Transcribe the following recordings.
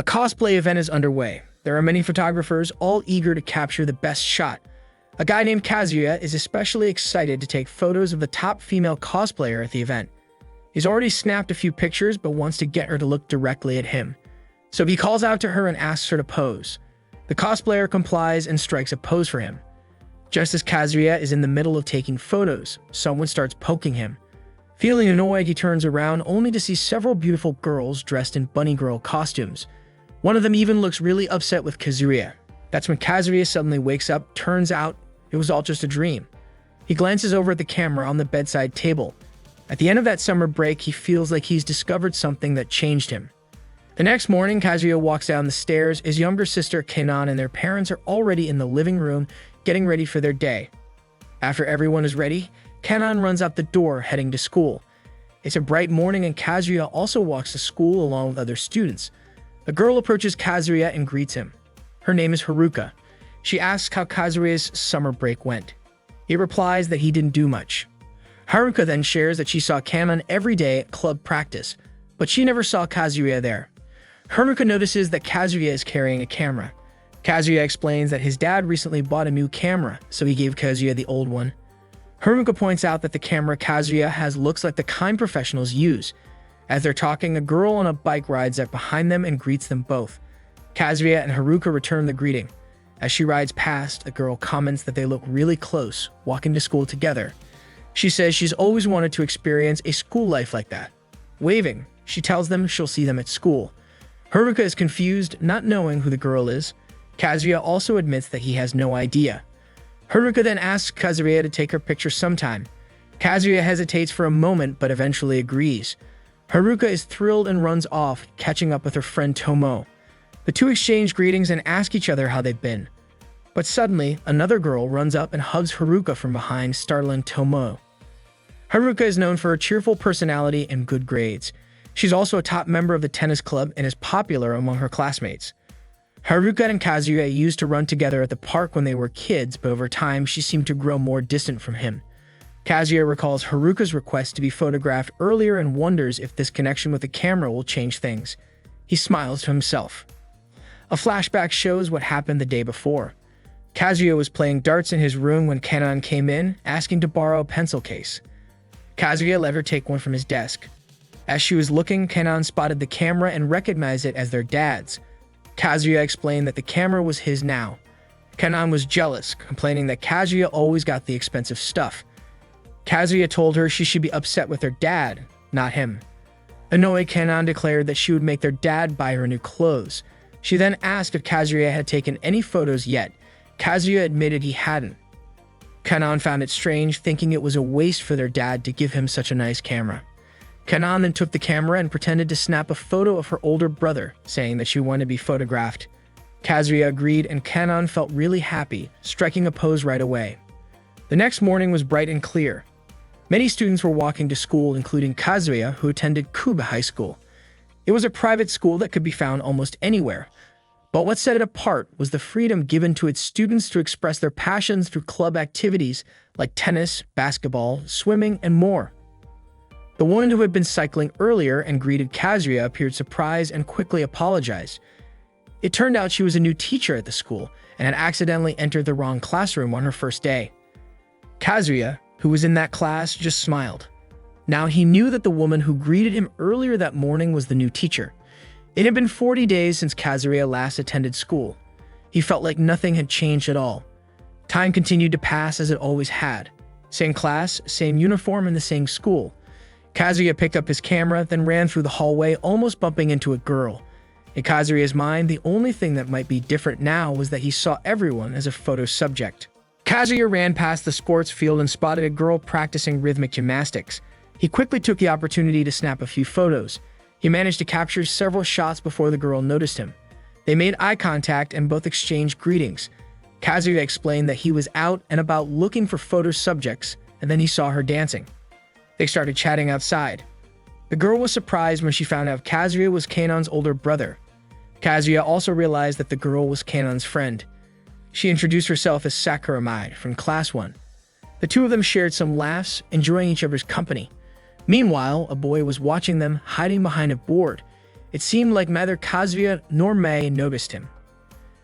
A cosplay event is underway. There are many photographers, all eager to capture the best shot. A guy named Kazuya is especially excited to take photos of the top female cosplayer at the event. He's already snapped a few pictures but wants to get her to look directly at him. So he calls out to her and asks her to pose. The cosplayer complies and strikes a pose for him. Just as Kazuya is in the middle of taking photos, someone starts poking him. Feeling annoyed, he turns around only to see several beautiful girls dressed in bunny girl costumes. One of them even looks really upset with Kazuya. That's when Kazuya suddenly wakes up. Turns out it was all just a dream. He glances over at the camera on the bedside table. At the end of that summer break, he feels like he's discovered something that changed him. The next morning, Kazuya walks down the stairs. His younger sister, Kanon, and their parents are already in the living room, getting ready for their day. After everyone is ready, Kanon runs out the door, heading to school. It's a bright morning, and Kazuya also walks to school along with other students. A girl approaches Kazuya and greets him. Her name is Haruka. She asks how Kazuya's summer break went. He replies that he didn't do much. Haruka then shares that she saw Kanon every day at club practice, but she never saw Kazuya there. Haruka notices that Kazuya is carrying a camera. Kazuya explains that his dad recently bought a new camera, so he gave Kazuya the old one. Haruka points out that the camera Kazuya has looks like the kind professionals use. As they're talking, a girl on a bike rides up behind them and greets them both. Kazuya and Haruka return the greeting. As she rides past, a girl comments that they look really close, walking to school together. She says she's always wanted to experience a school life like that. Waving, she tells them she'll see them at school. Haruka is confused, not knowing who the girl is. Kazuya also admits that he has no idea. Haruka then asks Kazuya to take her picture sometime. Kazuya hesitates for a moment but eventually agrees. Haruka is thrilled and runs off, catching up with her friend Tomo. The two exchange greetings and ask each other how they've been. But suddenly, another girl runs up and hugs Haruka from behind, startling Tomo. Haruka is known for her cheerful personality and good grades. She's also a top member of the tennis club and is popular among her classmates. Haruka and Kazuya used to run together at the park when they were kids, but over time she seemed to grow more distant from him. Kazuya recalls Haruka's request to be photographed earlier and wonders if this connection with the camera will change things. He smiles to himself. A flashback shows what happened the day before. Kazuya was playing darts in his room when Kanon came in, asking to borrow a pencil case. Kazuya let her take one from his desk. As she was looking, Kanon spotted the camera and recognized it as their dad's. Kazuya explained that the camera was his now. Kanon was jealous, complaining that Kazuya always got the expensive stuff. Kazuya told her she should be upset with her dad, not him. Annoyed, Kanon declared that she would make their dad buy her new clothes. She then asked if Kazuya had taken any photos yet. Kazuya admitted he hadn't. Kanon found it strange, thinking it was a waste for their dad to give him such a nice camera. Kanon then took the camera and pretended to snap a photo of her older brother, saying that she wanted to be photographed. Kazuya agreed and Kanon felt really happy, striking a pose right away. The next morning was bright and clear. Many students were walking to school, including Kazuya, who attended Kuba High School. It was a private school that could be found almost anywhere. But what set it apart was the freedom given to its students to express their passions through club activities like tennis, basketball, swimming, and more. The woman who had been cycling earlier and greeted Kazuya appeared surprised and quickly apologized. It turned out she was a new teacher at the school and had accidentally entered the wrong classroom on her first day. Kazuya, who was in that class, just smiled. Now he knew that the woman who greeted him earlier that morning was the new teacher. It had been 40 days since Kazuya last attended school. He felt like nothing had changed at all. Time continued to pass as it always had. Same class, same uniform, and the same school. Kazuya picked up his camera, then ran through the hallway, almost bumping into a girl. In Kazuya's mind, the only thing that might be different now was that he saw everyone as a photo subject. Kazuya ran past the sports field and spotted a girl practicing rhythmic gymnastics. He quickly took the opportunity to snap a few photos. He managed to capture several shots before the girl noticed him. They made eye contact and both exchanged greetings. Kazuya explained that he was out and about looking for photo subjects, and then he saw her dancing. They started chatting outside. The girl was surprised when she found out Kazuya was Kanon's older brother. Kazuya also realized that the girl was Kanon's friend. She introduced herself as Sakuramai from Class 1. The two of them shared some laughs, enjoying each other's company. Meanwhile, a boy was watching them, hiding behind a board. It seemed like neither Kazuya nor Mei noticed him.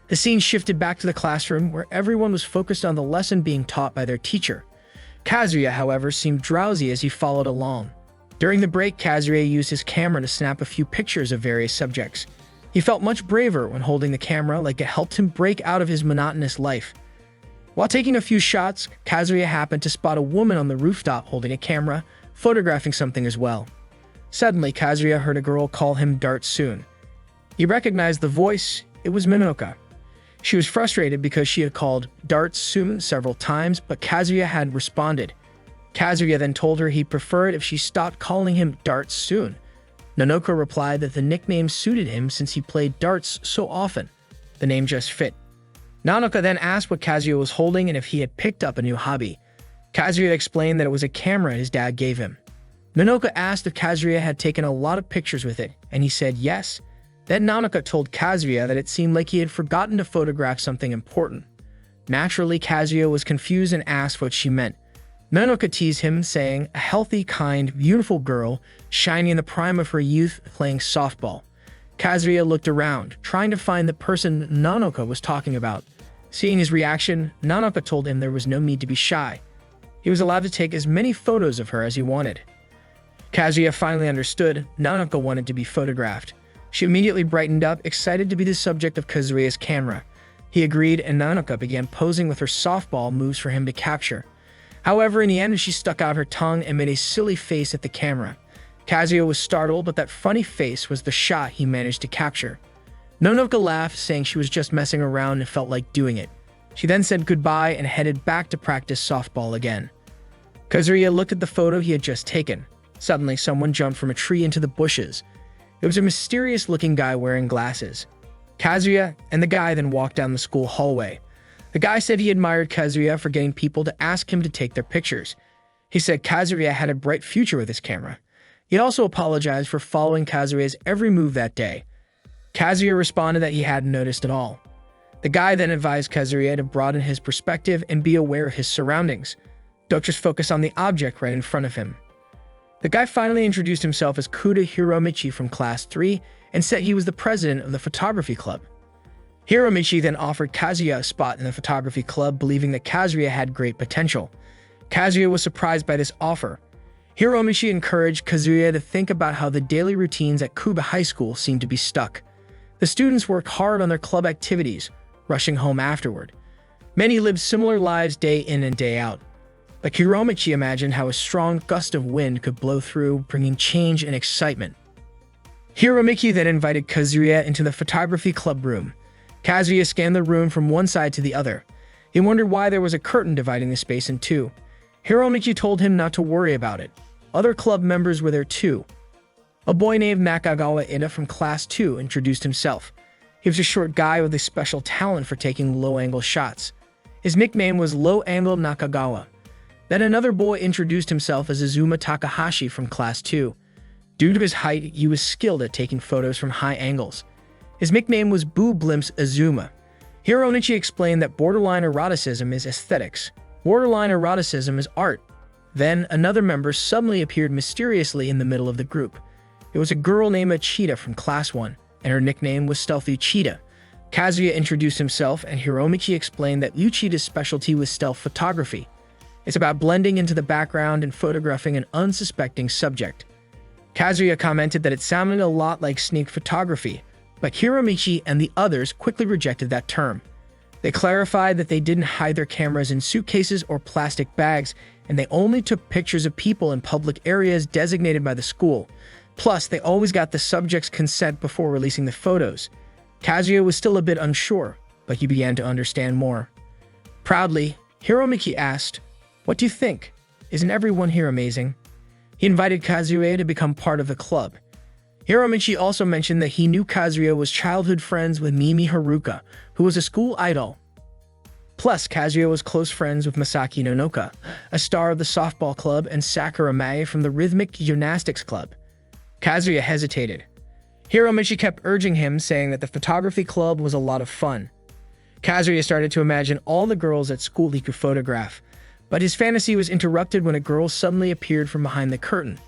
The scene shifted back to the classroom, where everyone was focused on the lesson being taught by their teacher. Kazuya, however, seemed drowsy as he followed along. During the break, Kazuya used his camera to snap a few pictures of various subjects. He felt much braver when holding the camera, like it helped him break out of his monotonous life. While taking a few shots, Kazuya happened to spot a woman on the rooftop holding a camera, photographing something as well. Suddenly, Kazuya heard a girl call him Dart Soon. He recognized the voice. It was Minoka. She was frustrated because she had called Dart Soon several times, but Kazuya had responded. Kazuya then told her he'd prefer it if she stopped calling him Dart Soon. Nanoka replied that the nickname suited him since he played darts so often. The name just fit. Nanoka then asked what Kazuya was holding and if he had picked up a new hobby. Kazuya explained that it was a camera his dad gave him. Nanoka asked if Kazuya had taken a lot of pictures with it, and he said yes. Then Nanoka told Kazuya that it seemed like he had forgotten to photograph something important. Naturally, Kazuya was confused and asked what she meant. Nanoka teased him, saying, a healthy, kind, beautiful girl, shining in the prime of her youth, playing softball. Kazuya looked around, trying to find the person Nanoka was talking about. Seeing his reaction, Nanoka told him there was no need to be shy. He was allowed to take as many photos of her as he wanted. Kazuya finally understood Nanoka wanted to be photographed. She immediately brightened up, excited to be the subject of Kazuya's camera. He agreed, and Nanoka began posing with her softball moves for him to capture. However, in the end, she stuck out her tongue and made a silly face at the camera. Kazuya was startled, but that funny face was the shot he managed to capture. Nanoka laughed, saying she was just messing around and felt like doing it. She then said goodbye and headed back to practice softball again. Kazuya looked at the photo he had just taken. Suddenly, someone jumped from a tree into the bushes. It was a mysterious-looking guy wearing glasses. Kazuya and the guy then walked down the school hallway. The guy said he admired Kazuya for getting people to ask him to take their pictures. He said Kazuya had a bright future with his camera. He also apologized for following Kazuya's every move that day. Kazuya responded that he hadn't noticed at all. The guy then advised Kazuya to broaden his perspective and be aware of his surroundings. Don't just focus on the object right in front of him. The guy finally introduced himself as Kuda Hiromichi from Class 3 and said he was the president of the photography club. Hiromichi then offered Kazuya a spot in the photography club, believing that Kazuya had great potential. Kazuya was surprised by this offer. Hiromichi encouraged Kazuya to think about how the daily routines at Kuba High School seemed to be stuck. The students worked hard on their club activities, rushing home afterward. Many lived similar lives day in and day out. But Hiromichi imagined how a strong gust of wind could blow through, bringing change and excitement. Hiromichi then invited Kazuya into the photography club room. Kazuya scanned the room from one side to the other. He wondered why there was a curtain dividing the space in two. Hiromichi told him not to worry about it. Other club members were there too. A boy named Nakagawa Ida from Class 2 introduced himself. He was a short guy with a special talent for taking low-angle shots. His nickname was Low Angle Nakagawa. Then another boy introduced himself as Azuma Takahashi from Class 2. Due to his height, he was skilled at taking photos from high angles. His nickname was Boo Blimps Azuma. Hiromichi explained that borderline eroticism is aesthetics. Borderline eroticism is art. Then, another member suddenly appeared mysteriously in the middle of the group. It was a girl named Cheetah from Class 1, and her nickname was Stealthy Cheetah. Kazuya introduced himself, and Hiromichi explained that Cheetah's specialty was stealth photography. It's about blending into the background and photographing an unsuspecting subject. Kazuya commented that it sounded a lot like sneak photography, but Hiromichi and the others quickly rejected that term. They clarified that they didn't hide their cameras in suitcases or plastic bags, and they only took pictures of people in public areas designated by the school. Plus, they always got the subject's consent before releasing the photos. Kazuya was still a bit unsure, but he began to understand more. Proudly, Hiromichi asked, "What do you think? Isn't everyone here amazing?" He invited Kazuya to become part of the club. Hiromichi also mentioned that he knew Kazuya was childhood friends with Mimi Haruka, who was a school idol. Plus, Kazuya was close friends with Masaki Nanoka, a star of the softball club, and Sakura Mae from the rhythmic gymnastics club. Kazuya hesitated. Hiromichi kept urging him, saying that the photography club was a lot of fun. Kazuya started to imagine all the girls at school he could photograph, but his fantasy was interrupted when a girl suddenly appeared from behind the curtain.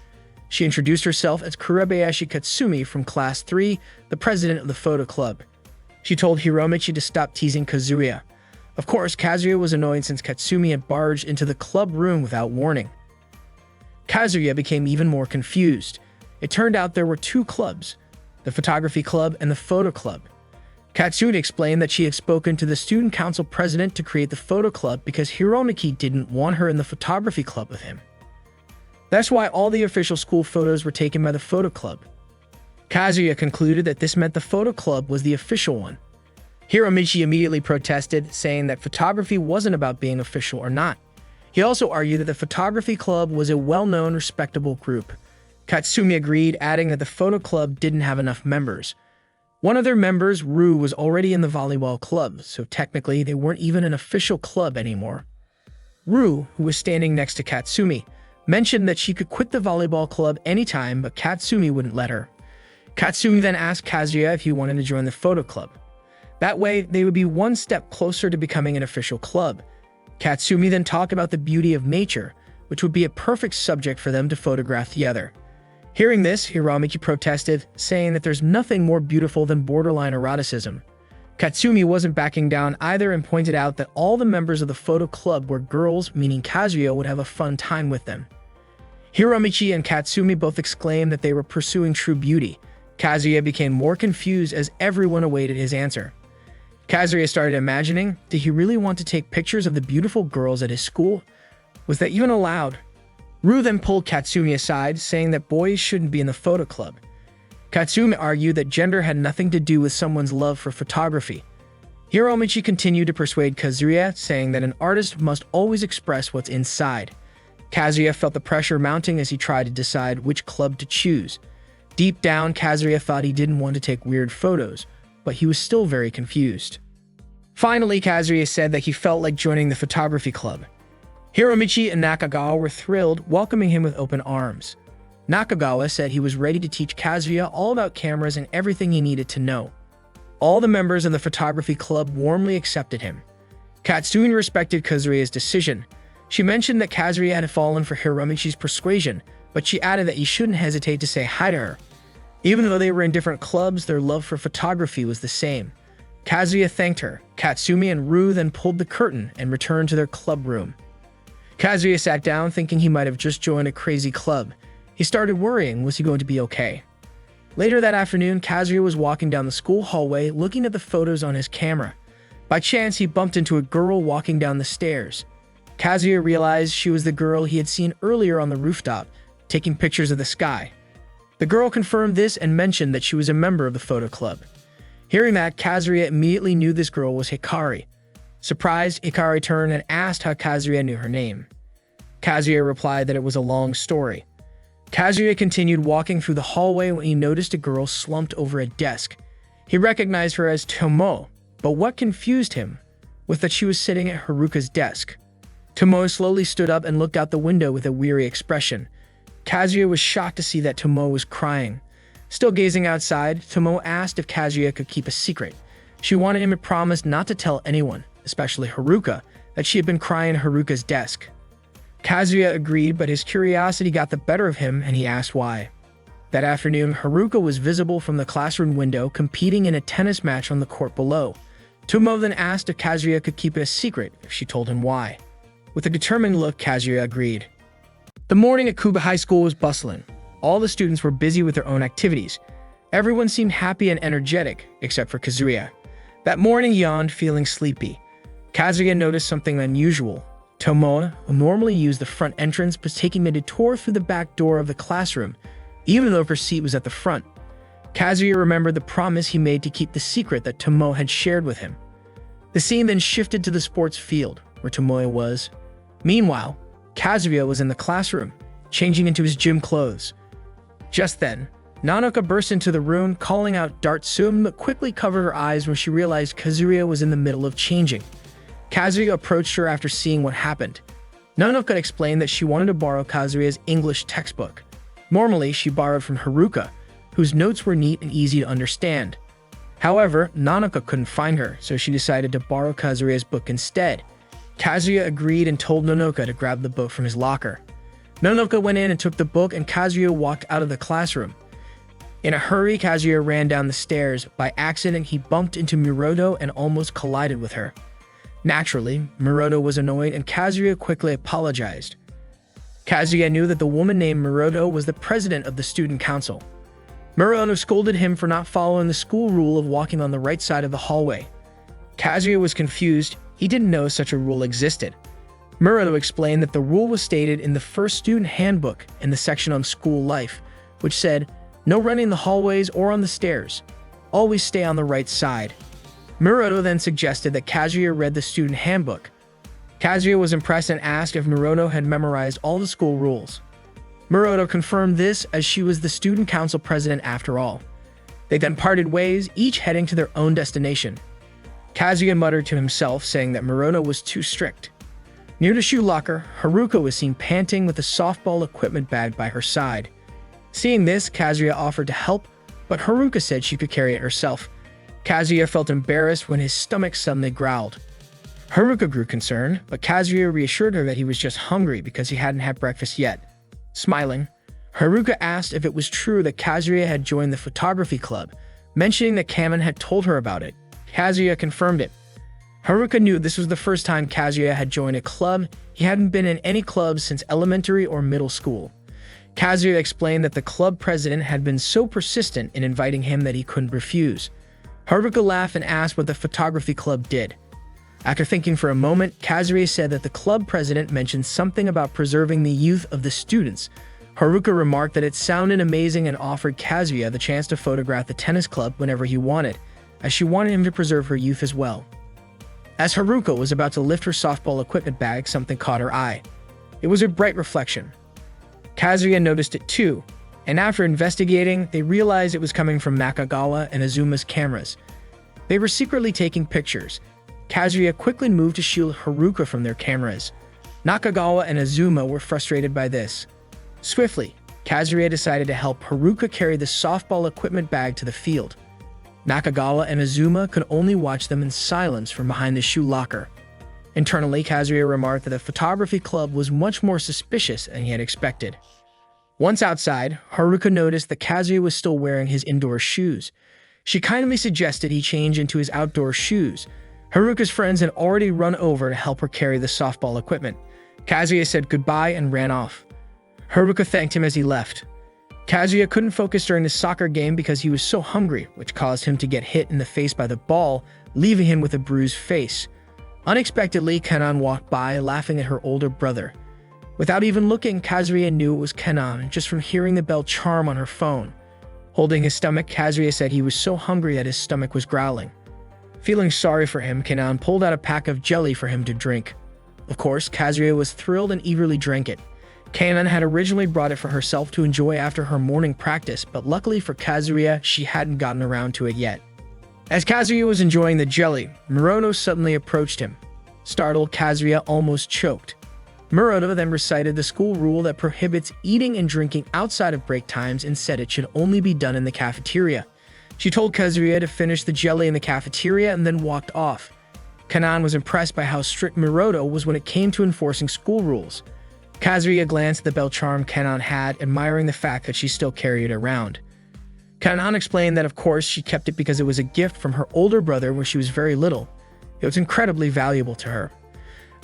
She introduced herself as Kurabayashi Katsumi from Class 3, the president of the photo club. She told Hiromichi to stop teasing Kazuya. Of course, Kazuya was annoyed since Katsumi had barged into the club room without warning. Kazuya became even more confused. It turned out there were two clubs, the photography club and the photo club. Katsumi explained that she had spoken to the student council president to create the photo club because Hiromichi didn't want her in the photography club with him. That's why all the official school photos were taken by the photo club. Kazuya concluded that this meant the photo club was the official one. Hiromichi immediately protested, saying that photography wasn't about being official or not. He also argued that the photography club was a well-known, respectable group. Katsumi agreed, adding that the photo club didn't have enough members. One of their members, Ryu, was already in the volleyball club, so technically they weren't even an official club anymore. Ryu, who was standing next to Katsumi, mentioned that she could quit the volleyball club anytime, but Katsumi wouldn't let her. Katsumi then asked Kazuya if he wanted to join the photo club. That way, they would be one step closer to becoming an official club. Katsumi then talked about the beauty of nature, which would be a perfect subject for them to photograph together. Hearing this, Hiromichi protested, saying that there's nothing more beautiful than borderline eroticism. Katsumi wasn't backing down either and pointed out that all the members of the photo club were girls, meaning Kazuya would have a fun time with them. Hiromichi and Katsumi both exclaimed that they were pursuing true beauty. Kazuya became more confused as everyone awaited his answer. Kazuya started imagining, did he really want to take pictures of the beautiful girls at his school? Was that even allowed? Ryu then pulled Katsumi aside, saying that boys shouldn't be in the photo club. Katsumi argued that gender had nothing to do with someone's love for photography. Hiromichi continued to persuade Kazuya, saying that an artist must always express what's inside. Kazuya felt the pressure mounting as he tried to decide which club to choose. Deep down, Kazuya thought he didn't want to take weird photos, but he was still very confused. Finally, Kazuya said that he felt like joining the photography club. Hiromichi and Nakagawa were thrilled, welcoming him with open arms. Nakagawa said he was ready to teach Kazuya all about cameras and everything he needed to know. All the members of the photography club warmly accepted him. Katsumi respected Kazuya's decision. She mentioned that Kazuya had fallen for Hiromichi's persuasion, but she added that he shouldn't hesitate to say hi to her. Even though they were in different clubs, their love for photography was the same. Kazuya thanked her. Katsumi and Ryu then pulled the curtain and returned to their club room. Kazuya sat down thinking he might have just joined a crazy club. He started worrying, was he going to be okay? Later that afternoon, Kazuya was walking down the school hallway looking at the photos on his camera. By chance, he bumped into a girl walking down the stairs. Kazuya realized she was the girl he had seen earlier on the rooftop, taking pictures of the sky. The girl confirmed this and mentioned that she was a member of the photo club. Hearing that, Kazuya immediately knew this girl was Hikari. Surprised, Hikari turned and asked how Kazuya knew her name. Kazuya replied that it was a long story. Kazuya continued walking through the hallway when he noticed a girl slumped over a desk. He recognized her as Tomo, but what confused him was that she was sitting at Haruka's desk. Tomo slowly stood up and looked out the window with a weary expression. Kazuya was shocked to see that Tomo was crying. Still gazing outside, Tomo asked if Kazuya could keep a secret. She wanted him to promise not to tell anyone, especially Haruka, that she had been crying at Haruka's desk. Kazuya agreed, but his curiosity got the better of him and he asked why. That afternoon, Haruka was visible from the classroom window competing in a tennis match on the court below. Tomo then asked if Kazuya could keep it a secret if she told him why. With a determined look, Kazuya agreed. The morning at Kuba High School was bustling. All the students were busy with their own activities. Everyone seemed happy and energetic, except for Kazuya. That morning he yawned, feeling sleepy. Kazuya noticed something unusual. Tomoe, who normally used the front entrance, was taking a detour through the back door of the classroom, even though her seat was at the front. Kazuya remembered the promise he made to keep the secret that Tomoe had shared with him. The scene then shifted to the sports field, where Tomoe was. Meanwhile, Kazuya was in the classroom, changing into his gym clothes. Just then, Nanoka burst into the room, calling out Dartsum, but quickly covered her eyes when she realized Kazuya was in the middle of changing. Kazuya approached her after seeing what happened. Nanoka explained that she wanted to borrow Kazuya's English textbook. Normally, she borrowed from Haruka, whose notes were neat and easy to understand. However, Nanoka couldn't find her, so she decided to borrow Kazuya's book instead. Kazuya agreed and told Nanoka to grab the book from his locker. Nonoka went in and took the book, and Kazuya walked out of the classroom. In a hurry, Kazuya ran down the stairs. By accident, he bumped into Miroto and almost collided with her. Naturally, Miroto was annoyed, and Kazuya quickly apologized. Kazuya knew that the woman named Miroto was the president of the student council. Miroto scolded him for not following the school rule of walking on the right side of the hallway. Kazuya was confused. He didn't know such a rule existed. Miroto explained that the rule was stated in the first student handbook in the section on school life, which said, "No running in the hallways or on the stairs. Always stay on the right side." Miroto then suggested that Kazuya read the student handbook. Kazuya was impressed and asked if Miroto had memorized all the school rules. Miroto confirmed this, as she was the student council president after all. They then parted ways, each heading to their own destination. Kazuya muttered to himself, saying that Miroto was too strict. Near the shoe locker, Haruka was seen panting with a softball equipment bag by her side. Seeing this, Kazuya offered to help, but Haruka said she could carry it herself. Kazuya felt embarrassed when his stomach suddenly growled. Haruka grew concerned, but Kazuya reassured her that he was just hungry because he hadn't had breakfast yet. Smiling, Haruka asked if it was true that Kazuya had joined the photography club, mentioning that Kamen had told her about it. Kazuya confirmed it. Haruka knew this was the first time Kazuya had joined a club. He hadn't been in any clubs since elementary or middle school. Kazuya explained that the club president had been so persistent in inviting him that he couldn't refuse. Haruka laughed and asked what the photography club did. After thinking for a moment, Kazuya said that the club president mentioned something about preserving the youth of the students. Haruka remarked that it sounded amazing and offered Kazuya the chance to photograph the tennis club whenever he wanted, as she wanted him to preserve her youth as well. As Haruka was about to lift her softball equipment bag, something caught her eye. It was a bright reflection. Kazuya noticed it too, and after investigating, they realized it was coming from Nakagawa and Azuma's cameras. They were secretly taking pictures. Kazuya quickly moved to shield Haruka from their cameras. Nakagawa and Azuma were frustrated by this. Swiftly, Kazuya decided to help Haruka carry the softball equipment bag to the field. Nakagawa and Azuma could only watch them in silence from behind the shoe locker. Internally, Kazuya remarked that the photography club was much more suspicious than he had expected. Once outside, Haruka noticed that Kazuya was still wearing his indoor shoes. She kindly suggested he change into his outdoor shoes. Haruka's friends had already run over to help her carry the softball equipment. Kazuya said goodbye and ran off. Haruka thanked him as he left. Kazuya couldn't focus during the soccer game because he was so hungry, which caused him to get hit in the face by the ball, leaving him with a bruised face. Unexpectedly, Kenan walked by, laughing at her older brother. Without even looking, Kazuya knew it was Kenan just from hearing the bell charm on her phone. Holding his stomach, Kazuya said he was so hungry that his stomach was growling. Feeling sorry for him, Kenan pulled out a pack of jelly for him to drink. Of course, Kazuya was thrilled and eagerly drank it. Kenan had originally brought it for herself to enjoy after her morning practice, but luckily for Kazuya, she hadn't gotten around to it yet. As Kazuya was enjoying the jelly, Miroto suddenly approached him. Startled, Kazuya almost choked. Miroto then recited the school rule that prohibits eating and drinking outside of break times and said it should only be done in the cafeteria. She told Kazuya to finish the jelly in the cafeteria and then walked off. Kenan was impressed by how strict Miroto was when it came to enforcing school rules. Kazuya glanced at the bell charm Kenan had, admiring the fact that she still carried it around. Kenan explained that of course she kept it because it was a gift from her older brother when she was very little. It was incredibly valuable to her.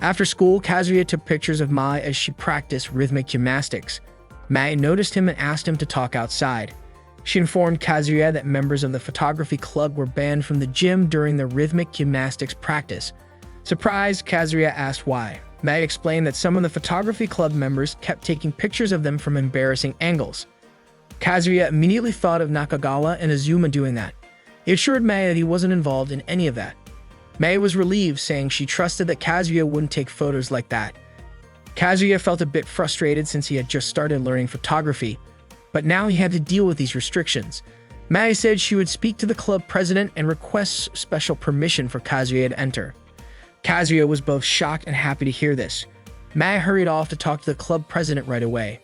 After school, Kazuya took pictures of Mai as she practiced rhythmic gymnastics. Mai noticed him and asked him to talk outside. She informed Kazuya that members of the photography club were banned from the gym during the rhythmic gymnastics practice. Surprised, Kazuya asked why. Mai explained that some of the photography club members kept taking pictures of them from embarrassing angles. Kazuya immediately thought of Nakagawa and Azuma doing that. He assured Mai that he wasn't involved in any of that. Mai was relieved, saying she trusted that Kazuya wouldn't take photos like that. Kazuya felt a bit frustrated since he had just started learning photography, but now he had to deal with these restrictions. Mai said she would speak to the club president and request special permission for Kazuya to enter. Kazuya was both shocked and happy to hear this. Mai hurried off to talk to the club president right away.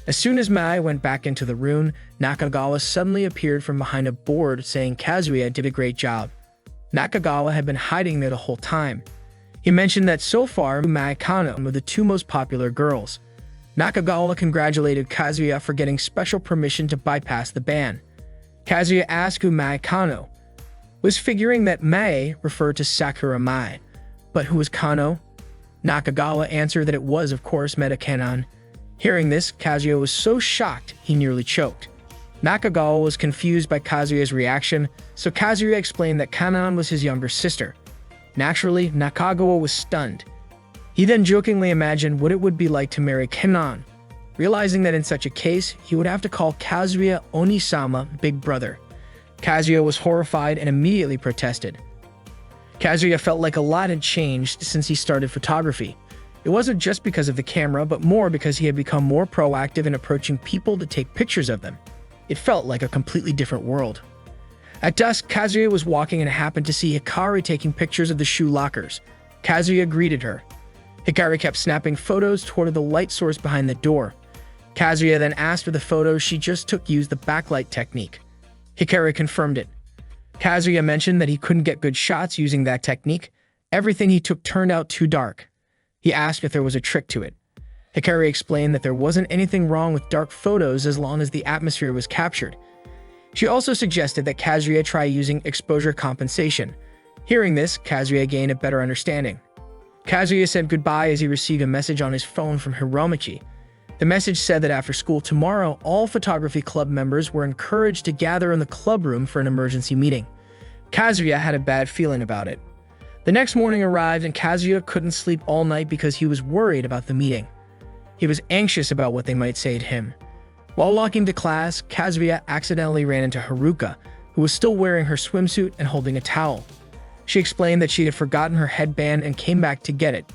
As soon as Mai went back into the room, Nakagawa suddenly appeared from behind a board saying Kazuya did a great job. Nakagawa had been hiding there the whole time. He mentioned that so far, Mai and Kano were the two most popular girls. Nakagawa congratulated Kazuya for getting special permission to bypass the ban. Kazuya asked who Mae Kano was, figuring that Mae referred to Sakura Mai, but who was Kano? Nakagawa answered that it was, of course, Meta Kanon. Hearing this, Kazuya was so shocked he nearly choked. Nakagawa was confused by Kazuya's reaction, so Kazuya explained that Kanon was his younger sister. Naturally, Nakagawa was stunned. He then jokingly imagined what it would be like to marry Kanon, realizing that in such a case, he would have to call Kazuya Onisama Big Brother. Kazuya was horrified and immediately protested. Kazuya felt like a lot had changed since he started photography. It wasn't just because of the camera, but more because he had become more proactive in approaching people to take pictures of them. It felt like a completely different world. At dusk, Kazuya was walking and happened to see Hikari taking pictures of the shoe lockers. Kazuya greeted her. Hikari kept snapping photos toward the light source behind the door. Kazuya then asked if the photos she just took used the backlight technique. Hikari confirmed it. Kazuya mentioned that he couldn't get good shots using that technique. Everything he took turned out too dark. He asked if there was a trick to it. Hikari explained that there wasn't anything wrong with dark photos as long as the atmosphere was captured. She also suggested that Kazuya try using exposure compensation. Hearing this, Kazuya gained a better understanding. Kazuya said goodbye as he received a message on his phone from Hiromichi. The message said that after school tomorrow, all photography club members were encouraged to gather in the club room for an emergency meeting. Kazuya had a bad feeling about it. The next morning arrived and Kazuya couldn't sleep all night because he was worried about the meeting. He was anxious about what they might say to him. While walking to class, Kazuya accidentally ran into Haruka, who was still wearing her swimsuit and holding a towel. She explained that she had forgotten her headband and came back to get it.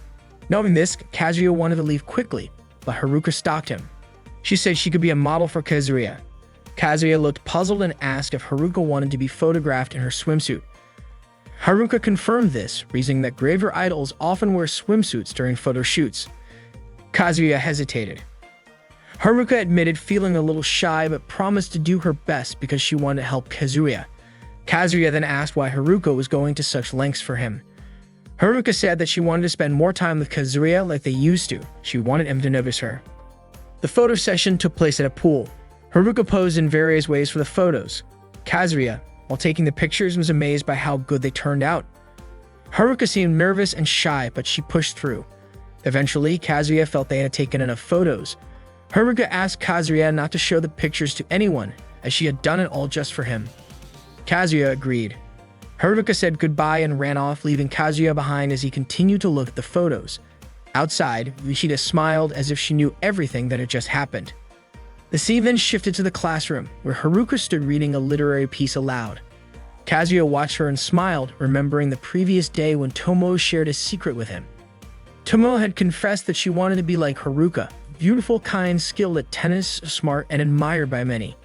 Knowing this, Kazuya wanted to leave quickly, but Haruka stopped him. She said she could be a model for Kazuya. Kazuya looked puzzled and asked if Haruka wanted to be photographed in her swimsuit. Haruka confirmed this, reasoning that graver idols often wear swimsuits during photo shoots. Kazuya hesitated. Haruka admitted feeling a little shy but promised to do her best because she wanted to help Kazuya. Kazuya then asked why Haruka was going to such lengths for him. Haruka said that she wanted to spend more time with Kazuya like they used to. She wanted him to notice her. The photo session took place at a pool. Haruka posed in various ways for the photos. Kazuya, while taking the pictures, was amazed by how good they turned out. Haruka seemed nervous and shy, but she pushed through. Eventually, Kazuya felt they had taken enough photos. Haruka asked Kazuya not to show the pictures to anyone, as she had done it all just for him. Kazuya agreed. Haruka said goodbye and ran off, leaving Kazuya behind as he continued to look at the photos. Outside, Yoshida smiled as if she knew everything that had just happened. The scene then shifted to the classroom, where Haruka stood reading a literary piece aloud. Kazuya watched her and smiled, remembering the previous day when Tomo shared a secret with him. Tomo had confessed that she wanted to be like Haruka, beautiful, kind, skilled at tennis, smart, and admired by many.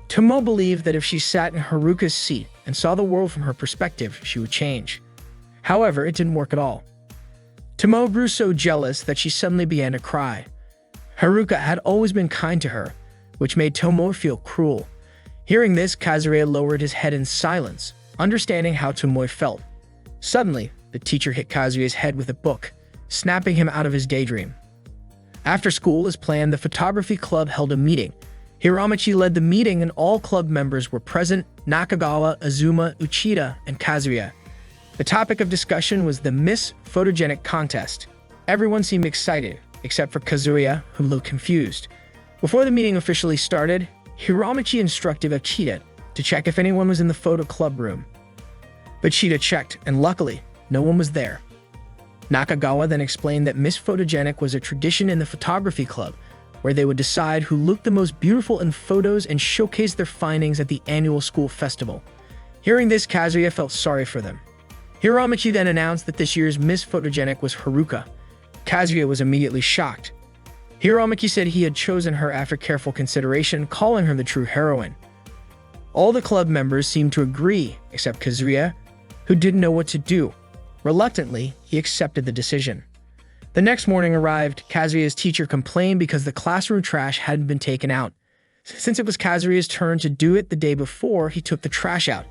Tomo believed that if she sat in Haruka's seat and saw the world from her perspective, she would change. However, it didn't work at all. Tomo grew so jealous that she suddenly began to cry. Haruka had always been kind to her, which made Tomo feel cruel. Hearing this, Kazuya lowered his head in silence, understanding how Tomo felt. Suddenly, the teacher hit Kazuya's head with a book, snapping him out of his daydream. After school, as planned, the photography club held a meeting. Hiromichi led the meeting and all club members were present: Nakagawa, Azuma, Uchida, and Kazuya. The topic of discussion was the Miss Photogenic contest. Everyone seemed excited, except for Kazuya, who looked confused. Before the meeting officially started, Hiromichi instructed Uchida to check if anyone was in the photo club room. Uchida checked, and luckily, no one was there. Nakagawa then explained that Miss Photogenic was a tradition in the photography club, where they would decide who looked the most beautiful in photos and showcase their findings at the annual school festival. Hearing this, Kazuya felt sorry for them. Hiromichi then announced that this year's Miss Photogenic was Haruka. Kazuya was immediately shocked. Hiromichi said he had chosen her after careful consideration, calling her the true heroine. All the club members seemed to agree, except Kazuya, who didn't know what to do. Reluctantly, he accepted the decision. The next morning arrived. Kazuya's teacher complained because the classroom trash hadn't been taken out. Since it was Kazuya's turn to do it the day before, he took the trash out.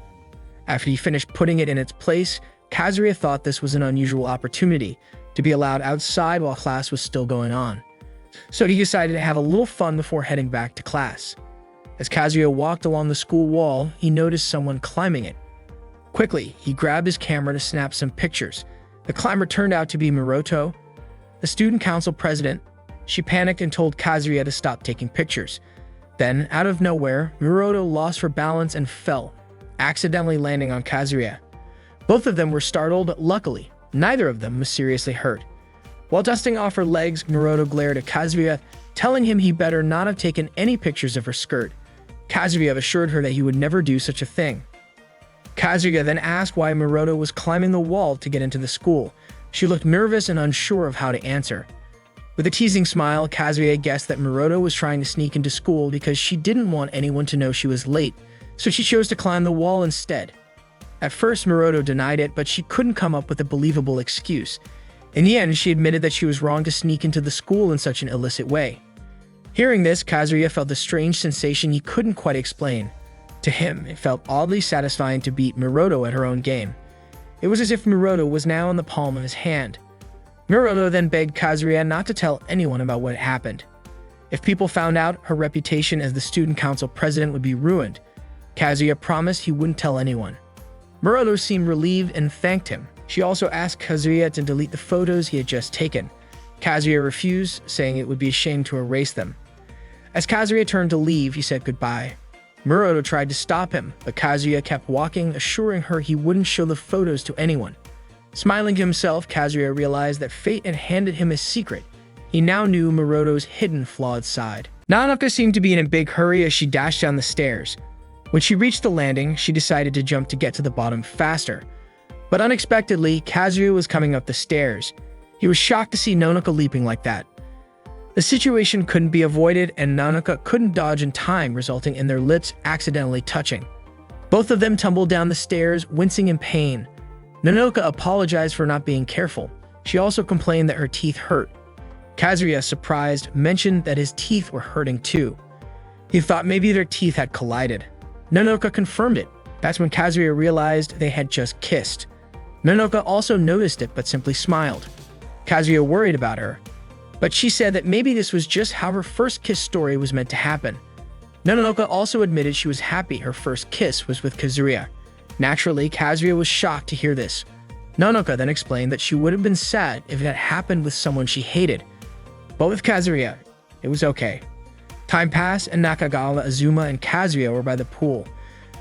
After he finished putting it in its place, Kazuya thought this was an unusual opportunity to be allowed outside while class was still going on. so he decided to have a little fun before heading back to class. As Kazuya walked along the school wall, he noticed someone climbing it. Quickly, he grabbed his camera to snap some pictures. The climber turned out to be Miroto, the student council president. She panicked and told Kazuya to stop taking pictures. Then, out of nowhere, Miroto lost her balance and fell, accidentally landing on Kazuya. Both of them were startled. Luckily, neither of them was seriously hurt. While dusting off her legs, Miroto glared at Kazuya, telling him he better not have taken any pictures of her skirt. Kazuya assured her that he would never do such a thing. Kazuya then asked why Miroto was climbing the wall to get into the school. She looked nervous and unsure of how to answer. With a teasing smile, Kazuya guessed that Miroto was trying to sneak into school because she didn't want anyone to know she was late, so she chose to climb the wall instead. At first, Miroto denied it, but she couldn't come up with a believable excuse. In the end, she admitted that she was wrong to sneak into the school in such an illicit way. Hearing this, Kazuya felt a strange sensation he couldn't quite explain. To him, it felt oddly satisfying to beat Miroto at her own game. It was as if Miroto was now in the palm of his hand. Miroto then begged Kazuya not to tell anyone about what had happened. If people found out, her reputation as the student council president would be ruined. Kazuya promised he wouldn't tell anyone. Miroto seemed relieved and thanked him. She also asked Kazuya to delete the photos he had just taken. Kazuya refused, saying it would be a shame to erase them. As Kazuya turned to leave, he said goodbye. Miroto tried to stop him, but Kazuya kept walking, assuring her he wouldn't show the photos to anyone. Smiling to himself, Kazuya realized that fate had handed him a secret. He now knew Miroto's hidden, flawed side. Nanoka seemed to be in a big hurry as she dashed down the stairs. When she reached the landing, she decided to jump to get to the bottom faster. But unexpectedly, Kazuya was coming up the stairs. He was shocked to see Nanoka leaping like that. The situation couldn't be avoided, and Nanoka couldn't dodge in time, resulting in their lips accidentally touching. Both of them tumbled down the stairs, wincing in pain. Nanoka apologized for not being careful. She also complained that her teeth hurt. Kazuya, surprised, mentioned that his teeth were hurting too. He thought maybe their teeth had collided. Nanoka confirmed it. That's when Kazuya realized they had just kissed. Nanoka also noticed it but simply smiled. Kazuya worried about her, but she said that maybe this was just how her first kiss story was meant to happen. Nanoka also admitted she was happy her first kiss was with Kazuya. Naturally, Kazuya was shocked to hear this. Nanoka then explained that she would have been sad if it had happened with someone she hated. But with Kazuya, it was okay. Time passed and Nakagawa, Azuma, and Kazuya were by the pool.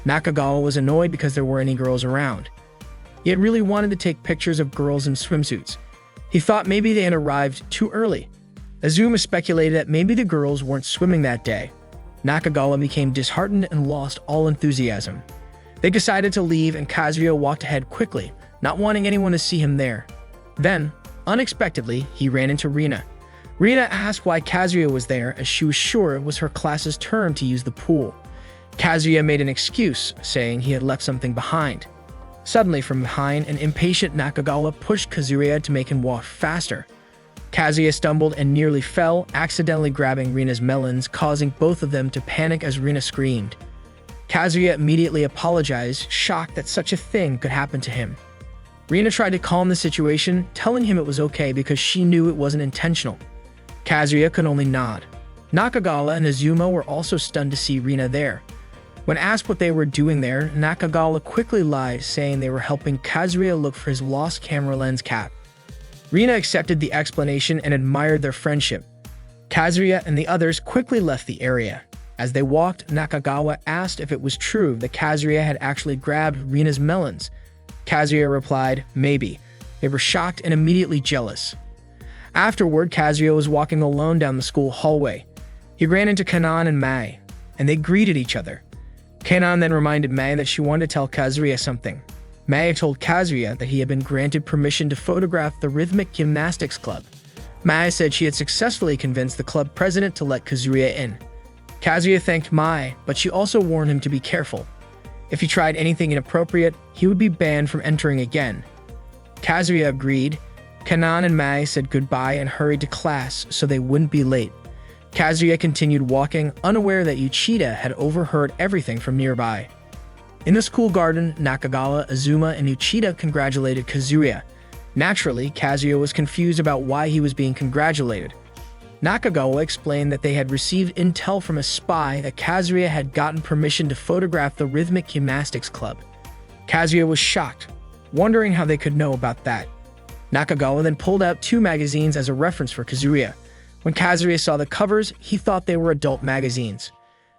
Nakagawa was annoyed because there weren't any girls around. He had really wanted to take pictures of girls in swimsuits. He thought maybe they had arrived too early. Azuma speculated that maybe the girls weren't swimming that day. Nakagawa became disheartened and lost all enthusiasm. They decided to leave and Kazuya walked ahead quickly, not wanting anyone to see him there. Then, unexpectedly, he ran into Rina. Rina asked why Kazuya was there as she was sure it was her class's turn to use the pool. Kazuya made an excuse, saying he had left something behind. Suddenly from behind, an impatient Nakagawa pushed Kazuya to make him walk faster. Kazuya stumbled and nearly fell, accidentally grabbing Rina's melons, causing both of them to panic as Rina screamed. Kazuya immediately apologized, shocked that such a thing could happen to him. Rina tried to calm the situation, telling him it was okay because she knew it wasn't intentional. Kazuya could only nod. Nakagawa and Azuma were also stunned to see Rina there. When asked what they were doing there, Nakagawa quickly lied, saying they were helping Kazuya look for his lost camera lens cap. Rina accepted the explanation and admired their friendship. Kazuya and the others quickly left the area. As they walked, Nakagawa asked if it was true that Kazuya had actually grabbed Rina's melons. Kazuya replied, maybe. They were shocked and immediately jealous. Afterward, Kazuya was walking alone down the school hallway. He ran into Kanan and Mai, and they greeted each other. Kanan then reminded Mai that she wanted to tell Kazuya something. Mai told Kazuya that he had been granted permission to photograph the Rhythmic Gymnastics Club. Mai said she had successfully convinced the club president to let Kazuya in. Kazuya thanked Mai, but she also warned him to be careful. If he tried anything inappropriate, he would be banned from entering again. Kazuya agreed. Kanan and Mai said goodbye and hurried to class so they wouldn't be late. Kazuya continued walking, unaware that Uchida had overheard everything from nearby. In the school garden, Nakagawa, Azuma, and Uchida congratulated Kazuya. Naturally, Kazuya was confused about why he was being congratulated. Nakagawa explained that they had received intel from a spy that Kazuya had gotten permission to photograph the Rhythmic Gymnastics Club. Kazuya was shocked, wondering how they could know about that. Nakagawa then pulled out 2 magazines as a reference for Kazuya. When Kazuya saw the covers, he thought they were adult magazines.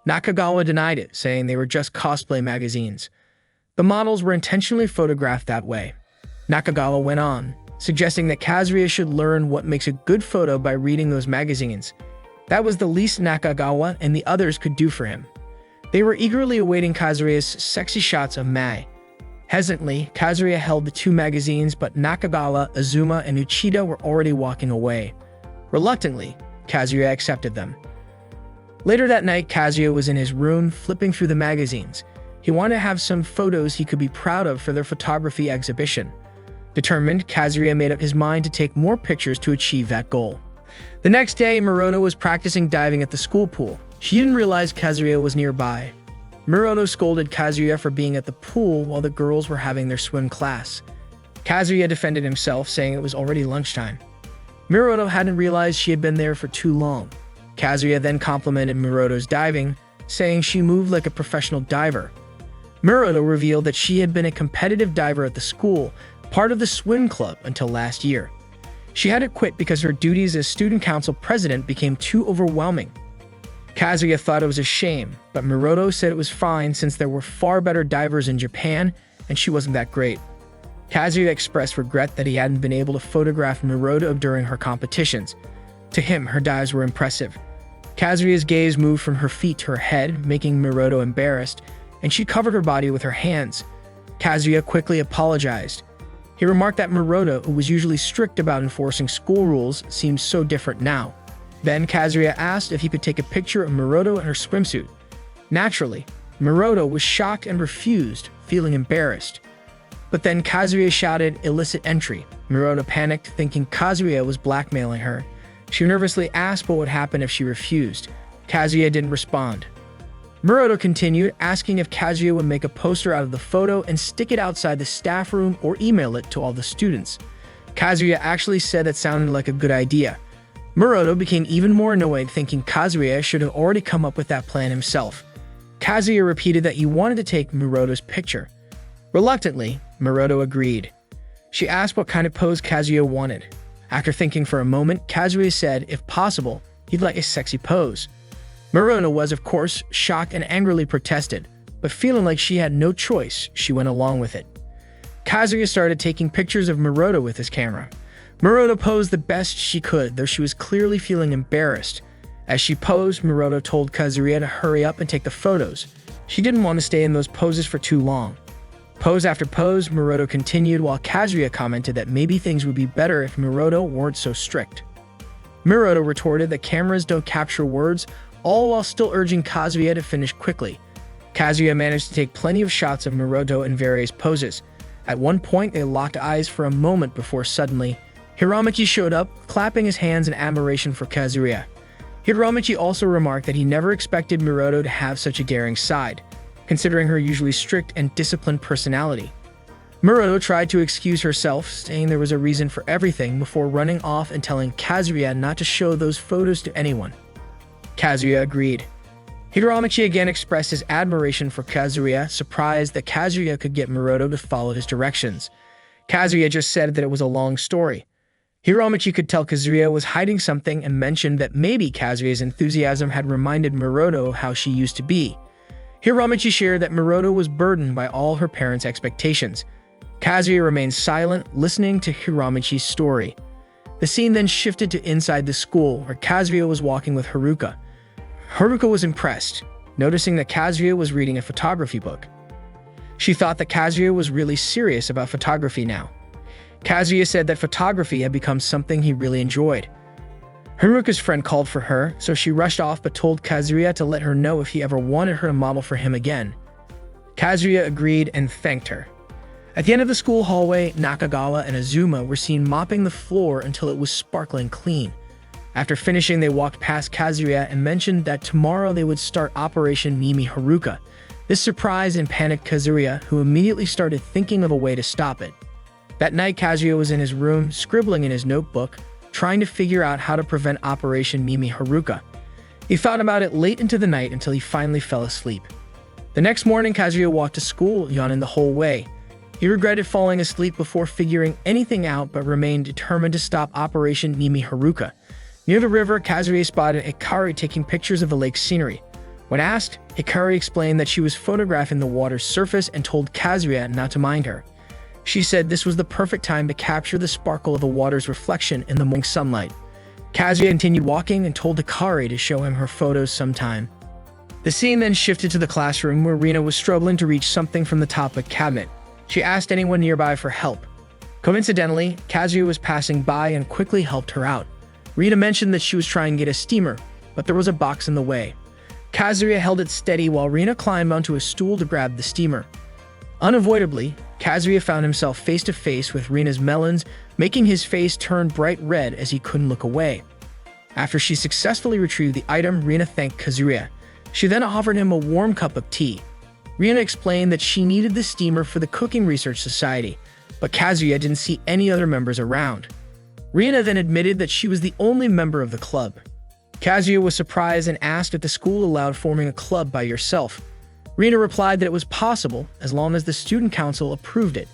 Nakagawa denied it, saying they were just cosplay magazines. The models were intentionally photographed that way. Nakagawa went on, suggesting that Kazuya should learn what makes a good photo by reading those magazines. That was the least Nakagawa and the others could do for him. They were eagerly awaiting Kazuya's sexy shots of Mai. Hesitantly, Kazuya held the 2 magazines, but Nakagawa, Azuma, and Uchida were already walking away. Reluctantly, Kazuya accepted them. Later that night, Kazuya was in his room flipping through the magazines. He wanted to have some photos he could be proud of for their photography exhibition. Determined, Kazuya made up his mind to take more pictures to achieve that goal. The next day, Miroto was practicing diving at the school pool. She didn't realize Kazuya was nearby. Miroto scolded Kazuya for being at the pool while the girls were having their swim class. Kazuya defended himself, saying it was already lunchtime. Miroto hadn't realized she had been there for too long. Kazuya then complimented Miroto's diving, saying she moved like a professional diver. Miroto revealed that she had been a competitive diver at the school, part of the swim club, until last year. She had to quit because her duties as student council president became too overwhelming. Kazuya thought it was a shame, but Miroto said it was fine since there were far better divers in Japan and she wasn't that great. Kazuya expressed regret that he hadn't been able to photograph Miroto during her competitions. To him, her dives were impressive. Kazuya's gaze moved from her feet to her head, making Miroto embarrassed, and she covered her body with her hands. Kazuya quickly apologized. He remarked that Miroto, who was usually strict about enforcing school rules, seemed so different now. Then Kazuya asked if he could take a picture of Miroto in her swimsuit. Naturally, Miroto was shocked and refused, feeling embarrassed. But then Kazuya shouted illicit entry. Miroto panicked, thinking Kazuya was blackmailing her. She nervously asked what would happen if she refused. Kazuya didn't respond. Miroto continued, asking if Kazuya would make a poster out of the photo and stick it outside the staff room or email it to all the students. Kazuya actually said that sounded like a good idea. Miroto became even more annoyed, thinking Kazuya should have already come up with that plan himself. Kazuya repeated that he wanted to take Miroto's picture. Reluctantly, Miroto agreed. She asked what kind of pose Kazuya wanted. After thinking for a moment, Kazuya said, if possible, he'd like a sexy pose. Miroto was, of course, shocked and angrily protested, but feeling like she had no choice, she went along with it. Kazuya started taking pictures of Miroto with his camera. Miroto posed the best she could, though she was clearly feeling embarrassed. As she posed, Miroto told Kazuya to hurry up and take the photos. She didn't want to stay in those poses for too long. Pose after pose, Miroto continued while Kazuya commented that maybe things would be better if Miroto weren't so strict. Miroto retorted that cameras don't capture words, all while still urging Kazuya to finish quickly. Kazuya managed to take plenty of shots of Miroto in various poses. At one point, they locked eyes for a moment before suddenly, Hiromichi showed up, clapping his hands in admiration for Kazuya. Hiromichi also remarked that he never expected Miroto to have such a daring side, considering her usually strict and disciplined personality. Miroto tried to excuse herself, saying there was a reason for everything before running off and telling Kazuya not to show those photos to anyone. Kazuya agreed. Hiromichi again expressed his admiration for Kazuya, surprised that Kazuya could get Miroto to follow his directions. Kazuya just said that it was a long story. Hiromichi could tell Kazuya was hiding something and mentioned that maybe Kazuya's enthusiasm had reminded Miroto how she used to be. Hiromichi shared that Miroto was burdened by all her parents' expectations. Kazuya remained silent, listening to Hiromichi's story. The scene then shifted to inside the school, where Kazuya was walking with Haruka. Haruka was impressed, noticing that Kazuya was reading a photography book. She thought that Kazuya was really serious about photography now. Kazuya said that photography had become something he really enjoyed. Haruka's friend called for her, so she rushed off but told Kazuya to let her know if he ever wanted her to model for him again. Kazuya agreed and thanked her. At the end of the school hallway, Nakagawa and Azuma were seen mopping the floor until it was sparkling clean. After finishing, they walked past Kazuya and mentioned that tomorrow they would start Operation Mimi Haruka. This surprised and panicked Kazuya, who immediately started thinking of a way to stop it. That night, Kazuya was in his room, scribbling in his notebook. trying to figure out how to prevent Operation Mimi Haruka. He thought about it late into the night until he finally fell asleep. The next morning, Kazuya walked to school, yawning the whole way. He regretted falling asleep before figuring anything out, but remained determined to stop Operation Mimi Haruka. Near the river, Kazuya spotted Hikari taking pictures of the lake's scenery. When asked, Hikari explained that she was photographing the water's surface and told Kazuya not to mind her. She said this was the perfect time to capture the sparkle of the water's reflection in the morning sunlight. Kazuya continued walking and told Hikari to show him her photos sometime. The scene then shifted to the classroom where Rina was struggling to reach something from the top of a cabinet. She asked anyone nearby for help. Coincidentally, Kazuya was passing by and quickly helped her out. Rina mentioned that she was trying to get a steamer, but there was a box in the way. Kazuya held it steady while Rina climbed onto a stool to grab the steamer. Unavoidably, Kazuya found himself face to face with Rina's melons, making his face turn bright red as he couldn't look away. After she successfully retrieved the item, Rina thanked Kazuya. She then offered him a warm cup of tea. Rina explained that she needed the steamer for the Cooking Research Society, but Kazuya didn't see any other members around. Rina then admitted that she was the only member of the club. Kazuya was surprised and asked if the school allowed forming a club by yourself. Rina replied that it was possible as long as the student council approved it.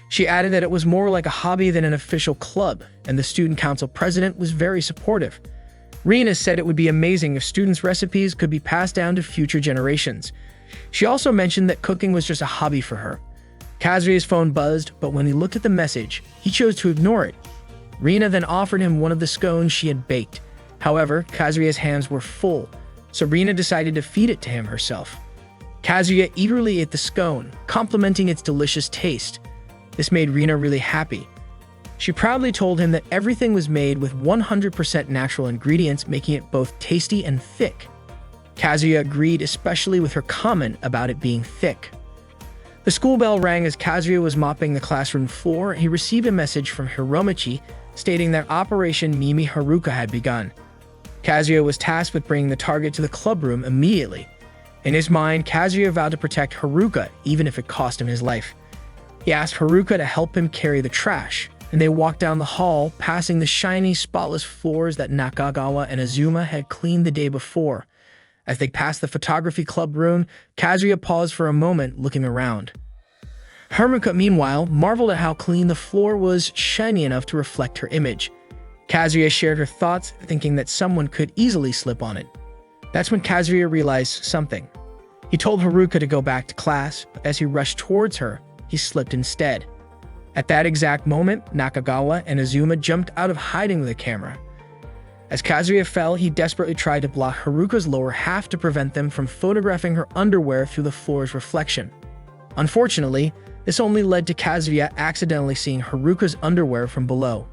She added that it was more like a hobby than an official club, and the student council president was very supportive. Rina said it would be amazing if students' recipes could be passed down to future generations. She also mentioned that cooking was just a hobby for her. Kazuya's phone buzzed, but when he looked at the message, he chose to ignore it. Rina then offered him one of the scones she had baked. However, Kazuya's hands were full, so Rina decided to feed it to him herself. Kazuya eagerly ate the scone, complimenting its delicious taste. This made Rina really happy. She proudly told him that everything was made with 100% natural ingredients, making it both tasty and thick. Kazuya agreed, especially with her comment about it being thick. The school bell rang as Kazuya was mopping the classroom floor. He received a message from Hiromichi stating that Operation Mimi Haruka had begun. Kazuya was tasked with bringing the target to the club room immediately. In his mind, Kazuya vowed to protect Haruka even if it cost him his life. He asked Haruka to help him carry the trash, and they walked down the hall, passing the shiny, spotless floors that Nakagawa and Azuma had cleaned the day before. As they passed the photography club room, Kazuya paused for a moment, looking around. Haruka, meanwhile, marveled at how clean the floor was, shiny enough to reflect her image. Kazuya shared her thoughts, thinking that someone could easily slip on it. That's when Kazuya realized something. He told Haruka to go back to class, but as he rushed towards her, he slipped instead. At that exact moment, Nakagawa and Azuma jumped out of hiding with a camera. As Kazuya fell, he desperately tried to block Haruka's lower half to prevent them from photographing her underwear through the floor's reflection. Unfortunately, this only led to Kazuya accidentally seeing Haruka's underwear from below.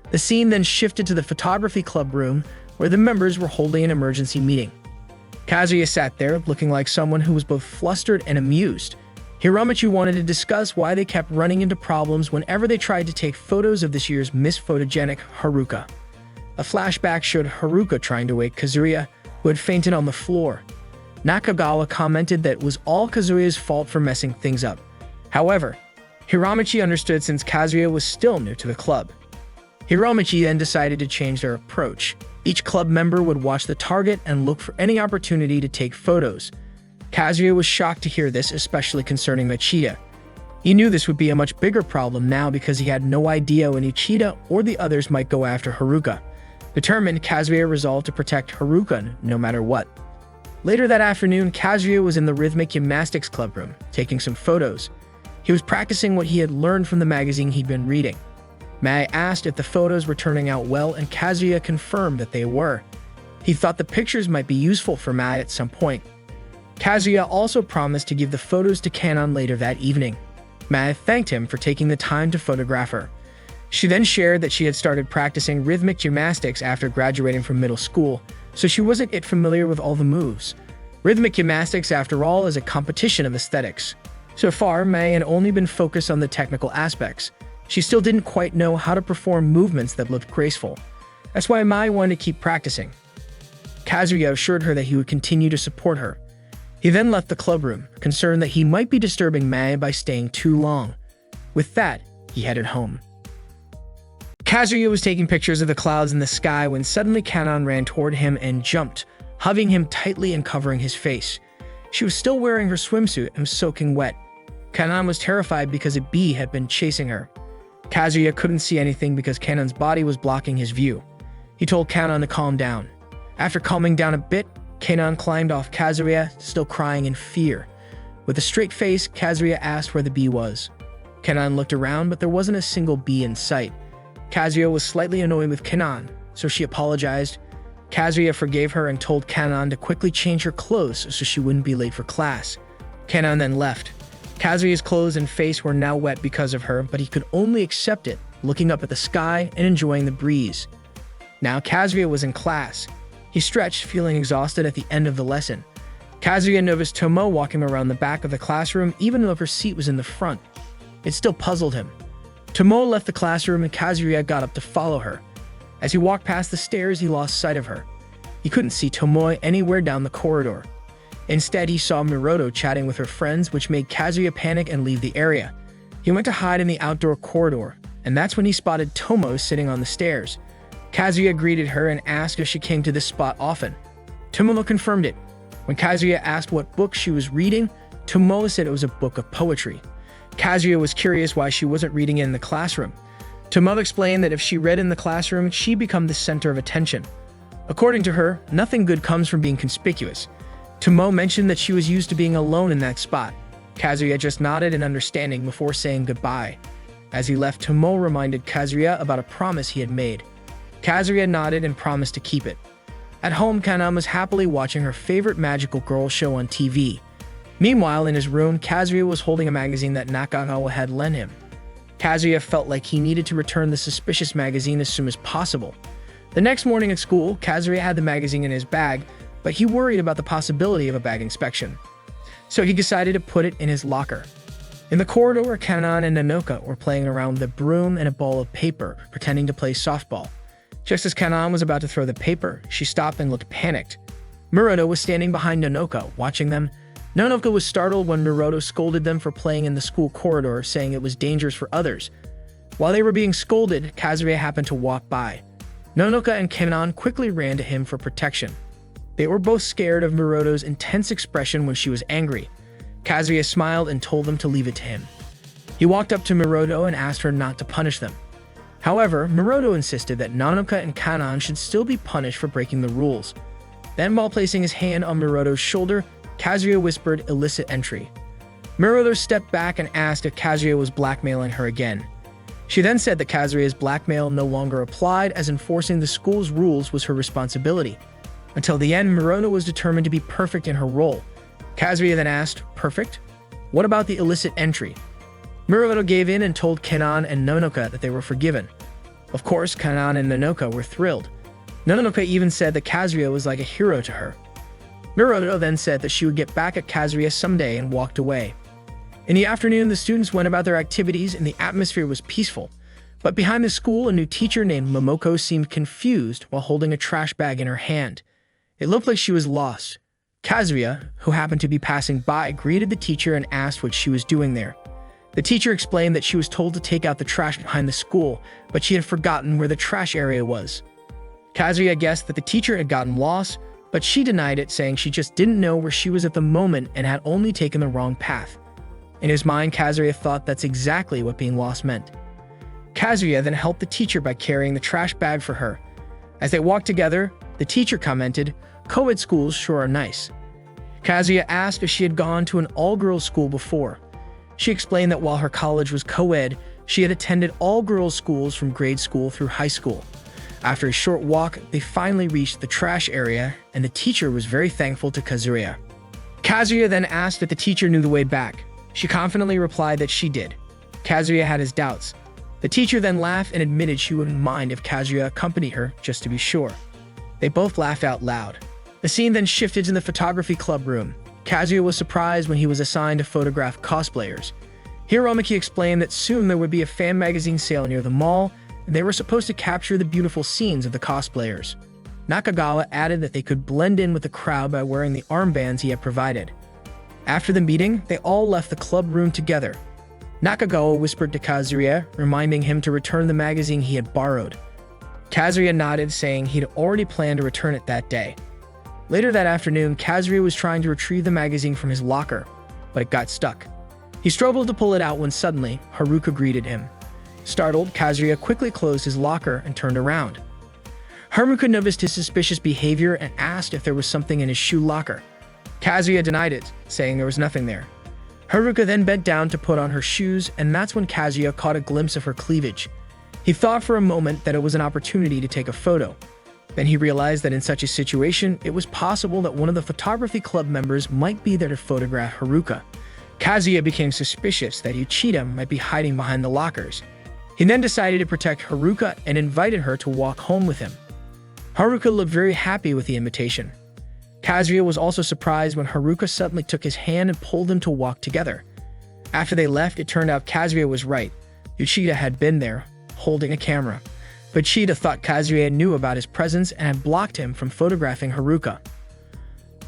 The scene then shifted to the photography club room, where the members were holding an emergency meeting. Kazuya sat there, looking like someone who was both flustered and amused. Hiromichi wanted to discuss why they kept running into problems whenever they tried to take photos of this year's Miss Photogenic Haruka. A flashback showed Haruka trying to wake Kazuya, who had fainted on the floor. Nakagawa commented that it was all Kazuya's fault for messing things up. However, Hiromichi understood since Kazuya was still new to the club. Hiromichi then decided to change their approach. Each club member would watch the target and look for any opportunity to take photos. Kazuya was shocked to hear this, especially concerning Machida. He knew this would be a much bigger problem now because he had no idea when Uchida or the others might go after Haruka. Determined, Kazuya resolved to protect Haruka no matter what. Later that afternoon, Kazuya was in the rhythmic gymnastics club room, taking some photos. He was practicing what he had learned from the magazine he'd been reading. Mai asked if the photos were turning out well, and Kazuya confirmed that they were. He thought the pictures might be useful for Mai at some point. Kazuya also promised to give the photos to Kanon later that evening. Mai thanked him for taking the time to photograph her. She then shared that she had started practicing rhythmic gymnastics after graduating from middle school, so she wasn't yet familiar with all the moves. Rhythmic gymnastics, after all, is a competition of aesthetics. So far, Mai had only been focused on the technical aspects. She still didn't quite know how to perform movements that looked graceful. That's why Mai wanted to keep practicing. Kazuya assured her that he would continue to support her. He then left the club room, concerned that he might be disturbing Mai by staying too long. With that, he headed home. Kazuya was taking pictures of the clouds in the sky when suddenly Kanon ran toward him and jumped, hugging him tightly and covering his face. She was still wearing her swimsuit and was soaking wet. Kanon was terrified because a bee had been chasing her. Kazuya couldn't see anything because Kanon's body was blocking his view. He told Kanon to calm down. After calming down a bit, Kanon climbed off Kazuya, still crying in fear. With a straight face, Kazuya asked where the bee was. Kanon looked around, but there wasn't a single bee in sight. Kazuya was slightly annoyed with Kanon, so she apologized. Kazuya forgave her and told Kanon to quickly change her clothes so she wouldn't be late for class. Kanon then left. Kazuya's clothes and face were now wet because of her, but he could only accept it, looking up at the sky and enjoying the breeze. Now Kazuya was in class. He stretched, feeling exhausted at the end of the lesson. Kazuya noticed Tomo walking around the back of the classroom even though her seat was in the front. It still puzzled him. Tomo left the classroom and Kazuya got up to follow her. As he walked past the stairs, he lost sight of her. He couldn't see Tomoe anywhere down the corridor. Instead, he saw Miroto chatting with her friends, which made Kazuya panic and leave the area. He went to hide in the outdoor corridor, and that's when he spotted Tomo sitting on the stairs. Kazuya greeted her and asked if she came to this spot often. Tomo confirmed it. When Kazuya asked what book she was reading, Tomo said it was a book of poetry. Kazuya was curious why she wasn't reading it in the classroom. Tomo explained that if she read in the classroom, she'd become the center of attention. According to her, nothing good comes from being conspicuous. Tomo mentioned that she was used to being alone in that spot. Kazuya just nodded in understanding before saying goodbye. As he left, Tomo reminded Kazuya about a promise he had made. Kazuya nodded and promised to keep it. At home, Kanon was happily watching her favorite magical girl show on TV. Meanwhile, in his room, Kazuya was holding a magazine that Nakagawa had lent him. Kazuya felt like he needed to return the suspicious magazine as soon as possible. The next morning at school, Kazuya had the magazine in his bag, but he worried about the possibility of a bag inspection. So he decided to put it in his locker. In the corridor, Kanon and Nanoka were playing around with a broom and a ball of paper, pretending to play softball. Just as Kanon was about to throw the paper, she stopped and looked panicked. Miroto was standing behind Nanoka, watching them. Nanoka was startled when Miroto scolded them for playing in the school corridor, saying it was dangerous for others. While they were being scolded, Kazuya happened to walk by. Nanoka and Kanon quickly ran to him for protection. They were both scared of Miroto's intense expression when she was angry. Kazuya smiled and told them to leave it to him. He walked up to Miroto and asked her not to punish them. However, Miroto insisted that Nanoka and Kanon should still be punished for breaking the rules. Then, while placing his hand on Miroto's shoulder, Kazuya whispered illicit entry. Miroto stepped back and asked if Kazuya was blackmailing her again. She then said that Kazuya's blackmail no longer applied, as enforcing the school's rules was her responsibility. Until the end, Miroto was determined to be perfect in her role. Kazuya then asked, "Perfect? What about the illicit entry?" Miroto gave in and told Kanon and Nanoka that they were forgiven. Of course, Kanon and Nanoka were thrilled. Nanoka even said that Kazuya was like a hero to her. Miroto then said that she would get back at Kazuya someday and walked away. In the afternoon, the students went about their activities and the atmosphere was peaceful. But behind the school, a new teacher named Momoko seemed confused while holding a trash bag in her hand. It looked like she was lost. Kazuya, who happened to be passing by, greeted the teacher and asked what she was doing there. The teacher explained that she was told to take out the trash behind the school, but she had forgotten where the trash area was. Kazuya guessed that the teacher had gotten lost, but she denied it, saying she just didn't know where she was at the moment and had only taken the wrong path. In his mind, Kazuya thought that's exactly what being lost meant. Kazuya then helped the teacher by carrying the trash bag for her. As they walked together, the teacher commented, "Co-ed schools sure are nice." Kazuya asked if she had gone to an all-girls school before. She explained that while her college was co-ed, she had attended all-girls schools from grade school through high school. After a short walk, they finally reached the trash area, and the teacher was very thankful to Kazuya. Kazuya then asked if the teacher knew the way back. She confidently replied that she did. Kazuya had his doubts. The teacher then laughed and admitted she wouldn't mind if Kazuya accompanied her, just to be sure. They both laughed out loud. The scene then shifted to the photography club room. Kazuya was surprised when he was assigned to photograph cosplayers. Hiromuki explained that soon there would be a fan magazine sale near the mall, and they were supposed to capture the beautiful scenes of the cosplayers. Nakagawa added that they could blend in with the crowd by wearing the armbands he had provided. After the meeting, they all left the club room together. Nakagawa whispered to Kazuya, reminding him to return the magazine he had borrowed. Kazuya nodded, saying he'd already planned to return it that day. Later that afternoon, Kazuya was trying to retrieve the magazine from his locker, but it got stuck. He struggled to pull it out when suddenly, Haruka greeted him. Startled, Kazuya quickly closed his locker and turned around. Haruka noticed his suspicious behavior and asked if there was something in his shoe locker. Kazuya denied it, saying there was nothing there. Haruka then bent down to put on her shoes, and that's when Kazuya caught a glimpse of her cleavage. He thought for a moment that it was an opportunity to take a photo. Then he realized that in such a situation, it was possible that one of the photography club members might be there to photograph Haruka. Kazuya became suspicious that Uchida might be hiding behind the lockers. He then decided to protect Haruka and invited her to walk home with him. Haruka looked very happy with the invitation. Kazuya was also surprised when Haruka suddenly took his hand and pulled him to walk together. After they left, it turned out Kazuya was right. Uchida had been there, holding a camera. But Uchida thought Kazuya knew about his presence and had blocked him from photographing Haruka.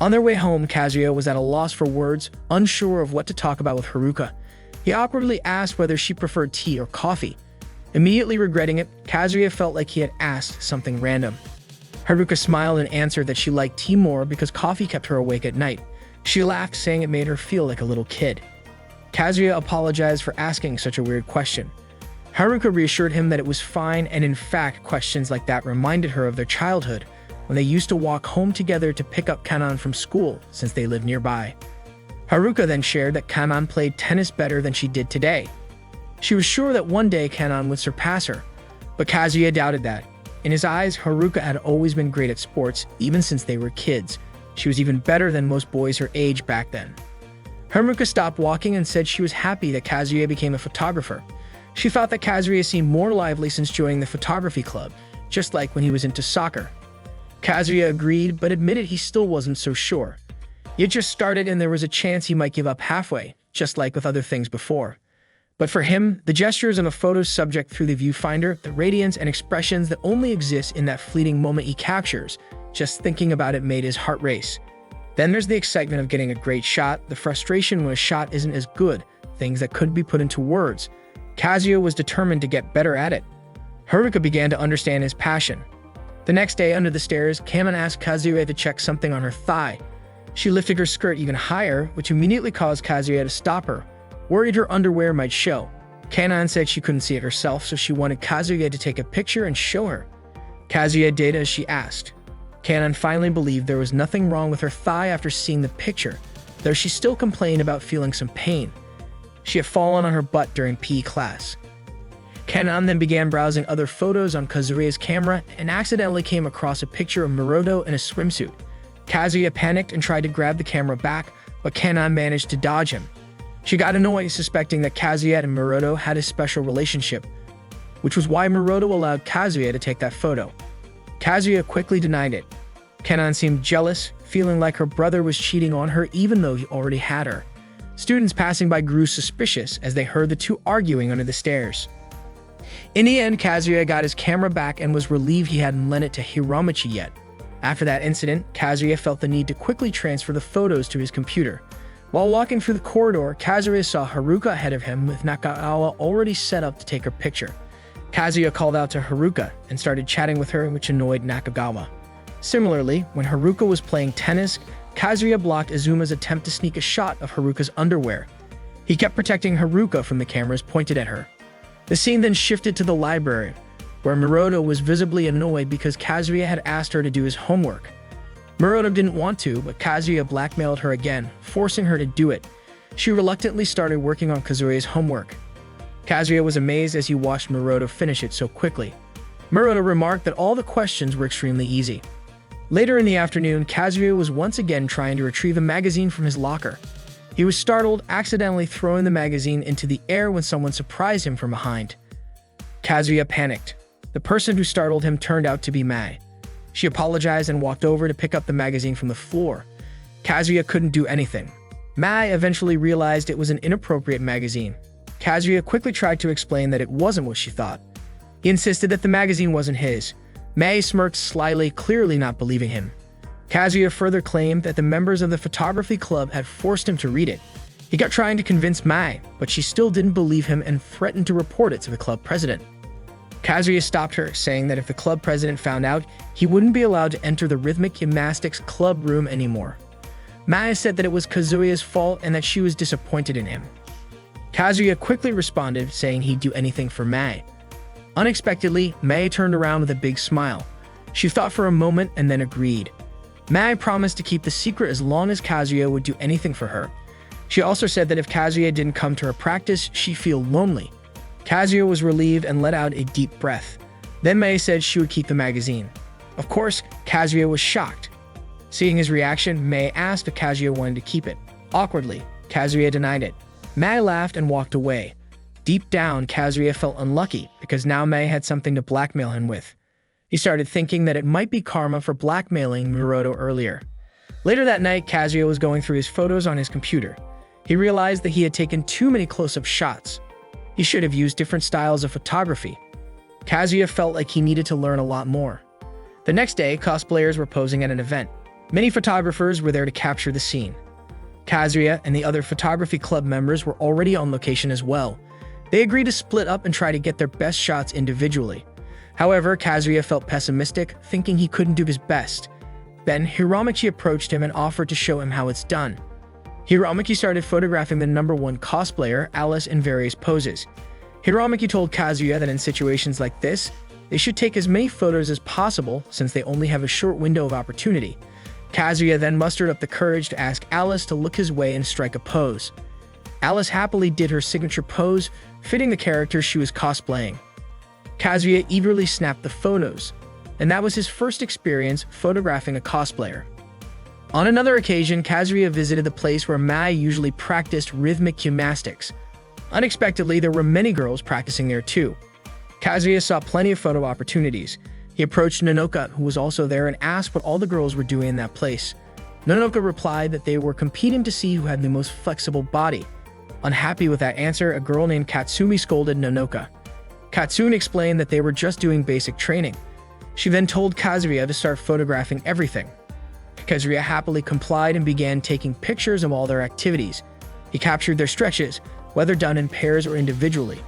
On their way home, Kazuya was at a loss for words, unsure of what to talk about with Haruka. He awkwardly asked whether she preferred tea or coffee. Immediately regretting it, Kazuya felt like he had asked something random. Haruka smiled and answered that she liked tea more because coffee kept her awake at night. She laughed, saying it made her feel like a little kid. Kazuya apologized for asking such a weird question. Haruka reassured him that it was fine, and in fact, questions like that reminded her of their childhood, when they used to walk home together to pick up Kanan from school since they lived nearby. Haruka then shared that Kanan played tennis better than she did today. She was sure that one day Kanan would surpass her, but Kazuya doubted that. In his eyes, Haruka had always been great at sports, even since they were kids. She was even better than most boys her age back then. Haruka stopped walking and said she was happy that Kazuya became a photographer. She thought that Kazuya seemed more lively since joining the photography club, just like when he was into soccer. Kazuya agreed, but admitted he still wasn't so sure. He had just started and there was a chance he might give up halfway, just like with other things before. But for him, the gestures of a photo subject through the viewfinder, the radiance and expressions that only exist in that fleeting moment he captures, just thinking about it made his heart race. Then there's the excitement of getting a great shot, the frustration when a shot isn't as good, things that could be put into words. Kazuya was determined to get better at it. Haruka began to understand his passion. The next day, under the stairs, Kanan asked Kazuya to check something on her thigh. She lifted her skirt even higher, which immediately caused Kazuya to stop her, worried her underwear might show. Kanan said she couldn't see it herself, so she wanted Kazuya to take a picture and show her. Kazuya did as she asked. Kanan finally believed there was nothing wrong with her thigh after seeing the picture, though she still complained about feeling some pain. She had fallen on her butt during PE class. Kanan then began browsing other photos on Kazuya's camera and accidentally came across a picture of Maroto in a swimsuit. Kazuya panicked and tried to grab the camera back, but Kanan managed to dodge him. She got annoyed, suspecting that Kazuya and Maroto had a special relationship, which was why Maroto allowed Kazuya to take that photo. Kazuya quickly denied it. Kanan seemed jealous, feeling like her brother was cheating on her even though he already had her. Students passing by grew suspicious as they heard the two arguing under the stairs. In the end, Kazuya got his camera back and was relieved he hadn't lent it to Hiromichi yet. After that incident, Kazuya felt the need to quickly transfer the photos to his computer. While walking through the corridor, Kazuya saw Haruka ahead of him with Nakagawa already set up to take her picture. Kazuya called out to Haruka and started chatting with her, which annoyed Nakagawa. Similarly, when Haruka was playing tennis, Kazuya blocked Izuma's attempt to sneak a shot of Haruka's underwear. He kept protecting Haruka from the cameras pointed at her. The scene then shifted to the library, where Maroto was visibly annoyed because Kazuya had asked her to do his homework. Maroto didn't want to, but Kazuya blackmailed her again, forcing her to do it. She reluctantly started working on Kazuya's homework. Kazuya was amazed as he watched Maroto finish it so quickly. Maroto remarked that all the questions were extremely easy. Later in the afternoon, Kazuya was once again trying to retrieve a magazine from his locker. He was startled, accidentally throwing the magazine into the air when someone surprised him from behind. Kazuya panicked. The person who startled him turned out to be Mai. She apologized and walked over to pick up the magazine from the floor. Kazuya couldn't do anything. Mai eventually realized it was an inappropriate magazine. Kazuya quickly tried to explain that it wasn't what she thought. He insisted that the magazine wasn't his. Mai smirked slyly, clearly not believing him. Kazuya further claimed that the members of the photography club had forced him to read it. He kept trying to convince Mai, but she still didn't believe him and threatened to report it to the club president. Kazuya stopped her, saying that if the club president found out, he wouldn't be allowed to enter the rhythmic gymnastics club room anymore. Mai said that it was Kazuya's fault and that she was disappointed in him. Kazuya quickly responded, saying he'd do anything for Mai. Unexpectedly, Mai turned around with a big smile. She thought for a moment and then agreed. Mai promised to keep the secret as long as Kazuya would do anything for her. She also said that if Kazuya didn't come to her practice, she'd feel lonely. Kazuya was relieved and let out a deep breath. Then Mai said she would keep the magazine. Of course, Kazuya was shocked. Seeing his reaction, Mai asked if Kazuya wanted to keep it. Awkwardly, Kazuya denied it. Mai laughed and walked away. Deep down, Kazuya felt unlucky because now Mai had something to blackmail him with. He started thinking that it might be karma for blackmailing Muroto earlier. Later that night, Kazuya was going through his photos on his computer. He realized that he had taken too many close-up shots. He should have used different styles of photography. Kazuya felt like he needed to learn a lot more. The next day, cosplayers were posing at an event. Many photographers were there to capture the scene. Kazuya and the other photography club members were already on location as well. They agreed to split up and try to get their best shots individually. However, Kazuya felt pessimistic, thinking he couldn't do his best. Then, Hiramaki approached him and offered to show him how it's done. Hiramaki started photographing the #1 cosplayer, Alice, in various poses. Hiramaki told Kazuya that in situations like this, they should take as many photos as possible since they only have a short window of opportunity. Kazuya then mustered up the courage to ask Alice to look his way and strike a pose. Alice happily did her signature pose, fitting the character she was cosplaying. Kazuya eagerly snapped the photos, and that was his first experience photographing a cosplayer. On another occasion, Kazuya visited the place where Mai usually practiced rhythmic gymnastics. Unexpectedly, there were many girls practicing there too. Kazuya saw plenty of photo opportunities. He approached Nanoka, who was also there, and asked what all the girls were doing in that place. Nanoka replied that they were competing to see who had the most flexible body. Unhappy with that answer, a girl named Katsumi scolded Nanoka. Katsune explained that they were just doing basic training. She then told Kazuya to start photographing everything. Kazuya happily complied and began taking pictures of all their activities. He captured their stretches, whether done in pairs or individually.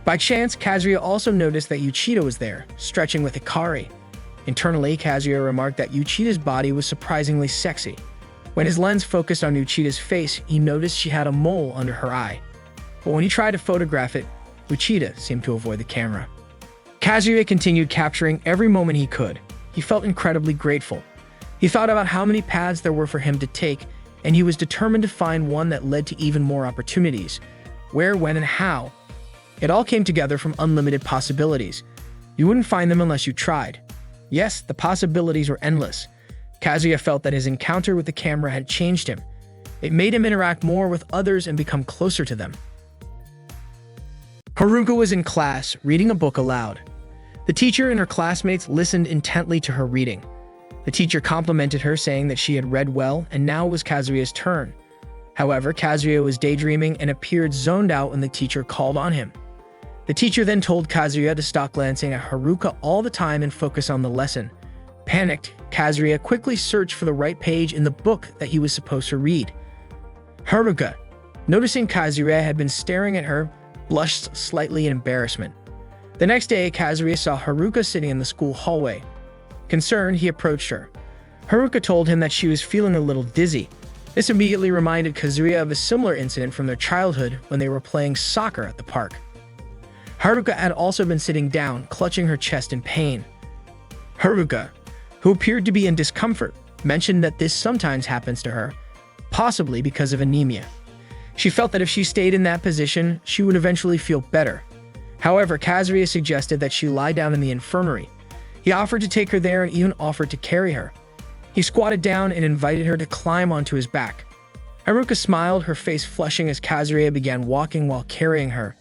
By chance, Kazuya also noticed that Uchida was there, stretching with Hikari. Internally, Kazuya remarked that Uchida's body was surprisingly sexy. When his lens focused on Uchida's face, he noticed she had a mole under her eye. But when he tried to photograph it, Uchida seemed to avoid the camera. Kazuya continued capturing every moment he could. He felt incredibly grateful. He thought about how many paths there were for him to take, and he was determined to find one that led to even more opportunities. Where, when, and how. It all came together from unlimited possibilities. You wouldn't find them unless you tried. Yes, the possibilities were endless. Kazuya felt that his encounter with the camera had changed him. It made him interact more with others and become closer to them. Haruka was in class, reading a book aloud. The teacher and her classmates listened intently to her reading. The teacher complimented her, saying that she had read well, and now it was Kazuya's turn. However, Kazuya was daydreaming and appeared zoned out when the teacher called on him. The teacher then told Kazuya to stop glancing at Haruka all the time and focus on the lesson. Panicked, Kazuya quickly searched for the right page in the book that he was supposed to read. Haruka, noticing Kazuya had been staring at her, blushed slightly in embarrassment. The next day, Kazuya saw Haruka sitting in the school hallway. Concerned, he approached her. Haruka told him that she was feeling a little dizzy. This immediately reminded Kazuya of a similar incident from their childhood when they were playing soccer at the park. Haruka had also been sitting down, clutching her chest in pain. Haruka, who appeared to be in discomfort, mentioned that this sometimes happens to her, possibly because of anemia. She felt that if she stayed in that position, she would eventually feel better. However, Kazuya suggested that she lie down in the infirmary. He offered to take her there and even offered to carry her. He squatted down and invited her to climb onto his back. Haruka smiled, her face flushing as Kazuya began walking while carrying her.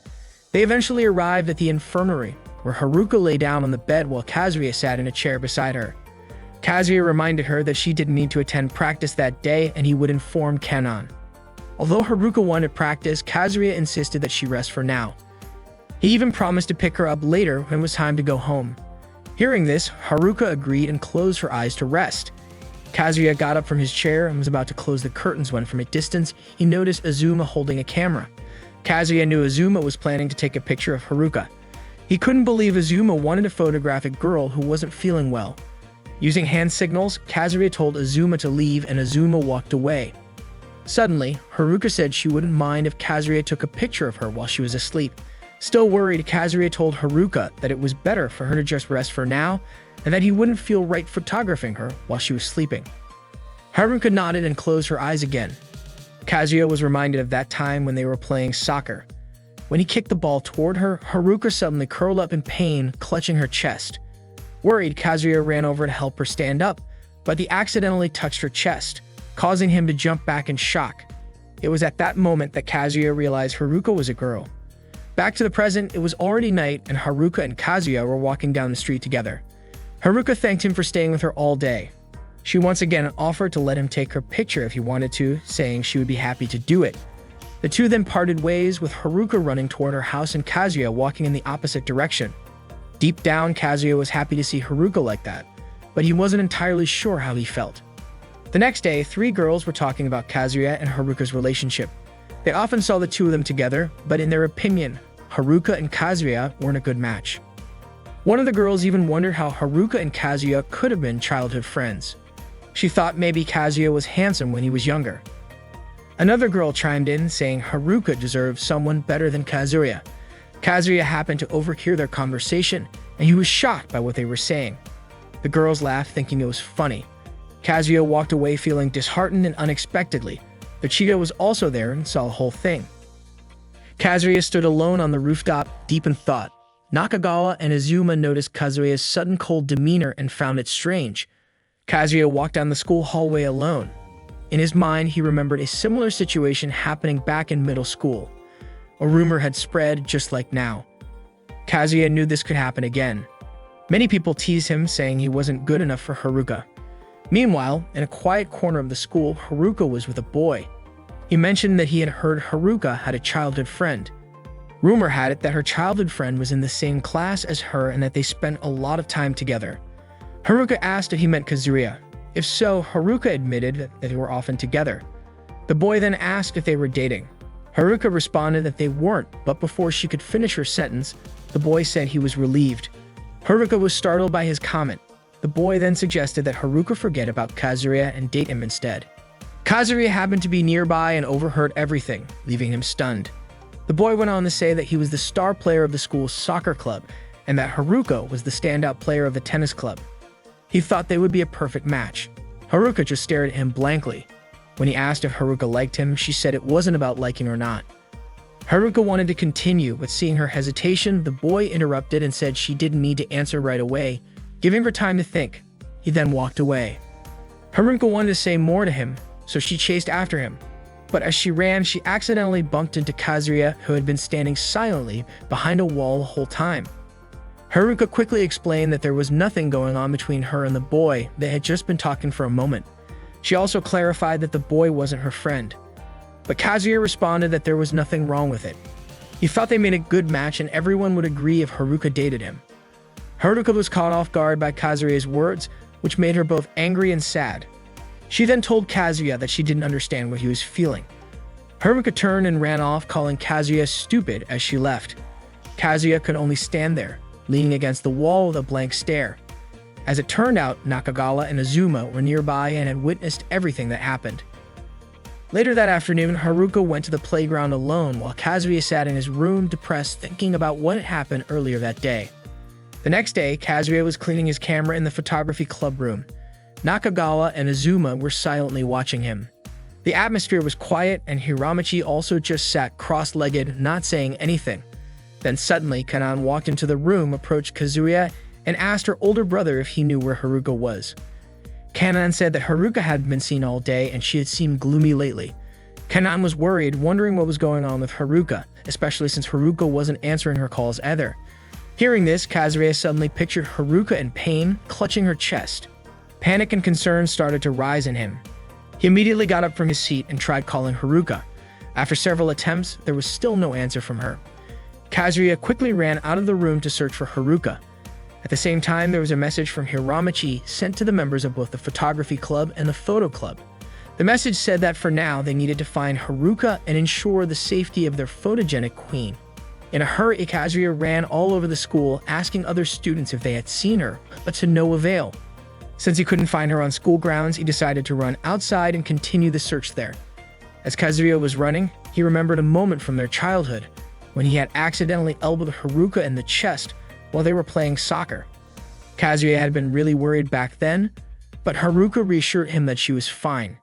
They eventually arrived at the infirmary, where Haruka lay down on the bed while Kazuya sat in a chair beside her. Kazuya reminded her that she didn't need to attend practice that day and he would inform Kanon. Although Haruka wanted practice, Kazuya insisted that she rest for now. He even promised to pick her up later when it was time to go home. Hearing this, Haruka agreed and closed her eyes to rest. Kazuya got up from his chair and was about to close the curtains when, from a distance, he noticed Azuma holding a camera. Kazuya knew Azuma was planning to take a picture of Haruka. He couldn't believe Azuma wanted to photograph a girl who wasn't feeling well. Using hand signals, Kazuya told Azuma to leave and Azuma walked away. Suddenly, Haruka said she wouldn't mind if Kazuya took a picture of her while she was asleep. Still worried, Kazuya told Haruka that it was better for her to just rest for now and that he wouldn't feel right photographing her while she was sleeping. Haruka nodded and closed her eyes again. Kazuya was reminded of that time when they were playing soccer. When he kicked the ball toward her, Haruka suddenly curled up in pain, clutching her chest. Worried, Kazuya ran over to help her stand up, but he accidentally touched her chest, causing him to jump back in shock. It was at that moment that Kazuya realized Haruka was a girl. Back to the present, it was already night and Haruka and Kazuya were walking down the street together. Haruka thanked him for staying with her all day. She once again offered to let him take her picture if he wanted to, saying she would be happy to do it. The two then parted ways, with Haruka running toward her house and Kazuya walking in the opposite direction. Deep down, Kazuya was happy to see Haruka like that, but he wasn't entirely sure how he felt. The next day, three girls were talking about Kazuya and Haruka's relationship. They often saw the two of them together, but in their opinion, Haruka and Kazuya weren't a good match. One of the girls even wondered how Haruka and Kazuya could have been childhood friends. She thought maybe Kazuya was handsome when he was younger. Another girl chimed in, saying Haruka deserved someone better than Kazuya. Kazuya happened to overhear their conversation, and he was shocked by what they were saying. The girls laughed, thinking it was funny. Kazuya walked away feeling disheartened and unexpectedly. The cheetah was also there and saw the whole thing. Kazuya stood alone on the rooftop, deep in thought. Nakagawa and Azuma noticed Kazuya's sudden cold demeanor and found it strange. Kazuya walked down the school hallway alone. In his mind, he remembered a similar situation happening back in middle school. A rumor had spread just like now. Kazuya knew this could happen again. Many people teased him, saying he wasn't good enough for Haruka. Meanwhile, in a quiet corner of the school, Haruka was with a boy. He mentioned that he had heard Haruka had a childhood friend. Rumor had it that her childhood friend was in the same class as her and that they spent a lot of time together. Haruka asked if he meant Kazuya. If so, Haruka admitted that they were often together. The boy then asked if they were dating. Haruka responded that they weren't, but before she could finish her sentence, the boy said he was relieved. Haruka was startled by his comment. The boy then suggested that Haruka forget about Kazuya and date him instead. Kazuya happened to be nearby and overheard everything, leaving him stunned. The boy went on to say that he was the star player of the school's soccer club and that Haruka was the standout player of the tennis club. He thought they would be a perfect match. Haruka just stared at him blankly. When he asked if Haruka liked him, she said it wasn't about liking or not. Haruka wanted to continue, but seeing her hesitation, the boy interrupted and said she didn't need to answer right away, giving her time to think. He then walked away. Haruka wanted to say more to him, so she chased after him. But as she ran, she accidentally bumped into Kazuya, who had been standing silently behind a wall the whole time. Haruka quickly explained that there was nothing going on between her and the boy. They had just been talking for a moment. She also clarified that the boy wasn't her friend. But Kazuya responded that there was nothing wrong with it. He thought they made a good match and everyone would agree if Haruka dated him. Haruka was caught off guard by Kazuya's words, which made her both angry and sad. She then told Kazuya that she didn't understand what he was feeling. Haruka turned and ran off, calling Kazuya stupid as she left. Kazuya could only stand there, leaning against the wall with a blank stare. As it turned out, Nakagawa and Azuma were nearby and had witnessed everything that happened. Later that afternoon, Haruka went to the playground alone while Kazuya sat in his room depressed, thinking about what had happened earlier that day. The next day, Kazuya was cleaning his camera in the photography club room. Nakagawa and Azuma were silently watching him. The atmosphere was quiet and Hiramachi also just sat cross-legged, not saying anything. Then suddenly, Kanan walked into the room, approached Kazuya, and asked her older brother if he knew where Haruka was. Kanan said that Haruka hadn't been seen all day and she had seemed gloomy lately. Kanan was worried, wondering what was going on with Haruka, especially since Haruka wasn't answering her calls either. Hearing this, Kazuya suddenly pictured Haruka in pain, clutching her chest. Panic and concern started to rise in him. He immediately got up from his seat and tried calling Haruka. After several attempts, there was still no answer from her. Kazuya quickly ran out of the room to search for Haruka. At the same time, there was a message from Hiramachi sent to the members of both the photography club and the photo club. The message said that for now, they needed to find Haruka and ensure the safety of their photogenic queen. In a hurry, Kazuya ran all over the school, asking other students if they had seen her, but to no avail. Since he couldn't find her on school grounds, he decided to run outside and continue the search there. As Kazuya was running, he remembered a moment from their childhood when he had accidentally elbowed Haruka in the chest while they were playing soccer. Kazuya had been really worried back then, but Haruka reassured him that she was fine.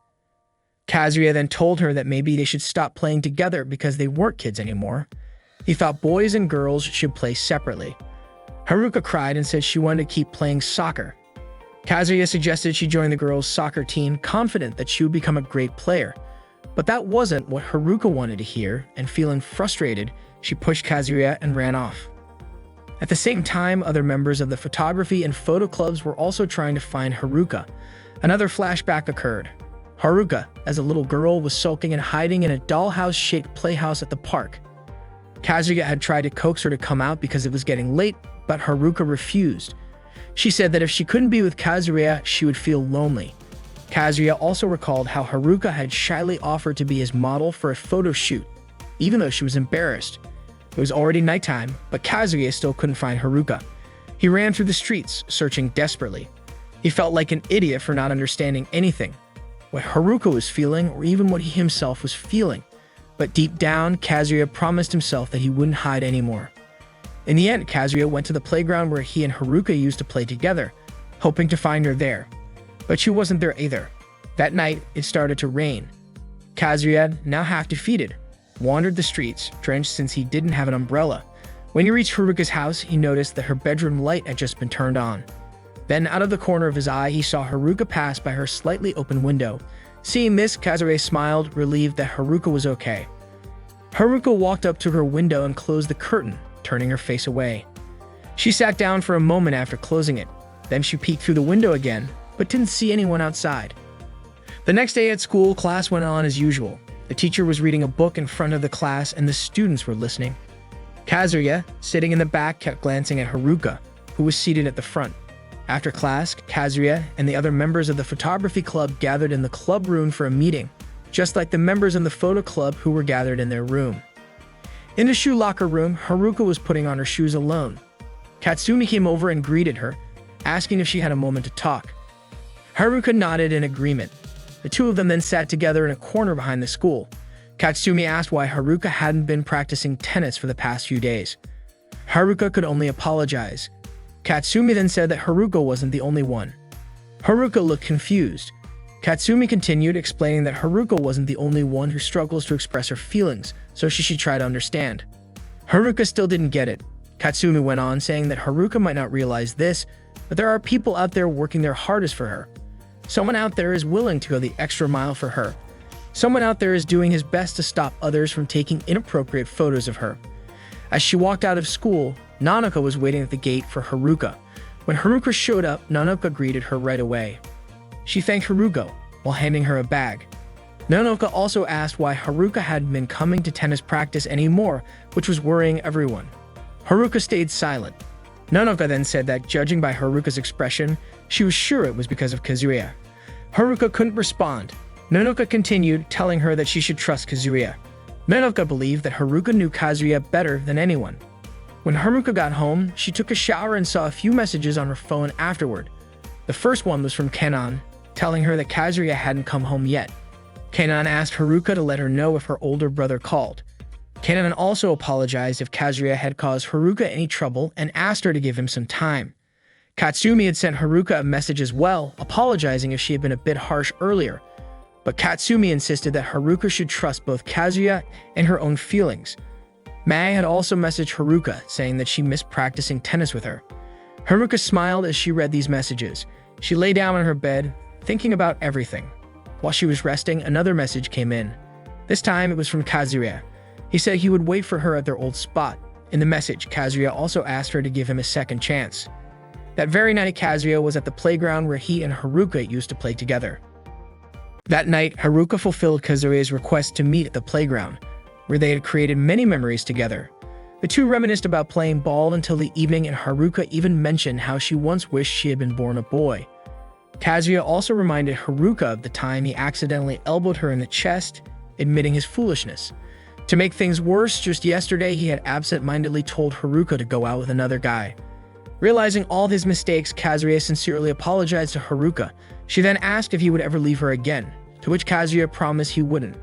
Kazuya then told her that maybe they should stop playing together because they weren't kids anymore. He thought boys and girls should play separately. Haruka cried and said she wanted to keep playing soccer. Kazuya suggested she join the girls' soccer team, confident that she would become a great player. But that wasn't what Haruka wanted to hear, and feeling frustrated, she pushed Kazuya and ran off. At the same time, other members of the photography and photo clubs were also trying to find Haruka. Another flashback occurred. Haruka, as a little girl, was sulking and hiding in a dollhouse-shaped playhouse at the park. Kazuya had tried to coax her to come out because it was getting late, but Haruka refused. She said that if she couldn't be with Kazuya, she would feel lonely. Kazuya also recalled how Haruka had shyly offered to be his model for a photo shoot, even though she was embarrassed. It was already nighttime, but Kazuya still couldn't find Haruka. He ran through the streets, searching desperately. He felt like an idiot for not understanding anything, what Haruka was feeling or even what he himself was feeling. But deep down, Kazuya promised himself that he wouldn't hide anymore. In the end, Kazuya went to the playground where he and Haruka used to play together, hoping to find her there. But she wasn't there either. That night, it started to rain. Kazuya, now half defeated, wandered the streets, drenched since he didn't have an umbrella. When he reached Haruka's house, he noticed that her bedroom light had just been turned on. Then, out of the corner of his eye, he saw Haruka pass by her slightly open window. Seeing this, Kazuya smiled, relieved that Haruka was okay. Haruka walked up to her window and closed the curtain, turning her face away. She sat down for a moment after closing it. Then she peeked through the window again, but didn't see anyone outside. The next day at school, class went on as usual. The teacher was reading a book in front of the class and the students were listening. Kazuya, sitting in the back, kept glancing at Haruka, who was seated at the front. After class, Kazuya and the other members of the photography club gathered in the club room for a meeting, just like the members in the photo club who were gathered in their room. In the shoe locker room, Haruka was putting on her shoes alone. Katsumi came over and greeted her, asking if she had a moment to talk. Haruka nodded in agreement. The two of them then sat together in a corner behind the school. Katsumi asked why Haruka hadn't been practicing tennis for the past few days. Haruka could only apologize. Katsumi then said that Haruka wasn't the only one. Haruka looked confused. Katsumi continued, explaining that Haruka wasn't the only one who struggles to express her feelings, so she should try to understand. Haruka still didn't get it. Katsumi went on, saying that Haruka might not realize this, but there are people out there working their hardest for her. Someone out there is willing to go the extra mile for her. Someone out there is doing his best to stop others from taking inappropriate photos of her. As she walked out of school, Nanoka was waiting at the gate for Haruka. When Haruka showed up, Nanoka greeted her right away. She thanked Haruka while handing her a bag. Nanoka also asked why Haruka hadn't been coming to tennis practice anymore, which was worrying everyone. Haruka stayed silent. Nanoka then said that, judging by Haruka's expression, she was sure it was because of Kazuya. Haruka couldn't respond. Nanoka continued, telling her that she should trust Kazuya. Nanoka believed that Haruka knew Kazuya better than anyone. When Haruka got home, she took a shower and saw a few messages on her phone afterward. The first one was from Kenan, telling her that Kazuya hadn't come home yet. Kenan asked Haruka to let her know if her older brother called. Kenan also apologized if Kazuya had caused Haruka any trouble and asked her to give him some time. Katsumi had sent Haruka a message as well, apologizing if she had been a bit harsh earlier. But Katsumi insisted that Haruka should trust both Kazuya and her own feelings. Mai had also messaged Haruka, saying that she missed practicing tennis with her. Haruka smiled as she read these messages. She lay down on her bed, thinking about everything. While she was resting, another message came in. This time, it was from Kazuya. He said he would wait for her at their old spot. In the message, Kazuya also asked her to give him a second chance. That very night, Kazuya was at the playground where he and Haruka used to play together. That night, Haruka fulfilled Kazuya's request to meet at the playground, where they had created many memories together. The two reminisced about playing ball until the evening, and Haruka even mentioned how she once wished she had been born a boy. Kazuya also reminded Haruka of the time he accidentally elbowed her in the chest, admitting his foolishness. To make things worse, just yesterday he had absent-mindedly told Haruka to go out with another guy. Realizing all of his mistakes, Kazuya sincerely apologized to Haruka. She then asked if he would ever leave her again, to which Kazuya promised he wouldn't.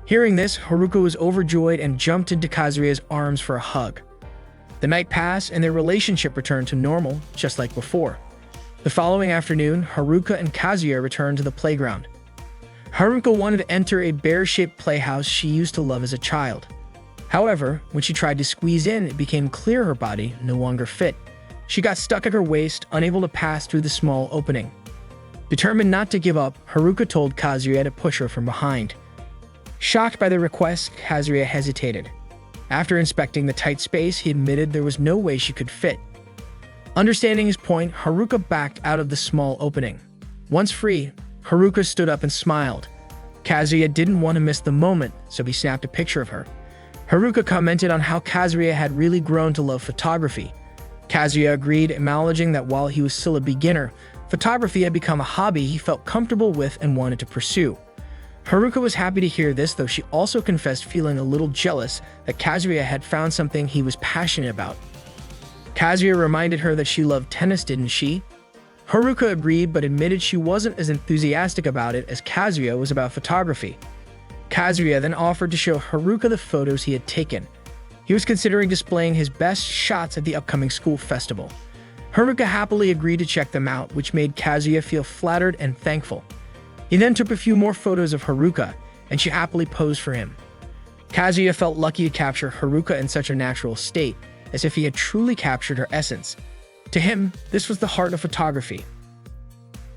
Hearing this, Haruka was overjoyed and jumped into Kazuya's arms for a hug. The night passed and their relationship returned to normal, just like before. The following afternoon, Haruka and Kazuya returned to the playground. Haruka wanted to enter a bear-shaped playhouse she used to love as a child. However, when she tried to squeeze in, it became clear her body no longer fit. She got stuck at her waist, unable to pass through the small opening. Determined not to give up, Haruka told Kazuya to push her from behind. Shocked by the request, Kazuya hesitated. After inspecting the tight space, he admitted there was no way she could fit. Understanding his point, Haruka backed out of the small opening. Once free, Haruka stood up and smiled. Kazuya didn't want to miss the moment, so he snapped a picture of her. Haruka commented on how Kazuya had really grown to love photography. Kazuya agreed, acknowledging that while he was still a beginner, photography had become a hobby he felt comfortable with and wanted to pursue. Haruka was happy to hear this, though she also confessed feeling a little jealous that Kazuya had found something he was passionate about. Kazuya reminded her that she loved tennis, didn't she? Haruka agreed, but admitted she wasn't as enthusiastic about it as Kazuya was about photography. Kazuya then offered to show Haruka the photos he had taken. He was considering displaying his best shots at the upcoming school festival. Haruka happily agreed to check them out, which made Kazuya feel flattered and thankful. He then took a few more photos of Haruka, and she happily posed for him. Kazuya felt lucky to capture Haruka in such a natural state, as if he had truly captured her essence. To him, this was the heart of photography.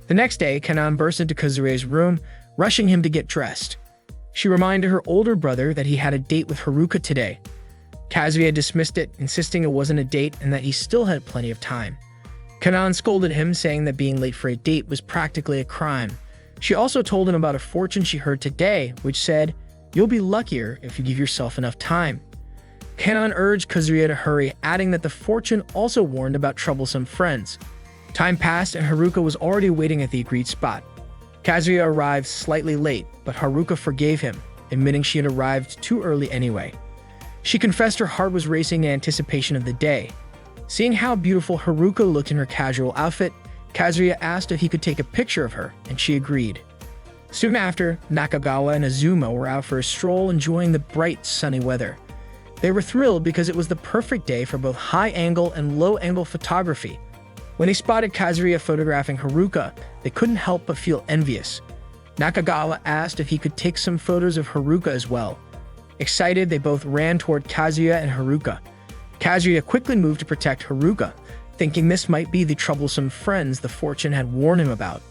The next day, Kanan burst into Kazuya's room, rushing him to get dressed. She reminded her older brother that he had a date with Haruka today. Kazuya dismissed it, insisting it wasn't a date and that he still had plenty of time. Kanan scolded him, saying that being late for a date was practically a crime. She also told him about a fortune she heard today, which said, "You'll be luckier if you give yourself enough time." Kanan urged Kazuya to hurry, adding that the fortune also warned about troublesome friends. Time passed and Haruka was already waiting at the agreed spot. Kazuya arrived slightly late, but Haruka forgave him, admitting she had arrived too early anyway. She confessed her heart was racing in anticipation of the day. Seeing how beautiful Haruka looked in her casual outfit, Kazuya asked if he could take a picture of her, and she agreed. Soon after, Nakagawa and Azuma were out for a stroll, enjoying the bright, sunny weather. They were thrilled because it was the perfect day for both high-angle and low-angle photography. When they spotted Kazuya photographing Haruka, they couldn't help but feel envious. Nakagawa asked if he could take some photos of Haruka as well. Excited, they both ran toward Kazuya and Haruka. Kazuya quickly moved to protect Haruka, thinking this might be the troublesome friends the fortune had warned him about.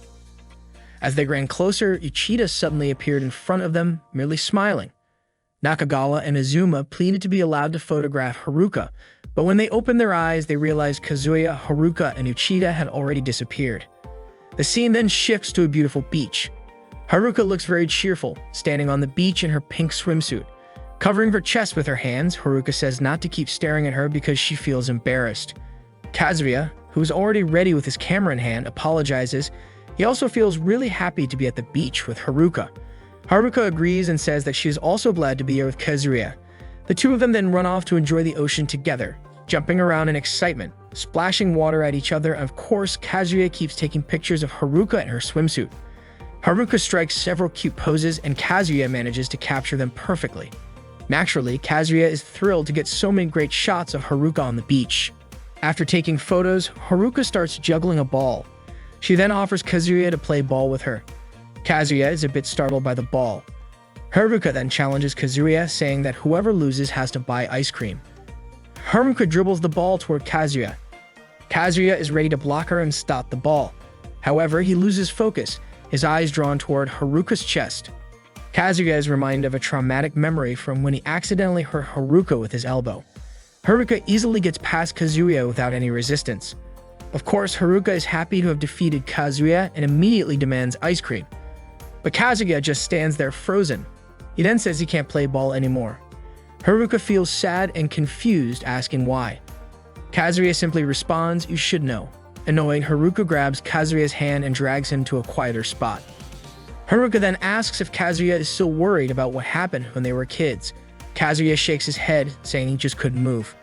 As they ran closer, Uchida suddenly appeared in front of them, merely smiling. Nakagawa and Azuma pleaded to be allowed to photograph Haruka, but when they opened their eyes, they realized Kazuya, Haruka, and Uchida had already disappeared. The scene then shifts to a beautiful beach. Haruka looks very cheerful, standing on the beach in her pink swimsuit. Covering her chest with her hands, Haruka says not to keep staring at her because she feels embarrassed. Kazuya, who is already ready with his camera in hand, apologizes. He also feels really happy to be at the beach with Haruka. Haruka agrees and says that she is also glad to be here with Kazuya. The two of them then run off to enjoy the ocean together, jumping around in excitement, splashing water at each other, and of course, Kazuya keeps taking pictures of Haruka in her swimsuit. Haruka strikes several cute poses, and Kazuya manages to capture them perfectly. Naturally, Kazuya is thrilled to get so many great shots of Haruka on the beach. After taking photos, Haruka starts juggling a ball. She then offers Kazuya to play ball with her. Kazuya is a bit startled by the ball. Haruka then challenges Kazuya, saying that whoever loses has to buy ice cream. Haruka dribbles the ball toward Kazuya. Kazuya is ready to block her and stop the ball. However, he loses focus, his eyes drawn toward Haruka's chest. Kazuya is reminded of a traumatic memory from when he accidentally hurt Haruka with his elbow. Haruka easily gets past Kazuya without any resistance. Of course, Haruka is happy to have defeated Kazuya and immediately demands ice cream. But Kazuya just stands there frozen. He then says he can't play ball anymore. Haruka feels sad and confused, asking why. Kazuya simply responds, "You should know." Annoyed, Haruka grabs Kazuya's hand and drags him to a quieter spot. Haruka then asks if Kazuya is still worried about what happened when they were kids. Kazuya shakes his head, saying he just couldn't move.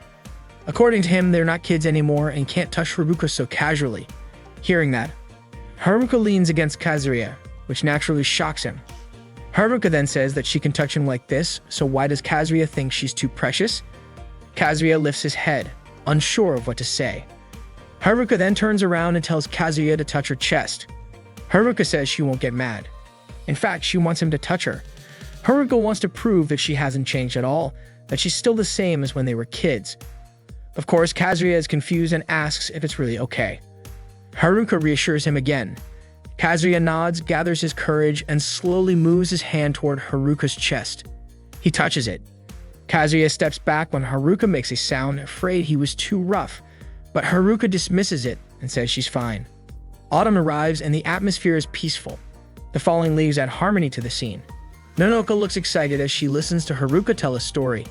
According to him, they're not kids anymore and can't touch Haruka so casually. Hearing that, Haruka leans against Kazuya, which naturally shocks him. Haruka then says that she can touch him like this, so why does Kazuya think she's too precious? Kazuya lifts his head, unsure of what to say. Haruka then turns around and tells Kazuya to touch her chest. Haruka says she won't get mad. In fact, she wants him to touch her. Haruka wants to prove that she hasn't changed at all, that she's still the same as when they were kids. Of course, Kazuya is confused and asks if it's really okay. Haruka reassures him again. Kazuya nods, gathers his courage, and slowly moves his hand toward Haruka's chest. He touches it. Kazuya steps back when Haruka makes a sound, afraid he was too rough, but Haruka dismisses it and says she's fine. Autumn arrives and the atmosphere is peaceful. The falling leaves add harmony to the scene. Nonoka looks excited as she listens to Haruka tell a story.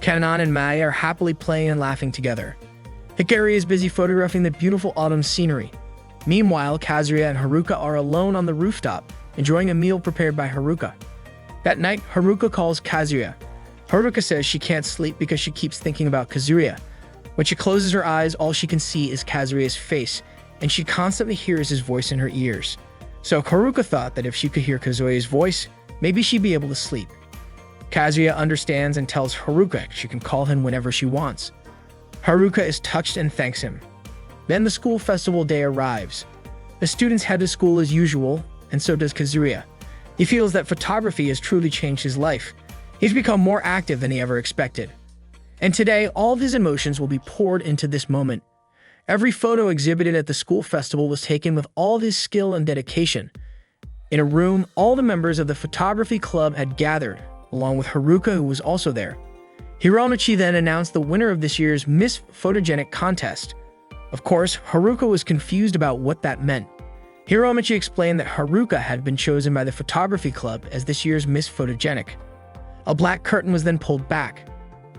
Kanan and Mai are happily playing and laughing together. Hikari is busy photographing the beautiful autumn scenery. Meanwhile, Kazuya and Haruka are alone on the rooftop, enjoying a meal prepared by Haruka. That night, Haruka calls Kazuya. Haruka says she can't sleep because she keeps thinking about Kazuya. When she closes her eyes, all she can see is Kazuya's face, and she constantly hears his voice in her ears. So Haruka thought that if she could hear Kazuya's voice, maybe she'd be able to sleep. Kazuya understands and tells Haruka she can call him whenever she wants. Haruka is touched and thanks him. Then the school festival day arrives. The students head to school as usual, and so does Kazuya. He feels that photography has truly changed his life. He's become more active than he ever expected. And today, all of his emotions will be poured into this moment. Every photo exhibited at the school festival was taken with all of his skill and dedication. In a room, all the members of the photography club had gathered, along with Haruka, who was also there. Hiromichi then announced the winner of this year's Miss Photogenic contest. Of course, Haruka was confused about what that meant. Hiromichi explained that Haruka had been chosen by the photography club as this year's Miss Photogenic. A black curtain was then pulled back.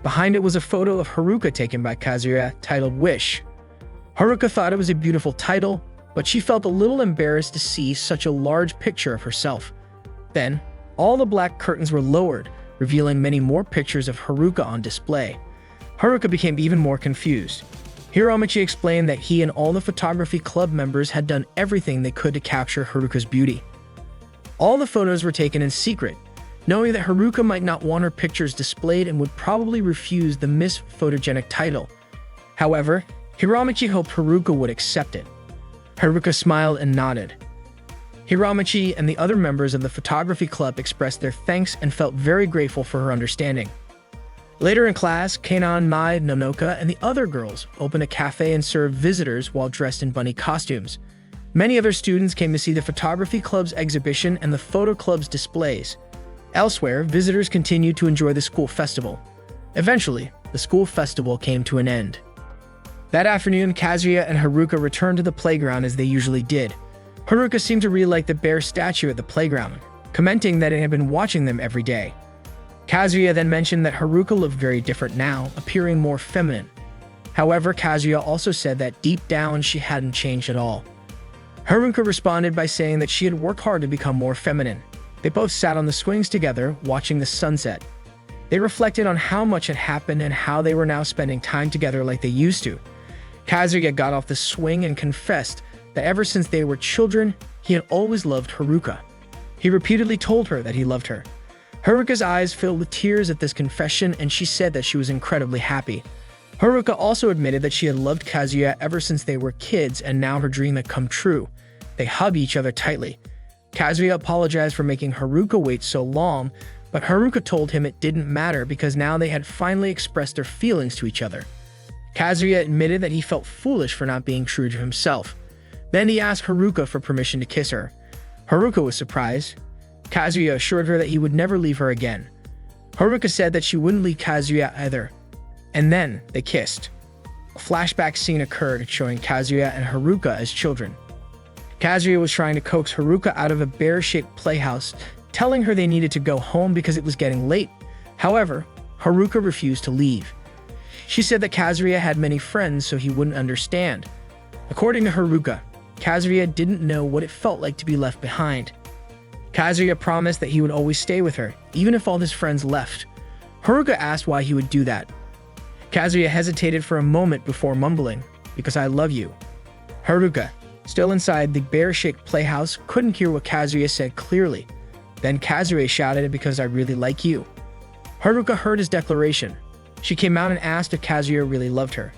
Behind it was a photo of Haruka taken by Kazuya titled Wish. Haruka thought it was a beautiful title, but she felt a little embarrassed to see such a large picture of herself. Then, all the black curtains were lowered, revealing many more pictures of Haruka on display. Haruka became even more confused. Hiromichi explained that he and all the photography club members had done everything they could to capture Haruka's beauty. All the photos were taken in secret, knowing that Haruka might not want her pictures displayed and would probably refuse the Miss Photogenic title. However, Hiromichi hoped Haruka would accept it. Haruka smiled and nodded. Hiromichi and the other members of the photography club expressed their thanks and felt very grateful for her understanding. Later in class, Kanan, Mai, Nonoka, and the other girls opened a cafe and served visitors while dressed in bunny costumes. Many other students came to see the photography club's exhibition and the photo club's displays. Elsewhere, visitors continued to enjoy the school festival. Eventually, the school festival came to an end. That afternoon, Kazuya and Haruka returned to the playground as they usually did. Haruka seemed to really like the bear statue at the playground, commenting that it had been watching them every day. Kazuya then mentioned that Haruka looked very different now, appearing more feminine. However, Kazuya also said that deep down she hadn't changed at all. Haruka responded by saying that she had worked hard to become more feminine. They both sat on the swings together, watching the sunset. They reflected on how much had happened and how they were now spending time together like they used to. Kazuya got off the swing and confessed that ever since they were children, he had always loved Haruka. He repeatedly told her that he loved her. Haruka's eyes filled with tears at this confession, and she said that she was incredibly happy. Haruka also admitted that she had loved Kazuya ever since they were kids, and now her dream had come true. They hugged each other tightly. Kazuya apologized for making Haruka wait so long, but Haruka told him it didn't matter because now they had finally expressed their feelings to each other. Kazuya admitted that he felt foolish for not being true to himself. Then he asked Haruka for permission to kiss her. Haruka was surprised. Kazuya assured her that he would never leave her again. Haruka said that she wouldn't leave Kazuya either. And then they kissed. A flashback scene occurred showing Kazuya and Haruka as children. Kazuya was trying to coax Haruka out of a bear-shaped playhouse, telling her they needed to go home because it was getting late. However, Haruka refused to leave. She said that Kazuya had many friends, so he wouldn't understand. According to Haruka, Kazuya didn't know what it felt like to be left behind. Kazuya promised that he would always stay with her, even if all his friends left. Haruka asked why he would do that. Kazuya hesitated for a moment before mumbling, "Because I love you." Haruka, still inside the bear-shaped playhouse, couldn't hear what Kazuya said clearly. Then Kazuya shouted, "Because I really like you." Haruka heard his declaration. She came out and asked if Kazuya really loved her.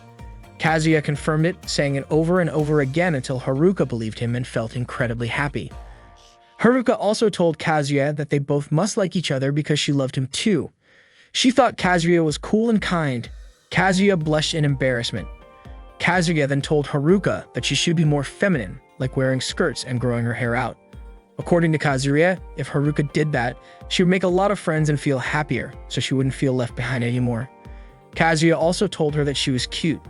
Kazuya confirmed it, saying it over and over again until Haruka believed him and felt incredibly happy. Haruka also told Kazuya that they both must like each other because she loved him too. She thought Kazuya was cool and kind. Kazuya blushed in embarrassment. Kazuya then told Haruka that she should be more feminine, like wearing skirts and growing her hair out. According to Kazuya, if Haruka did that, she would make a lot of friends and feel happier, so she wouldn't feel left behind anymore. Kazuya also told her that she was cute.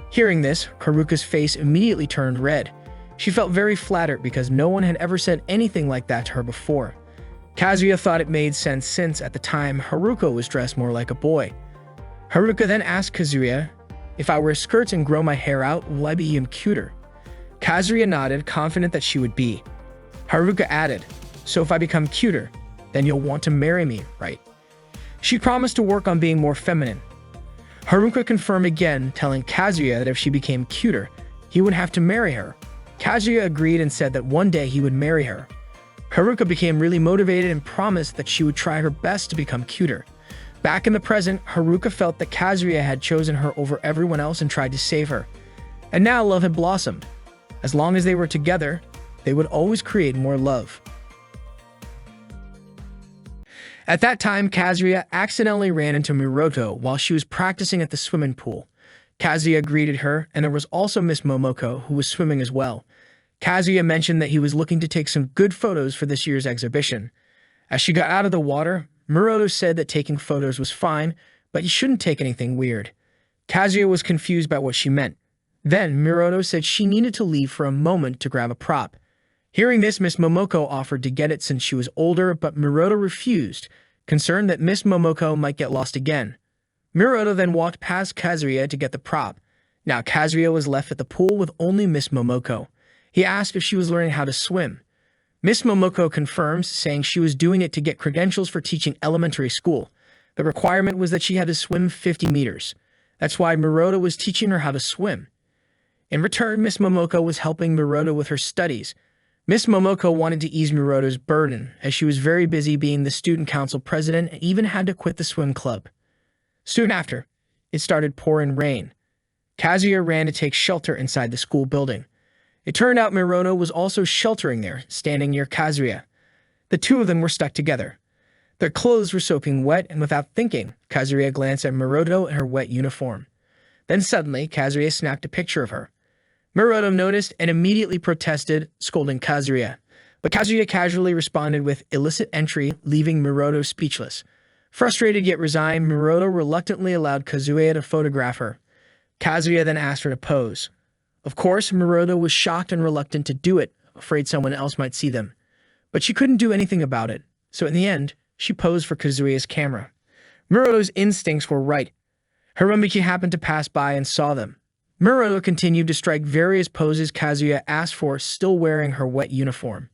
Hearing this, Haruka's face immediately turned red. She felt very flattered because no one had ever said anything like that to her before. Kazuya thought it made sense since, at the time, Haruka was dressed more like a boy. Haruka then asked Kazuya, "If I wear skirts and grow my hair out, will I be even cuter?" Kazuya nodded, confident that she would be. Haruka added, "So if I become cuter, then you'll want to marry me, right?" She promised to work on being more feminine. Haruka confirmed again, telling Kazuya that if she became cuter, he would have to marry her. Kazuya agreed and said that one day he would marry her. Haruka became really motivated and promised that she would try her best to become cuter. Back in the present, Haruka felt that Kazuya had chosen her over everyone else and tried to save her. And now love had blossomed. As long as they were together, they would always create more love. At that time, Kazuya accidentally ran into Miroto while she was practicing at the swimming pool. Kazuya greeted her, and there was also Miss Momoko, who was swimming as well. Kazuya mentioned that he was looking to take some good photos for this year's exhibition. As she got out of the water, Miroto said that taking photos was fine, but you shouldn't take anything weird. Kazuya was confused by what she meant. Then Miroto said she needed to leave for a moment to grab a prop. Hearing this, Miss Momoko offered to get it since she was older, but Miroto refused, concerned that Miss Momoko might get lost again. Miroto then walked past Kazuya to get the prop. Now Kazuya was left at the pool with only Miss Momoko. He asked if she was learning how to swim. Miss Momoko confirms, saying she was doing it to get credentials for teaching elementary school. The requirement was that she had to swim 50 meters. That's why Miroto was teaching her how to swim. In return, Miss Momoko was helping Miroto with her studies. Miss Momoko wanted to ease Miroto's burden, as she was very busy being the student council president and even had to quit the swim club. Soon after, it started pouring rain. Kazuya ran to take shelter inside the school building. It turned out Miroto was also sheltering there, standing near Kazuya. The two of them were stuck together. Their clothes were soaking wet, and without thinking, Kazuya glanced at Miroto in her wet uniform. Then suddenly, Kazuya snapped a picture of her. Miroto noticed and immediately protested, scolding Kazuya. But Kazuya casually responded with illicit entry, leaving Miroto speechless. Frustrated yet resigned, Miroto reluctantly allowed Kazuya to photograph her. Kazuya then asked her to pose. Of course, Miroto was shocked and reluctant to do it, afraid someone else might see them. But she couldn't do anything about it, so in the end, she posed for Kazuya's camera. Miroto's instincts were right. Hiramiki happened to pass by and saw them. Miroto continued to strike various poses Kazuya asked for, still wearing her wet uniform.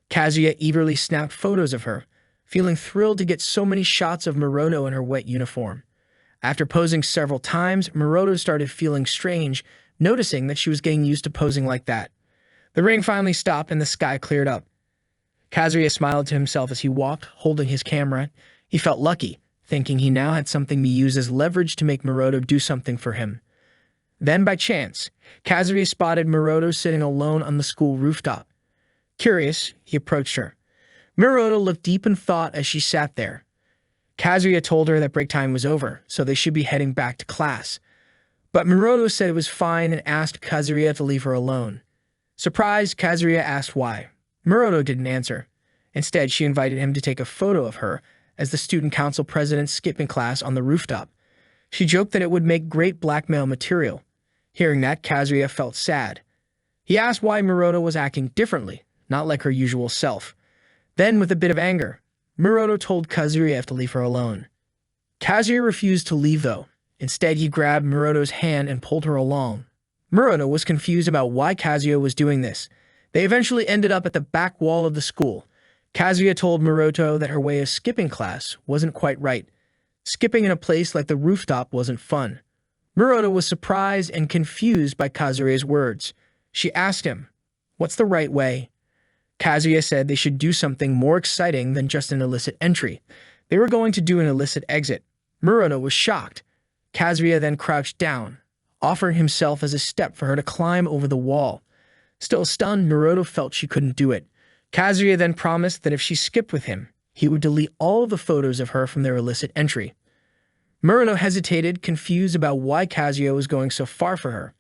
Kazuya eagerly snapped photos of her, feeling thrilled to get so many shots of Miroto in her wet uniform. After posing several times, Miroto started feeling strange, noticing that she was getting used to posing like that. The rain finally stopped and the sky cleared up. Kazuya smiled to himself as he walked, holding his camera. He felt lucky, thinking he now had something to use as leverage to make Miroto do something for him. Then, by chance, Kazuya spotted Miroto sitting alone on the school rooftop. Curious, he approached her. Miroto looked deep in thought as she sat there. Kazuya told her that break time was over, so they should be heading back to class. But Miroto said it was fine and asked Kazuya to leave her alone. Surprised, Kazuya asked why. Miroto didn't answer. Instead, she invited him to take a photo of her as the student council president skipping class on the rooftop. She joked that it would make great blackmail material. Hearing that, Kazuya felt sad. He asked why Miroto was acting differently, not like her usual self. Then, with a bit of anger, Miroto told Kazuya to leave her alone. Kazuya refused to leave, though. Instead, he grabbed Muroto's hand and pulled her along. Muroto was confused about why Kazuya was doing this. They eventually ended up at the back wall of the school. Kazuya told Muroto that her way of skipping class wasn't quite right. Skipping in a place like the rooftop wasn't fun. Muroto was surprised and confused by Kazuya's words. She asked him, "What's the right way?" Kazuya said they should do something more exciting than just an illicit entry. They were going to do an illicit exit. Muroto was shocked. Kazuya then crouched down, offering himself as a step for her to climb over the wall. Still stunned, Muroto felt she couldn't do it. Kazuya then promised that if she skipped with him, he would delete all of the photos of her from their illicit entry. Muroto hesitated, confused about why Kazuya was going so far for her.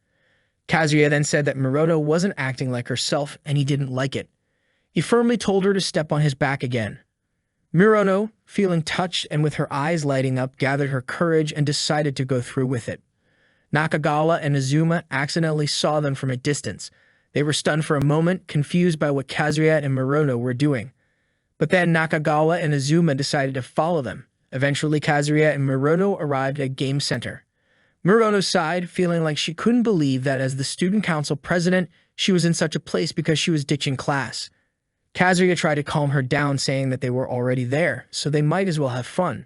Kazuya then said that Muroto wasn't acting like herself and he didn't like it. He firmly told her to step on his back again. Muroto, feeling touched and with her eyes lighting up, gathered her courage and decided to go through with it. Nakagawa and Azuma accidentally saw them from a distance. They were stunned for a moment, confused by what Kazuya and Muroto were doing. But then Nakagawa and Azuma decided to follow them. Eventually, Kazuya and Muroto arrived at Game Center. Muroto sighed, feeling like she couldn't believe that as the student council president, she was in such a place because she was ditching class. Kazuya tried to calm her down, saying that they were already there, so they might as well have fun.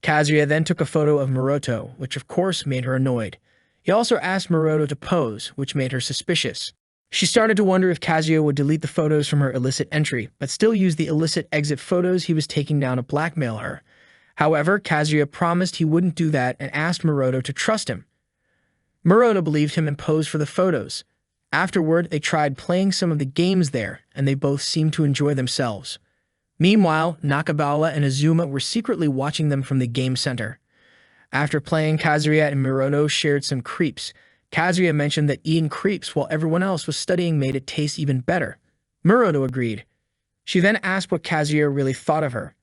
Kazuya then took a photo of Muroto, which of course made her annoyed. He also asked Muroto to pose, which made her suspicious. She started to wonder if Kazuya would delete the photos from her illicit entry, but still use the illicit exit photos he was taking down to blackmail her. However, Kazuya promised he wouldn't do that and asked Muroto to trust him. Muroto believed him and posed for the photos. Afterward, they tried playing some of the games there, and they both seemed to enjoy themselves. Meanwhile, Nakagawa and Azuma were secretly watching them from the game center. After playing, Kazuya and Muroto shared some crepes. Kazuya mentioned that eating crepes while everyone else was studying made it taste even better. Muroto agreed. She then asked what Kazuya really thought of her.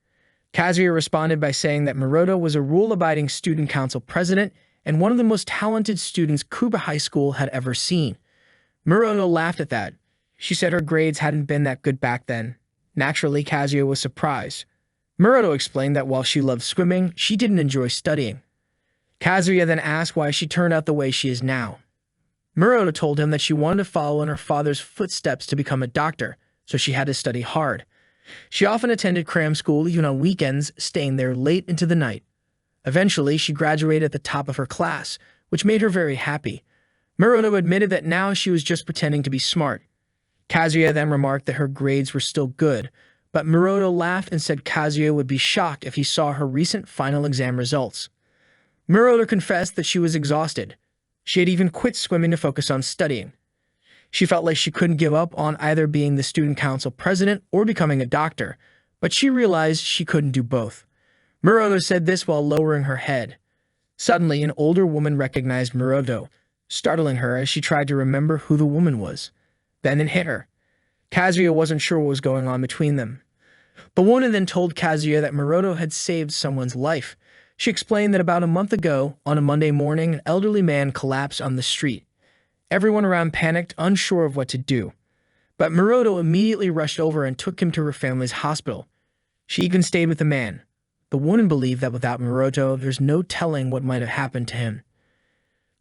Kazuya responded by saying that Muroto was a rule-abiding student council president and one of the most talented students Kuba High School had ever seen. Muroto laughed at that. She said her grades hadn't been that good back then. Naturally, Kazuya was surprised. Muroto explained that while she loved swimming, she didn't enjoy studying. Kazuya then asked why she turned out the way she is now. Muroto told him that she wanted to follow in her father's footsteps to become a doctor, so she had to study hard. She often attended cram school even on weekends, staying there late into the night. Eventually, she graduated at the top of her class, which made her very happy. Muroto admitted that now she was just pretending to be smart. Kazuya then remarked that her grades were still good, but Muroto laughed and said Kazuya would be shocked if he saw her recent final exam results. Muroto confessed that she was exhausted. She had even quit swimming to focus on studying. She felt like she couldn't give up on either being the student council president or becoming a doctor, but she realized she couldn't do both. Muroto said this while lowering her head. Suddenly, an older woman recognized Muroto, startling her as she tried to remember who the woman was. Then it hit her. Kazuya wasn't sure what was going on between them. The woman then told Kazuya that Muroto had saved someone's life. She explained that about a month ago, on a Monday morning, an elderly man collapsed on the street. Everyone around panicked, unsure of what to do. But Muroto immediately rushed over and took him to her family's hospital. She even stayed with the man. The woman believed that without Muroto, there's no telling what might have happened to him.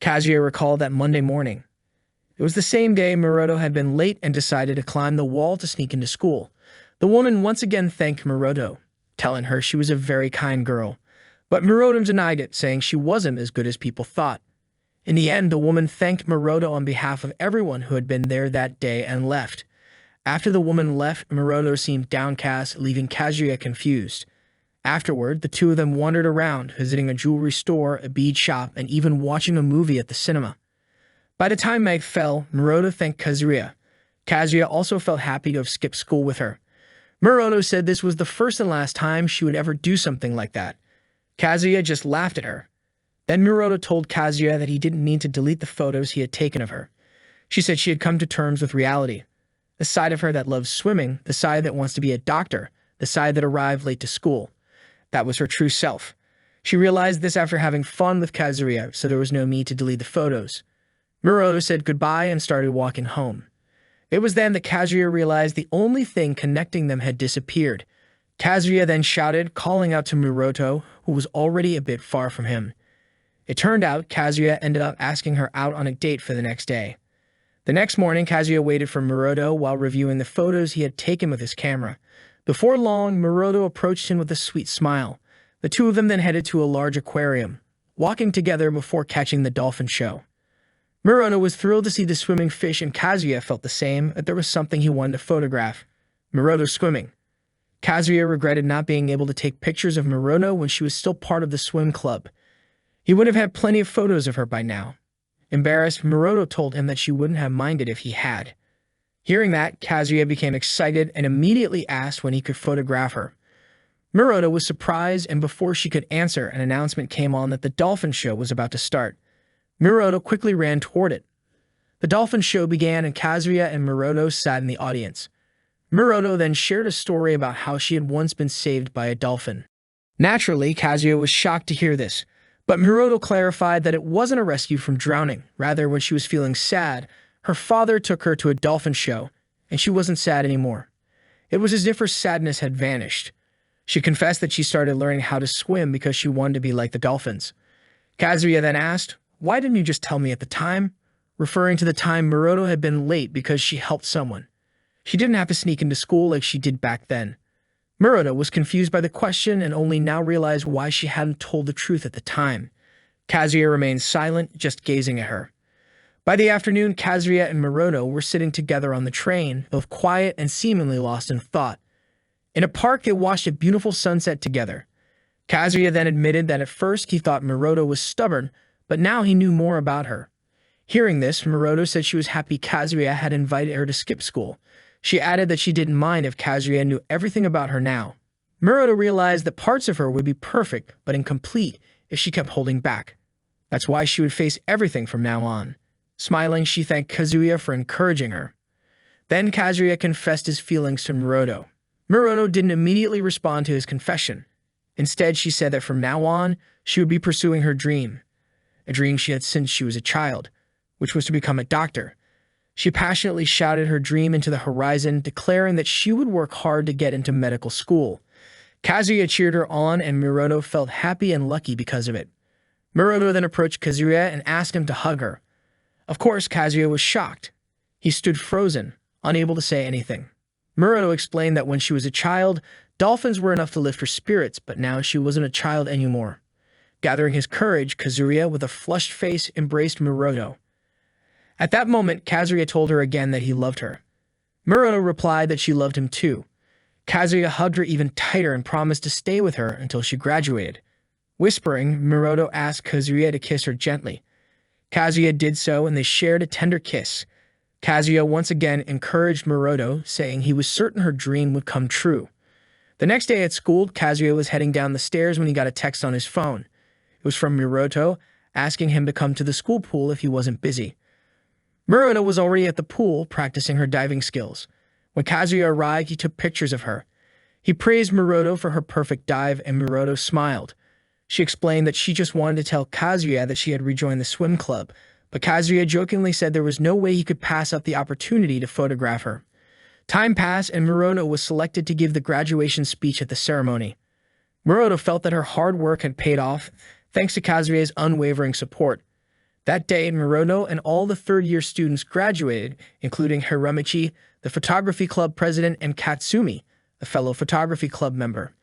Kazuya recalled that Monday morning. It was the same day Muroto had been late and decided to climb the wall to sneak into school. The woman once again thanked Muroto, telling her she was a very kind girl. But Muroto denied it, saying she wasn't as good as people thought. In the end, the woman thanked Muroto on behalf of everyone who had been there that day and left. After the woman left, Muroto seemed downcast, leaving Kazuya confused. Afterward, the two of them wandered around, visiting a jewelry store, a bead shop, and even watching a movie at the cinema. By the time night fell, Muroto thanked Kazuya. Kazuya also felt happy to have skipped school with her. Muroto said this was the first and last time she would ever do something like that. Kazuya just laughed at her. Then Muroto told Kazuya that he didn't need to delete the photos he had taken of her. She said she had come to terms with reality. The side of her that loves swimming, the side that wants to be a doctor, the side that arrived late to school. That was her true self. She realized this after having fun with Kazuya, so there was no need to delete the photos. Muroto said goodbye and started walking home. It was then that Kazuya realized the only thing connecting them had disappeared. Kazuya then shouted, calling out to Miroto, who was already a bit far from him. It turned out Kazuya ended up asking her out on a date for the next day. The next morning, Kazuya waited for Miroto while reviewing the photos he had taken with his camera. Before long, Miroto approached him with a sweet smile. The two of them then headed to a large aquarium, walking together before catching the dolphin show. Miroto was thrilled to see the swimming fish, and Kazuya felt the same, that there was something he wanted to photograph. Miroto swimming. Kazuya regretted not being able to take pictures of Miroto when she was still part of the swim club. He would have had plenty of photos of her by now. Embarrassed, Miroto told him that she wouldn't have minded if he had. Hearing that, Kazuya became excited and immediately asked when he could photograph her. Miroto was surprised, and before she could answer, an announcement came on that the dolphin show was about to start. Miroto quickly ran toward it. The dolphin show began, and Kazuya and Miroto sat in the audience. Miroto then shared a story about how she had once been saved by a dolphin. Naturally, Kazuya was shocked to hear this, but Miroto clarified that it wasn't a rescue from drowning. Rather, when she was feeling sad, her father took her to a dolphin show, and she wasn't sad anymore. It was as if her sadness had vanished. She confessed that she started learning how to swim because she wanted to be like the dolphins. Kazuya then asked, "Why didn't you just tell me at the time?" referring to the time Miroto had been late because she helped someone. She didn't have to sneak into school like she did back then. Miroto was confused by the question and only now realized why she hadn't told the truth at the time. Kazuya remained silent, just gazing at her. By the afternoon, Kazuya and Miroto were sitting together on the train, both quiet and seemingly lost in thought. In a park, they watched a beautiful sunset together. Kazuya then admitted that at first he thought Miroto was stubborn, but now he knew more about her. Hearing this, Miroto said she was happy Kazuya had invited her to skip school. She added that she didn't mind if Kazuya knew everything about her now. Miroto realized that parts of her would be perfect but incomplete if she kept holding back. That's why she would face everything from now on. Smiling, she thanked Kazuya for encouraging her. Then Kazuya confessed his feelings to Miroto. Miroto didn't immediately respond to his confession. Instead, she said that from now on, she would be pursuing her dream, a dream she had since she was a child, which was to become a doctor. She passionately shouted her dream into the horizon, declaring that she would work hard to get into medical school. Kazuya cheered her on, and Miroto felt happy and lucky because of it. Miroto then approached Kazuya and asked him to hug her. Of course, Kazuya was shocked. He stood frozen, unable to say anything. Miroto explained that when she was a child, dolphins were enough to lift her spirits, but now she wasn't a child anymore. Gathering his courage, Kazuya, with a flushed face, embraced Miroto. At that moment, Kazuya told her again that he loved her. Miroto replied that she loved him too. Kazuya hugged her even tighter and promised to stay with her until she graduated. Whispering, Miroto asked Kazuya to kiss her gently. Kazuya did so, and they shared a tender kiss. Kazuya once again encouraged Miroto, saying he was certain her dream would come true. The next day at school, Kazuya was heading down the stairs when he got a text on his phone. It was from Miroto, asking him to come to the school pool if he wasn't busy. Miroto was already at the pool, practicing her diving skills. When Kazuya arrived, he took pictures of her. He praised Miroto for her perfect dive, and Miroto smiled. She explained that she just wanted to tell Kazuya that she had rejoined the swim club, but Kazuya jokingly said there was no way he could pass up the opportunity to photograph her. Time passed, and Miroto was selected to give the graduation speech at the ceremony. Miroto felt that her hard work had paid off, thanks to Kazuya's unwavering support. That day, Miroto and all the third-year students graduated, including Hiramichi, the photography club president, and Katsumi, a fellow photography club member.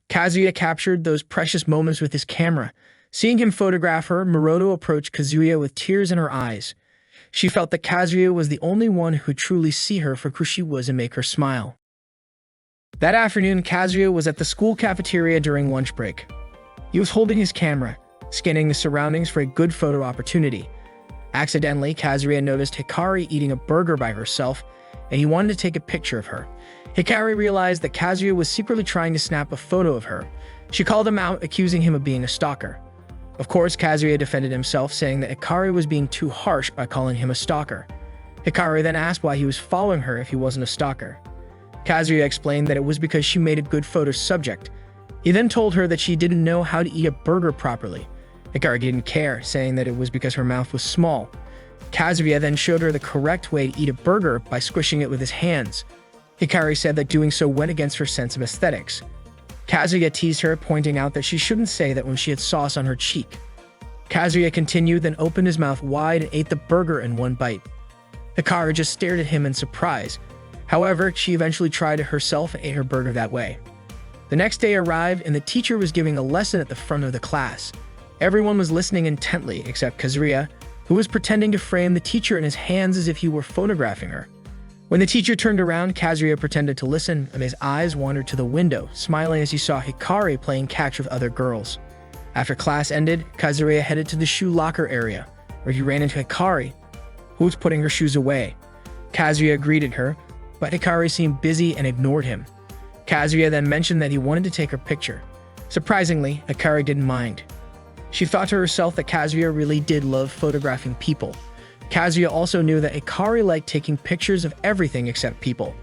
Kazuya captured those precious moments with his camera. Seeing him photograph her, Miroto approached Kazuya with tears in her eyes. She felt that Kazuya was the only one who could truly see her for who she was and make her smile. That afternoon, Kazuya was at the school cafeteria during lunch break. He was holding his camera, scanning the surroundings for a good photo opportunity. Accidentally, Kazuya noticed Hikari eating a burger by herself, and he wanted to take a picture of her. Hikari realized that Kazuya was secretly trying to snap a photo of her. She called him out, accusing him of being a stalker. Of course, Kazuya defended himself, saying that Hikari was being too harsh by calling him a stalker. Hikari then asked why he was following her if he wasn't a stalker. Kazuya explained that it was because she made a good photo subject. He then told her that she didn't know how to eat a burger properly. Hikari didn't care, saying that it was because her mouth was small. Kazuya then showed her the correct way to eat a burger by squishing it with his hands. Hikari said that doing so went against her sense of aesthetics. Kazuya teased her, pointing out that she shouldn't say that when she had sauce on her cheek. Kazuya continued, then opened his mouth wide and ate the burger in one bite. Hikari just stared at him in surprise. However, she eventually tried it herself and ate her burger that way. The next day arrived, and the teacher was giving a lesson at the front of the class. Everyone was listening intently except Kazuya, who was pretending to frame the teacher in his hands as if he were photographing her. When the teacher turned around, Kazuya pretended to listen, and his eyes wandered to the window, smiling as he saw Hikari playing catch with other girls. After class ended, Kazuya headed to the shoe locker area, where he ran into Hikari, who was putting her shoes away. Kazuya greeted her, but Hikari seemed busy and ignored him. Kazuya then mentioned that he wanted to take her picture. Surprisingly, Hikari didn't mind. She thought to herself that Kazuya really did love photographing people. Kazuya also knew that Hikari liked taking pictures of everything except people.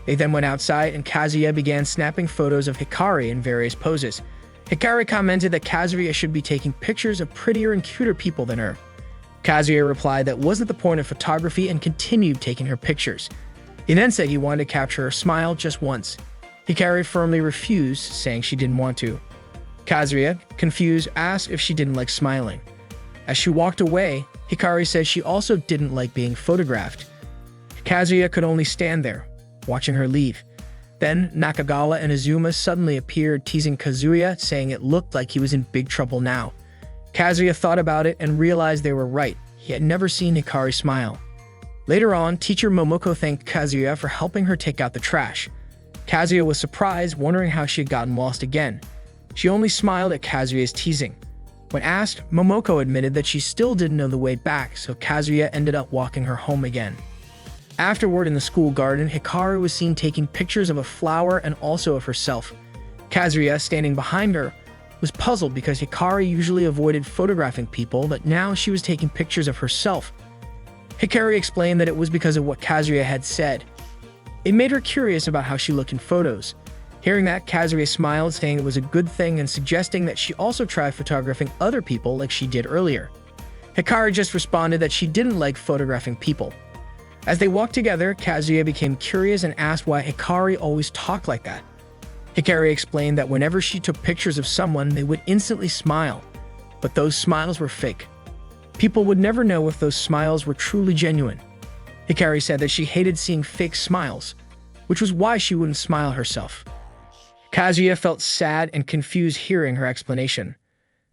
They then went outside, and Kazuya began snapping photos of Hikari in various poses. Hikari commented that Kazuya should be taking pictures of prettier and cuter people than her. Kazuya replied that wasn't the point of photography and continued taking her pictures. He then said he wanted to capture her smile just once. Hikari firmly refused, saying she didn't want to. Kazuya, confused, asked if she didn't like smiling. As she walked away, Hikari said she also didn't like being photographed. Kazuya could only stand there, watching her leave. Then Nakagawa and Azuma suddenly appeared, teasing Kazuya, saying it looked like he was in big trouble now. Kazuya thought about it and realized they were right. He had never seen Hikari smile. Later on, teacher Momoko thanked Kazuya for helping her take out the trash. Kazuya was surprised, wondering how she had gotten lost again. She only smiled at Kazuya's teasing. When asked, Momoko admitted that she still didn't know the way back, so Kazuya ended up walking her home again. Afterward, in the school garden, Hikari was seen taking pictures of a flower and also of herself. Kazuya, standing behind her, was puzzled because Hikari usually avoided photographing people, but now she was taking pictures of herself. Hikari explained that it was because of what Kazuya had said. It made her curious about how she looked in photos. Hearing that, Kazuya smiled, saying it was a good thing and suggesting that she also try photographing other people like she did earlier. Hikari just responded that she didn't like photographing people. As they walked together, Kazuya became curious and asked why Hikari always talked like that. Hikari explained that whenever she took pictures of someone, they would instantly smile, but those smiles were fake. People would never know if those smiles were truly genuine. Hikari said that she hated seeing fake smiles, which was why she wouldn't smile herself. Kazuya felt sad and confused hearing her explanation.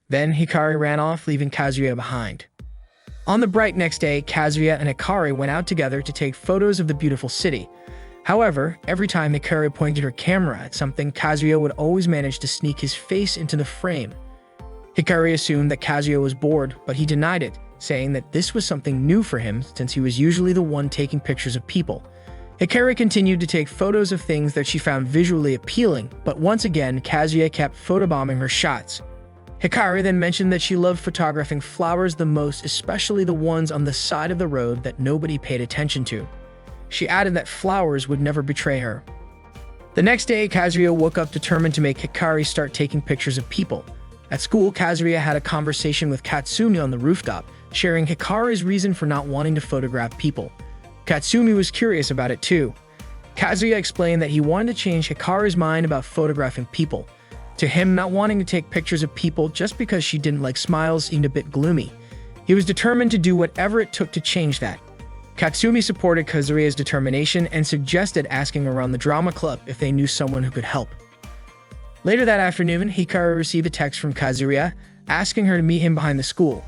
Then Hikari ran off, leaving Kazuya behind. On the bright next day, Kazuya and Hikari went out together to take photos of the beautiful city. However, every time Hikari pointed her camera at something, Kazuya would always manage to sneak his face into the frame. Hikari assumed that Kazuya was bored, but he denied it, saying that this was something new for him since he was usually the one taking pictures of people. Hikari continued to take photos of things that she found visually appealing, but once again, Kazuya kept photobombing her shots. Hikari then mentioned that she loved photographing flowers the most, especially the ones on the side of the road that nobody paid attention to. She added that flowers would never betray her. The next day, Kazuya woke up determined to make Hikari start taking pictures of people. At school, Kazuya had a conversation with Katsumi on the rooftop, sharing Hikari's reason for not wanting to photograph people. Katsumi was curious about it too. Kazuya explained that he wanted to change Hikari's mind about photographing people. To him, not wanting to take pictures of people just because she didn't like smiles seemed a bit gloomy. He was determined to do whatever it took to change that. Katsumi supported Kazuya's determination and suggested asking around the drama club if they knew someone who could help. Later that afternoon, Hikari received a text from Kazuya asking her to meet him behind the school.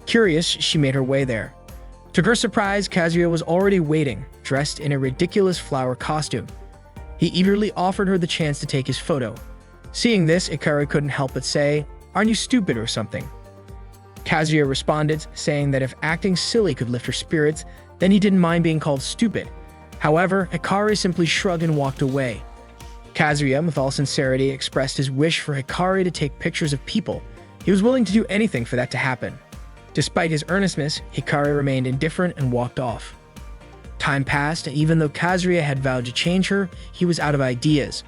Curious, she made her way there. To her surprise, Kazuya was already waiting, dressed in a ridiculous flower costume. He eagerly offered her the chance to take his photo. Seeing this, Hikari couldn't help but say, "Aren't you stupid or something?" Kazuya responded, saying that if acting silly could lift her spirits, then he didn't mind being called stupid. However, Hikari simply shrugged and walked away. Kazuya, with all sincerity, expressed his wish for Hikari to take pictures of people. He was willing to do anything for that to happen. Despite his earnestness, Hikari remained indifferent and walked off. Time passed, and even though Kazuya had vowed to change her, he was out of ideas.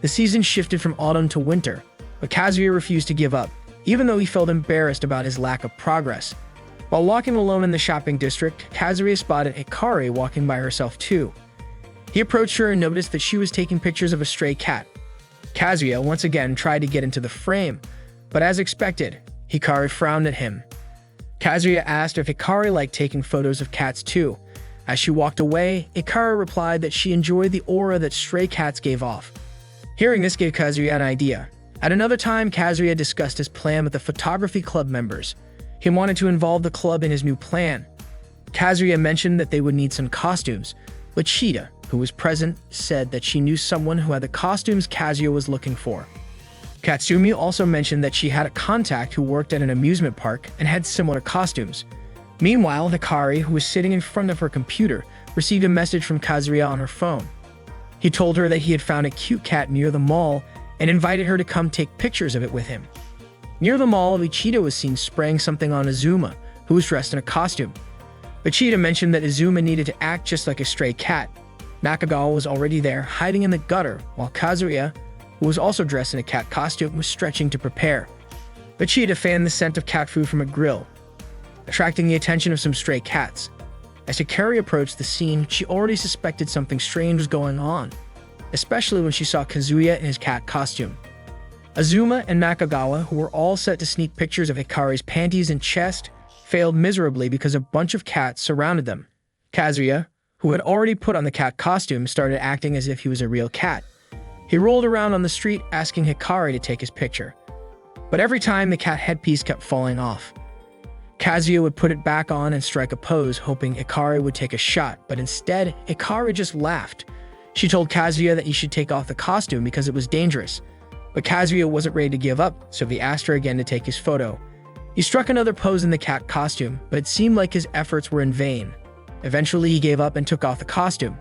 The season shifted from autumn to winter, but Kazuya refused to give up, even though he felt embarrassed about his lack of progress. While walking alone in the shopping district, Kazuya spotted Hikari walking by herself too. He approached her and noticed that she was taking pictures of a stray cat. Kazuya once again tried to get into the frame, but as expected, Hikari frowned at him. Kazuya asked if Hikari liked taking photos of cats too. As she walked away, Hikari replied that she enjoyed the aura that stray cats gave off. Hearing this gave Kazuya an idea. At another time, Kazuya discussed his plan with the photography club members. He wanted to involve the club in his new plan. Kazuya mentioned that they would need some costumes, but Shida, who was present, said that she knew someone who had the costumes Kazuya was looking for. Katsumi also mentioned that she had a contact who worked at an amusement park and had similar costumes. Meanwhile, Hikari, who was sitting in front of her computer, received a message from Kazuya on her phone. He told her that he had found a cute cat near the mall and invited her to come take pictures of it with him. Near the mall, Ichida was seen spraying something on Azuma, who was dressed in a costume. Ichida mentioned that Azuma needed to act just like a stray cat. Nakagawa was already there, hiding in the gutter, while Kazuya, who was also dressed in a cat costume, was stretching to prepare. Ichida fanned the scent of cat food from a grill, attracting the attention of some stray cats. As Hikari approached the scene, she already suspected something strange was going on, especially when she saw Kazuya in his cat costume. Azuma and Nakagawa, who were all set to sneak pictures of Hikari's panties and chest, failed miserably because a bunch of cats surrounded them. Kazuya, who had already put on the cat costume, started acting as if he was a real cat. He rolled around on the street asking Hikari to take his picture, but every time the cat headpiece kept falling off. Kazuya would put it back on and strike a pose, hoping Hikari would take a shot, but instead, Hikari just laughed. She told Kazuya that he should take off the costume because it was dangerous, but Kazuya wasn't ready to give up, so he asked her again to take his photo. He struck another pose in the cat costume, but it seemed like his efforts were in vain. Eventually, he gave up and took off the costume.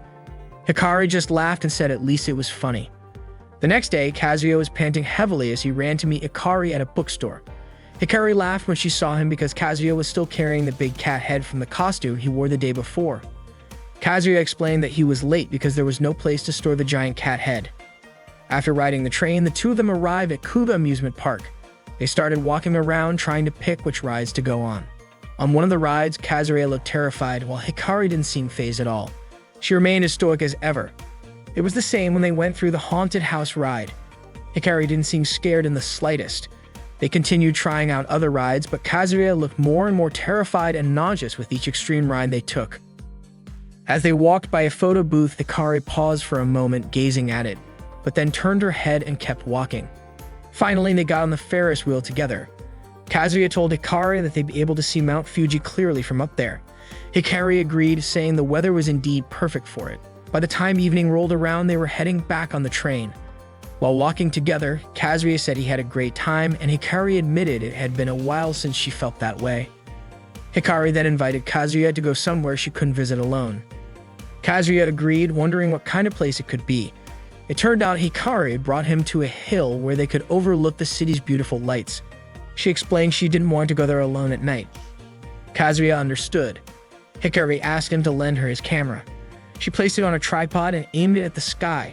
Hikari just laughed and said at least it was funny. The next day, Kazuya was panting heavily as he ran to meet Hikari at a bookstore. Hikari laughed when she saw him because Kazuya was still carrying the big cat head from the costume he wore the day before. Kazuya explained that he was late because there was no place to store the giant cat head. After riding the train, the two of them arrived at Kuba Amusement Park. They started walking around trying to pick which rides to go on. On one of the rides, Kazuya looked terrified while Hikari didn't seem fazed at all. She remained as stoic as ever. It was the same when they went through the haunted house ride. Hikari didn't seem scared in the slightest. They continued trying out other rides, but Kazuya looked more and more terrified and nauseous with each extreme ride they took. As they walked by a photo booth, Hikari paused for a moment gazing at it, but then turned her head and kept walking. Finally, they got on the Ferris wheel together. Kazuya told Hikari that they'd be able to see Mount Fuji clearly from up there. Hikari agreed, saying the weather was indeed perfect for it. By the time evening rolled around, they were heading back on the train. While walking together, Kazuya said he had a great time, and Hikari admitted it had been a while since she felt that way. Hikari then invited Kazuya to go somewhere she couldn't visit alone. Kazuya agreed, wondering what kind of place it could be. It turned out Hikari brought him to a hill where they could overlook the city's beautiful lights. She explained she didn't want to go there alone at night. Kazuya understood. Hikari asked him to lend her his camera. She placed it on a tripod and aimed it at the sky.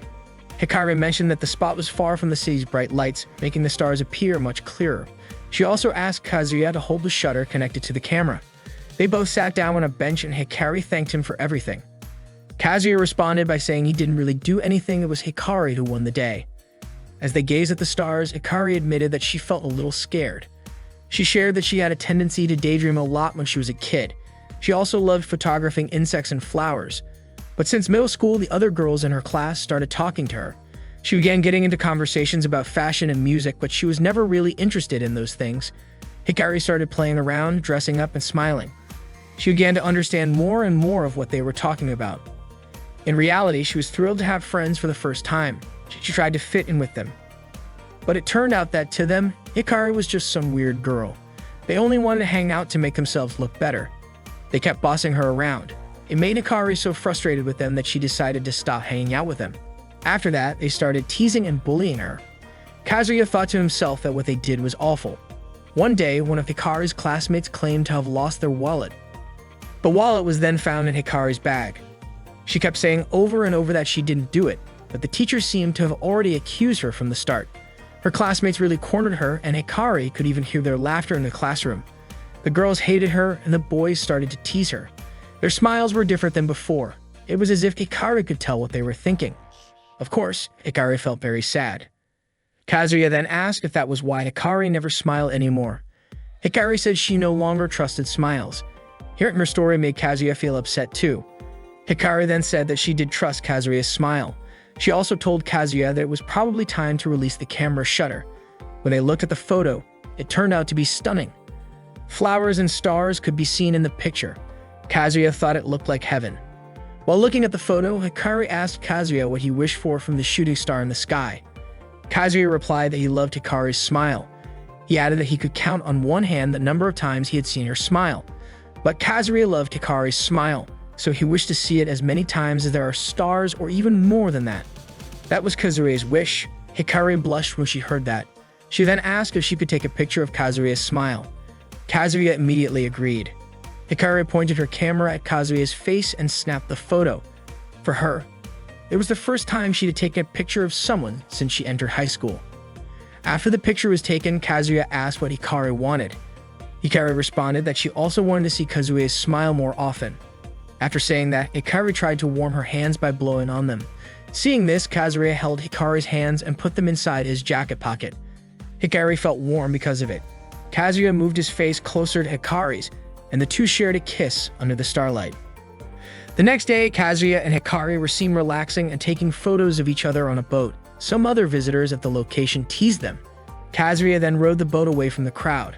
Hikari mentioned that the spot was far from the city's bright lights, making the stars appear much clearer. She also asked Kazuya to hold the shutter connected to the camera. They both sat down on a bench and Hikari thanked him for everything. Kazuya responded by saying he didn't really do anything, it was Hikari who won the day. As they gazed at the stars, Hikari admitted that she felt a little scared. She shared that she had a tendency to daydream a lot when she was a kid. She also loved photographing insects and flowers. But since middle school, the other girls in her class started talking to her. She began getting into conversations about fashion and music, but she was never really interested in those things. Hikari started playing around, dressing up, and smiling. She began to understand more and more of what they were talking about. In reality, she was thrilled to have friends for the first time. She tried to fit in with them. But it turned out that to them, Hikari was just some weird girl. They only wanted to hang out to make themselves look better. They kept bossing her around. It made Hikari so frustrated with them that she decided to stop hanging out with them. After that, they started teasing and bullying her. Kazuya thought to himself that what they did was awful. One day, one of Hikari's classmates claimed to have lost their wallet. The wallet was then found in Hikari's bag. She kept saying over and over that she didn't do it, but the teacher seemed to have already accused her from the start. Her classmates really cornered her, and Hikari could even hear their laughter in the classroom. The girls hated her, and the boys started to tease her. Their smiles were different than before. It was as if Hikari could tell what they were thinking. Of course, Hikari felt very sad. Kazuya then asked if that was why Hikari never smiled anymore. Hikari said she no longer trusted smiles. Hearing her story made Kazuya feel upset too. Hikari then said that she did trust Kazuya's smile. She also told Kazuya that it was probably time to release the camera shutter. When they looked at the photo, it turned out to be stunning. Flowers and stars could be seen in the picture. Kazuya thought it looked like heaven. While looking at the photo, Hikari asked Kazuya what he wished for from the shooting star in the sky. Kazuya replied that he loved Hikari's smile. He added that he could count on one hand the number of times he had seen her smile. But Kazuya loved Hikari's smile, so he wished to see it as many times as there are stars or even more than that. That was Kazuya's wish. Hikari blushed when she heard that. She then asked if she could take a picture of Kazuya's smile. Kazuya immediately agreed. Hikari pointed her camera at Kazuya's face and snapped the photo. For her, it was the first time she had taken a picture of someone since she entered high school. After the picture was taken, Kazuya asked what Hikari wanted. Hikari responded that she also wanted to see Kazuya's smile more often. After saying that, Hikari tried to warm her hands by blowing on them. Seeing this, Kazuya held Hikari's hands and put them inside his jacket pocket. Hikari felt warm because of it. Kazuya moved his face closer to Hikari's, and the two shared a kiss under the starlight. The next day, Kazuya and Hikari were seen relaxing and taking photos of each other on a boat. Some other visitors at the location teased them. Kazuya then rowed the boat away from the crowd.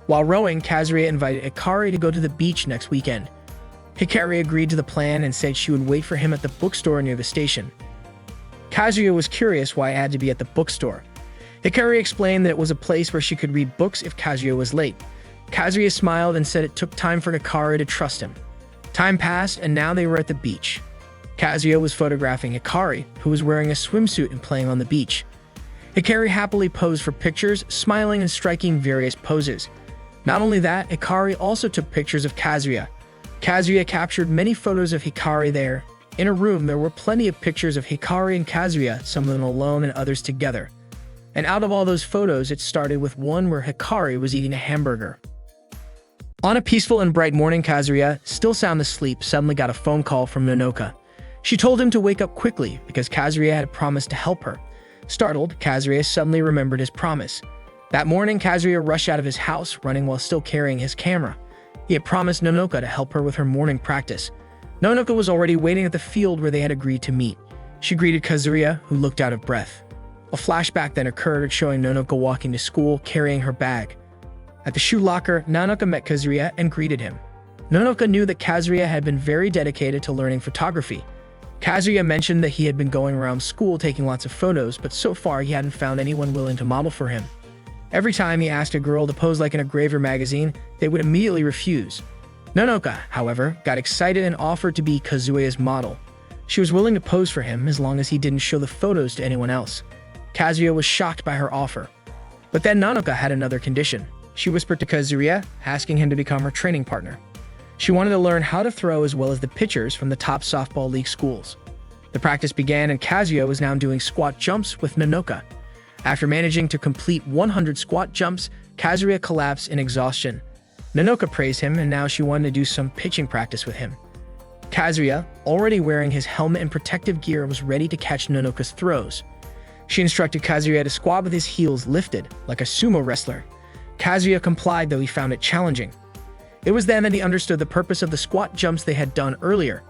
While rowing, Kazuya invited Hikari to go to the beach next weekend. Hikari agreed to the plan and said she would wait for him at the bookstore near the station. Kazuya was curious why it had to be at the bookstore. Hikari explained that it was a place where she could read books if Kazuya was late. Kazuya smiled and said it took time for Hikari to trust him. Time passed, and now they were at the beach. Kazuya was photographing Hikari, who was wearing a swimsuit and playing on the beach. Hikari happily posed for pictures, smiling and striking various poses. Not only that, Hikari also took pictures of Kazuya. Kazuya captured many photos of Hikari there. In a room, there were plenty of pictures of Hikari and Kazuya, some of them alone and others together. And out of all those photos, it started with one where Hikari was eating a hamburger. On a peaceful and bright morning, Kazuya, still sound asleep, suddenly got a phone call from Nonoka. She told him to wake up quickly because Kazuya had promised to help her. Startled, Kazuya suddenly remembered his promise. That morning, Kazuya rushed out of his house, running while still carrying his camera. He had promised Nonoka to help her with her morning practice. Nonoka was already waiting at the field where they had agreed to meet. She greeted Kazuya, who looked out of breath. A flashback then occurred, showing Nonoka walking to school, carrying her bag. At the shoe locker, Nonoka met Kazuya and greeted him. Nonoka knew that Kazuya had been very dedicated to learning photography. Kazuya mentioned that he had been going around school taking lots of photos, but so far he hadn't found anyone willing to model for him. Every time he asked a girl to pose like an engraver magazine, they would immediately refuse. Nonoka, however, got excited and offered to be Kazuya's model. She was willing to pose for him as long as he didn't show the photos to anyone else. Kazuya was shocked by her offer. But then Nonoka had another condition. She whispered to Kazuya, asking him to become her training partner. She wanted to learn how to throw as well as the pitchers from the top softball league schools. The practice began, and Kazuya was now doing squat jumps with Nonoka. After managing to complete 100 squat jumps, Kazuya collapsed in exhaustion. Nonoka praised him, and now she wanted to do some pitching practice with him. Kazuya, already wearing his helmet and protective gear, was ready to catch Nonoka's throws. She instructed Kazuya to squat with his heels lifted, like a sumo wrestler. Kazuya complied, though he found it challenging. It was then that he understood the purpose of the squat jumps they had done earlier.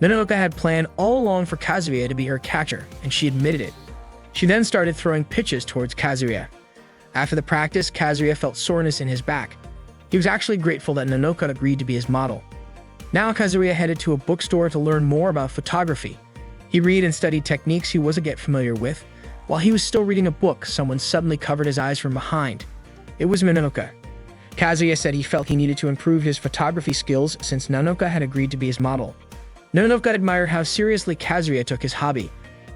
Nonoka had planned all along for Kazuya to be her catcher, and she admitted it. She then started throwing pitches towards Kazuya. After the practice, Kazuya felt soreness in his back. He was actually grateful that Nonoka agreed to be his model. Now Kazuya headed to a bookstore to learn more about photography. He read and studied techniques he wasn't yet familiar with. While he was still reading a book, someone suddenly covered his eyes from behind. It was Nonoka. Kazuya said he felt he needed to improve his photography skills since Nonoka had agreed to be his model. Nonoka admired how seriously Kazuya took his hobby.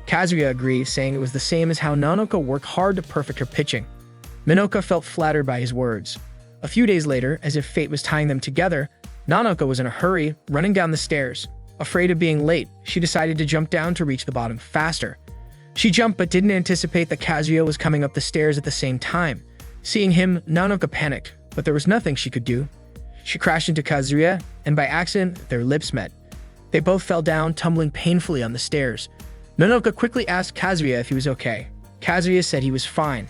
Kazuya agreed, saying it was the same as how Nonoka worked hard to perfect her pitching. Nonoka felt flattered by his words. A few days later, as if fate was tying them together, Nonoka was in a hurry, running down the stairs. Afraid of being late, she decided to jump down to reach the bottom faster. She jumped but didn't anticipate that Kazuya was coming up the stairs at the same time. Seeing him, Nonoka panicked, but there was nothing she could do. She crashed into Kazuya, and by accident, their lips met. They both fell down, tumbling painfully on the stairs. Nanoka quickly asked Kazuya if he was okay. Kazuya said he was fine.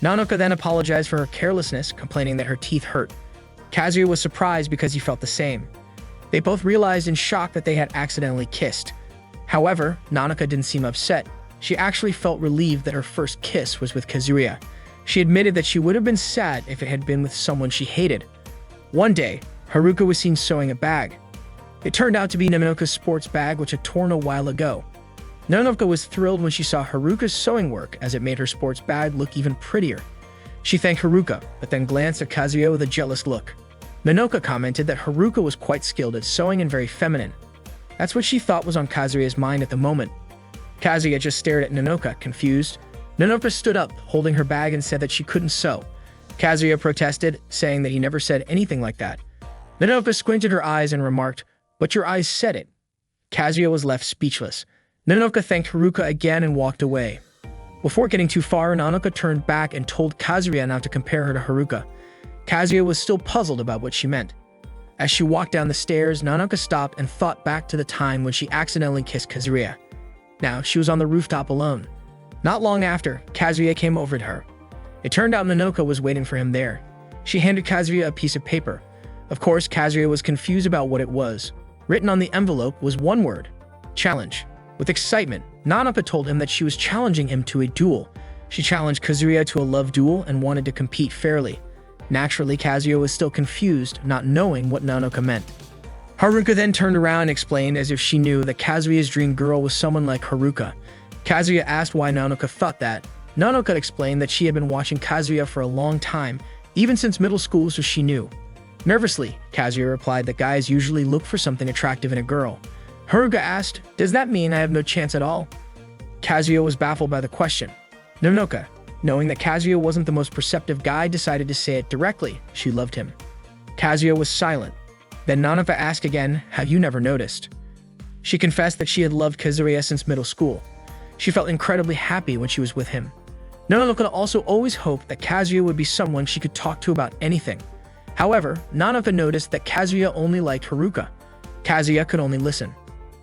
Nanoka then apologized for her carelessness, complaining that her teeth hurt. Kazuya was surprised because he felt the same. They both realized in shock that they had accidentally kissed. However, Nanoka didn't seem upset. She actually felt relieved that her first kiss was with Kazuya. She admitted that she would have been sad if it had been with someone she hated. One day, Haruka was seen sewing a bag. It turned out to be Nanoka's sports bag, which had torn a while ago. Nanoka was thrilled when she saw Haruka's sewing work, as it made her sports bag look even prettier. She thanked Haruka, but then glanced at Kazuya with a jealous look. Nanoka commented that Haruka was quite skilled at sewing and very feminine. That's what she thought was on Kazuya's mind at the moment. Kazuya just stared at Nanoka, confused. Nanoka stood up, holding her bag, and said that she couldn't sew. Kazuya protested, saying that he never said anything like that. Nanoka squinted her eyes and remarked, "But your eyes said it." Kazuya was left speechless. Nanoka thanked Haruka again and walked away. Before getting too far, Nanoka turned back and told Kazuya not to compare her to Haruka. Kazuya was still puzzled about what she meant. As she walked down the stairs, Nanoka stopped and thought back to the time when she accidentally kissed Kazuya. Now, she was on the rooftop alone. Not long after, Kazuya came over to her. It turned out Nanoka was waiting for him there. She handed Kazuya a piece of paper. Of course, Kazuya was confused about what it was. Written on the envelope was one word: challenge. With excitement, Nanoka told him that she was challenging him to a duel. She challenged Kazuya to a love duel and wanted to compete fairly. Naturally, Kazuya was still confused, not knowing what Nanoka meant. Haruka then turned around and explained as if she knew that Kazuya's dream girl was someone like Haruka. Kazuya asked why Nanoka thought that. Nanoka explained that she had been watching Kazuya for a long time, even since middle school, so she knew. Nervously, Kazuya replied that guys usually look for something attractive in a girl. Haruka asked, "Does that mean I have no chance at all?" Kazuya was baffled by the question. Nanoka, knowing that Kazuya wasn't the most perceptive guy, decided to say it directly. She loved him. Kazuya was silent. Then Nanoka asked again, "Have you never noticed?" She confessed that she had loved Kazuya since middle school. She felt incredibly happy when she was with him. Nanoka also always hoped that Kazuya would be someone she could talk to about anything. However, Nanoka noticed that Kazuya only liked Haruka. Kazuya could only listen.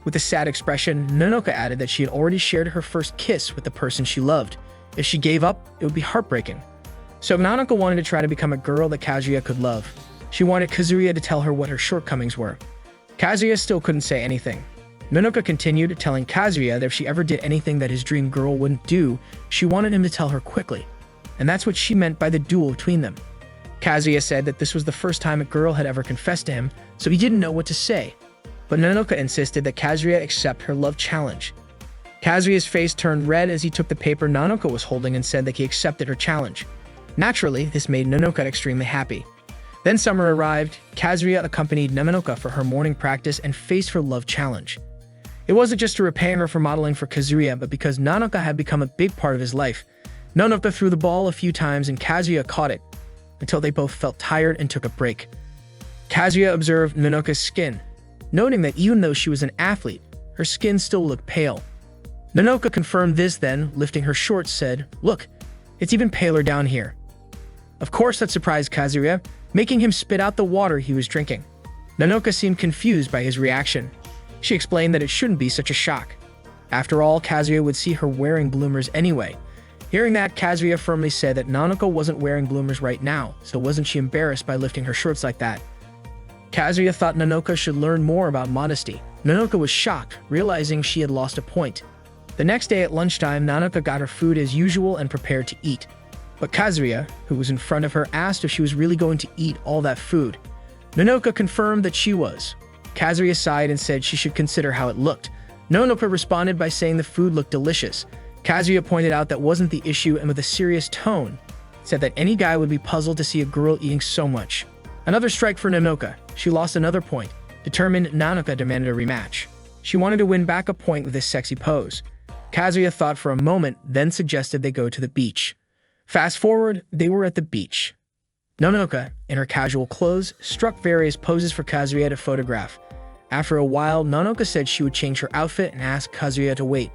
With a sad expression, Nanoka added that she had already shared her first kiss with the person she loved. If she gave up, it would be heartbreaking. So Nanoka wanted to try to become a girl that Kazuya could love. She wanted Kazuya to tell her what her shortcomings were. Kazuya still couldn't say anything. Nanoka continued, telling Kazuya that if she ever did anything that his dream girl wouldn't do, she wanted him to tell her quickly. And that's what she meant by the duel between them. Kazuya said that this was the first time a girl had ever confessed to him, so he didn't know what to say. But Nanoka insisted that Kazuya accept her love challenge. Kazuya's face turned red as he took the paper Nanoka was holding and said that he accepted her challenge. Naturally, this made Nanoka extremely happy. Then summer arrived. Kazuya accompanied Nanoka for her morning practice and faced her love challenge. It wasn't just to repay her for modeling for Kazuya, but because Nanoka had become a big part of his life. Nanoka threw the ball a few times and Kazuya caught it, until they both felt tired and took a break. Kazuya observed Nanoka's skin, noting that even though she was an athlete, her skin still looked pale. Nanoka confirmed this, then, lifting her shorts, said, "Look, it's even paler down here." Of course, that surprised Kazuya, making him spit out the water he was drinking. Nanoka seemed confused by his reaction. She explained that it shouldn't be such a shock. After all, Kazuya would see her wearing bloomers anyway. Hearing that, Kazuya firmly said that Nanoka wasn't wearing bloomers right now, so wasn't she embarrassed by lifting her shorts like that? Kazuya thought Nanoka should learn more about modesty. Nanoka was shocked, realizing she had lost a point. The next day at lunchtime, Nanoka got her food as usual and prepared to eat. But Kazuya, who was in front of her, asked if she was really going to eat all that food. Nanoka confirmed that she was. Kazuya sighed and said she should consider how it looked. Nanoka responded by saying the food looked delicious. Kazuya pointed out that wasn't the issue and with a serious tone, said that any guy would be puzzled to see a girl eating so much. Another strike for Nanoka. She lost another point. Determined, Nanoka demanded a rematch. She wanted to win back a point with this sexy pose. Kazuya thought for a moment, then suggested they go to the beach. Fast forward, they were at the beach. Nanoka, in her casual clothes, struck various poses for Kazuya to photograph. After a while, Nanoka said she would change her outfit and asked Kazuya to wait.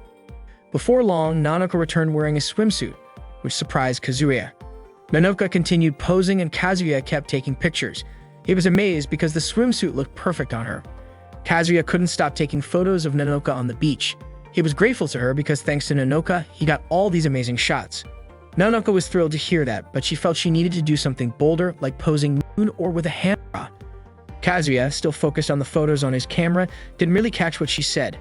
Before long, Nanoka returned wearing a swimsuit, which surprised Kazuya. Nanoka continued posing and Kazuya kept taking pictures. He was amazed because the swimsuit looked perfect on her. Kazuya couldn't stop taking photos of Nanoka on the beach. He was grateful to her because thanks to Nanoka, he got all these amazing shots. Nanoka was thrilled to hear that, but she felt she needed to do something bolder, like posing nude or with a camera. Kazuya, still focused on the photos on his camera, didn't really catch what she said.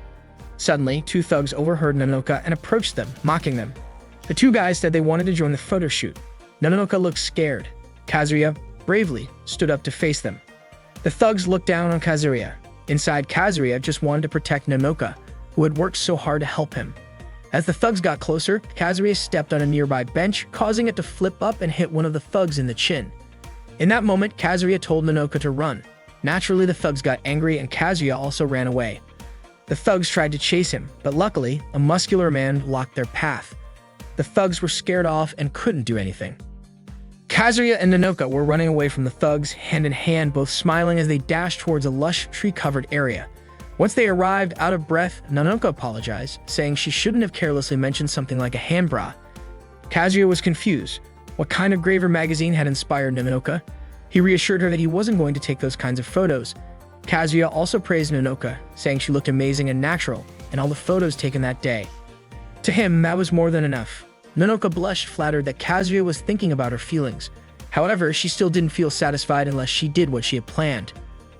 Suddenly, two thugs overheard Nanoka and approached them, mocking them. The two guys said they wanted to join the photo shoot. Nanoka looked scared. Kazuya bravely stood up to face them. The thugs looked down on Kazuya. Inside, Kazuya just wanted to protect Nanoka, who had worked so hard to help him. As the thugs got closer, Kazuya stepped on a nearby bench, causing it to flip up and hit one of the thugs in the chin. In that moment, Kazuya told Nanoka to run. Naturally, the thugs got angry and Kazuya also ran away. The thugs tried to chase him, but luckily, a muscular man blocked their path. The thugs were scared off and couldn't do anything. Kazuya and Nanoka were running away from the thugs, hand in hand, both smiling as they dashed towards a lush, tree-covered area. Once they arrived, out of breath, Nanoka apologized, saying she shouldn't have carelessly mentioned something like a hand bra. Kazuya was confused. What kind of Graver magazine had inspired Nanoka? He reassured her that he wasn't going to take those kinds of photos. Kazuya also praised Nanoka, saying she looked amazing and natural in all the photos taken that day. To him, that was more than enough. Nanoka blushed, flattered that Kazuya was thinking about her feelings. However, she still didn't feel satisfied unless she did what she had planned.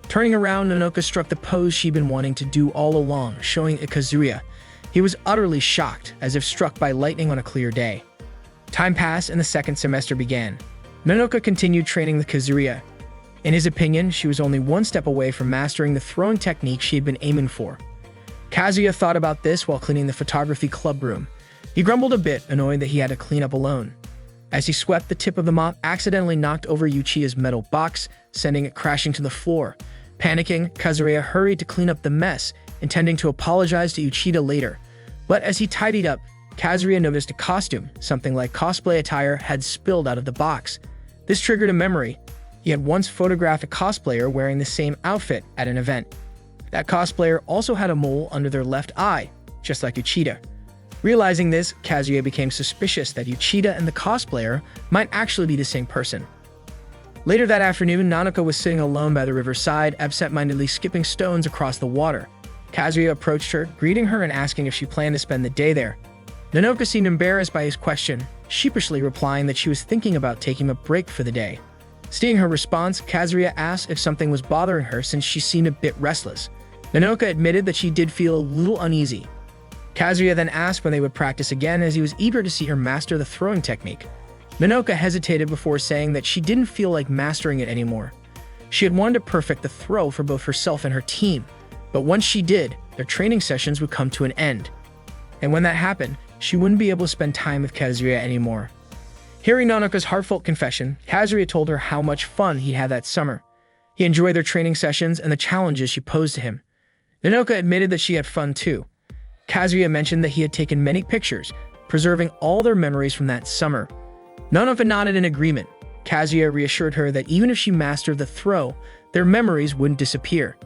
Turning around, Nanoka struck the pose she'd been wanting to do all along, showing it Kazuya. He was utterly shocked, as if struck by lightning on a clear day. Time passed and the second semester began. Nanoka continued training with Kazuya. In his opinion, she was only one step away from mastering the throwing technique she had been aiming for. Kazuya thought about this while cleaning the photography club room. He grumbled a bit, annoyed that he had to clean up alone. As he swept, the tip of the mop accidentally knocked over Uchiha's metal box, sending it crashing to the floor. Panicking, Kazuya hurried to clean up the mess, intending to apologize to Uchiha later. But as he tidied up, Kazuya noticed a costume, something like cosplay attire, had spilled out of the box. This triggered a memory. He had once photographed a cosplayer wearing the same outfit at an event. That cosplayer also had a mole under their left eye, just like Uchiha. Realizing this, Kazuya became suspicious that Uchiha and the cosplayer might actually be the same person. Later that afternoon, Nanoka was sitting alone by the riverside, absent-mindedly skipping stones across the water. Kazuya approached her, greeting her and asking if she planned to spend the day there. Nanoka seemed embarrassed by his question, sheepishly replying that she was thinking about taking a break for the day. Seeing her response, Kazuya asked if something was bothering her since she seemed a bit restless. Nanoka admitted that she did feel a little uneasy. Kazuya then asked when they would practice again, as he was eager to see her master the throwing technique. Nanoka hesitated before saying that she didn't feel like mastering it anymore. She had wanted to perfect the throw for both herself and her team, but once she did, their training sessions would come to an end. And when that happened, she wouldn't be able to spend time with Kazuya anymore. Hearing Nanoka's heartfelt confession, Kazuya told her how much fun he had that summer. He enjoyed their training sessions and the challenges she posed to him. Nanoka admitted that she had fun too. Kazuya mentioned that he had taken many pictures, preserving all their memories from that summer. Nanoka nodded in agreement. Kazuya reassured her that even if she mastered the throw, their memories wouldn't disappear.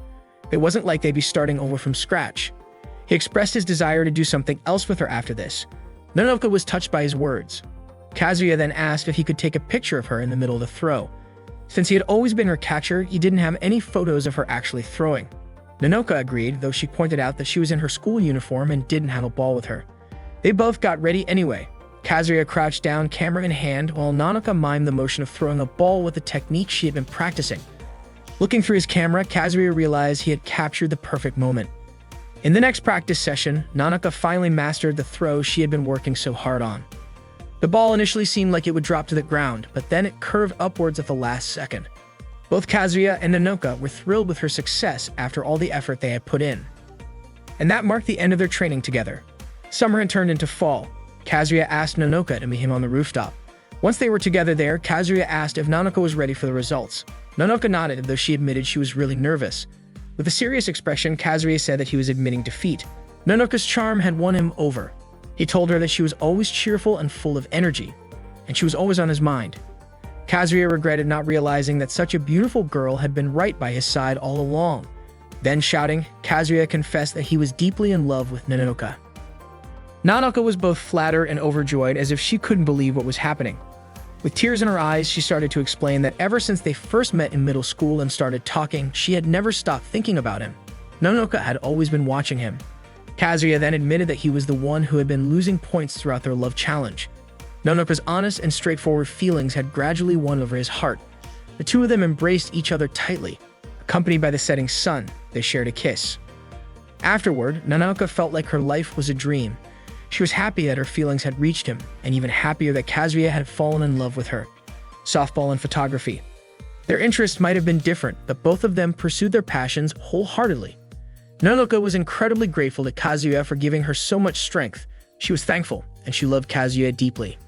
It wasn't like they'd be starting over from scratch. He expressed his desire to do something else with her after this. Nanoka was touched by his words. Kazuya then asked if he could take a picture of her in the middle of the throw. Since he had always been her catcher, he didn't have any photos of her actually throwing. Nanoka agreed, though she pointed out that she was in her school uniform and didn't have a ball with her. They both got ready anyway. Kazuya crouched down, camera in hand, while Nanoka mimed the motion of throwing a ball with the technique she had been practicing. Looking through his camera, Kazuya realized he had captured the perfect moment. In the next practice session, Nanoka finally mastered the throw she had been working so hard on. The ball initially seemed like it would drop to the ground, but then it curved upwards at the last second. Both Kazuya and Nanoka were thrilled with her success after all the effort they had put in. And that marked the end of their training together. Summer had turned into fall. Kazuya asked Nanoka to meet him on the rooftop. Once they were together there, Kazuya asked if Nanoka was ready for the results. Nanoka nodded, though she admitted she was really nervous. With a serious expression, Kazuya said that he was admitting defeat. Nanoka's charm had won him over. He told her that she was always cheerful and full of energy, and she was always on his mind. Kazuya regretted not realizing that such a beautiful girl had been right by his side all along. Then shouting, Kazuya confessed that he was deeply in love with Nanoka. Nanoka was both flattered and overjoyed, as if she couldn't believe what was happening. With tears in her eyes, she started to explain that ever since they first met in middle school and started talking, she had never stopped thinking about him. Nanoka had always been watching him. Kazuya then admitted that he was the one who had been losing points throughout their love challenge. Nanoka's honest and straightforward feelings had gradually won over his heart. The two of them embraced each other tightly. Accompanied by the setting sun, they shared a kiss. Afterward, Nanoka felt like her life was a dream. She was happy that her feelings had reached him, and even happier that Kazuya had fallen in love with her. Softball and photography. Their interests might have been different, but both of them pursued their passions wholeheartedly. Nanoka was incredibly grateful to Kazuya for giving her so much strength. She was thankful, and she loved Kazuya deeply.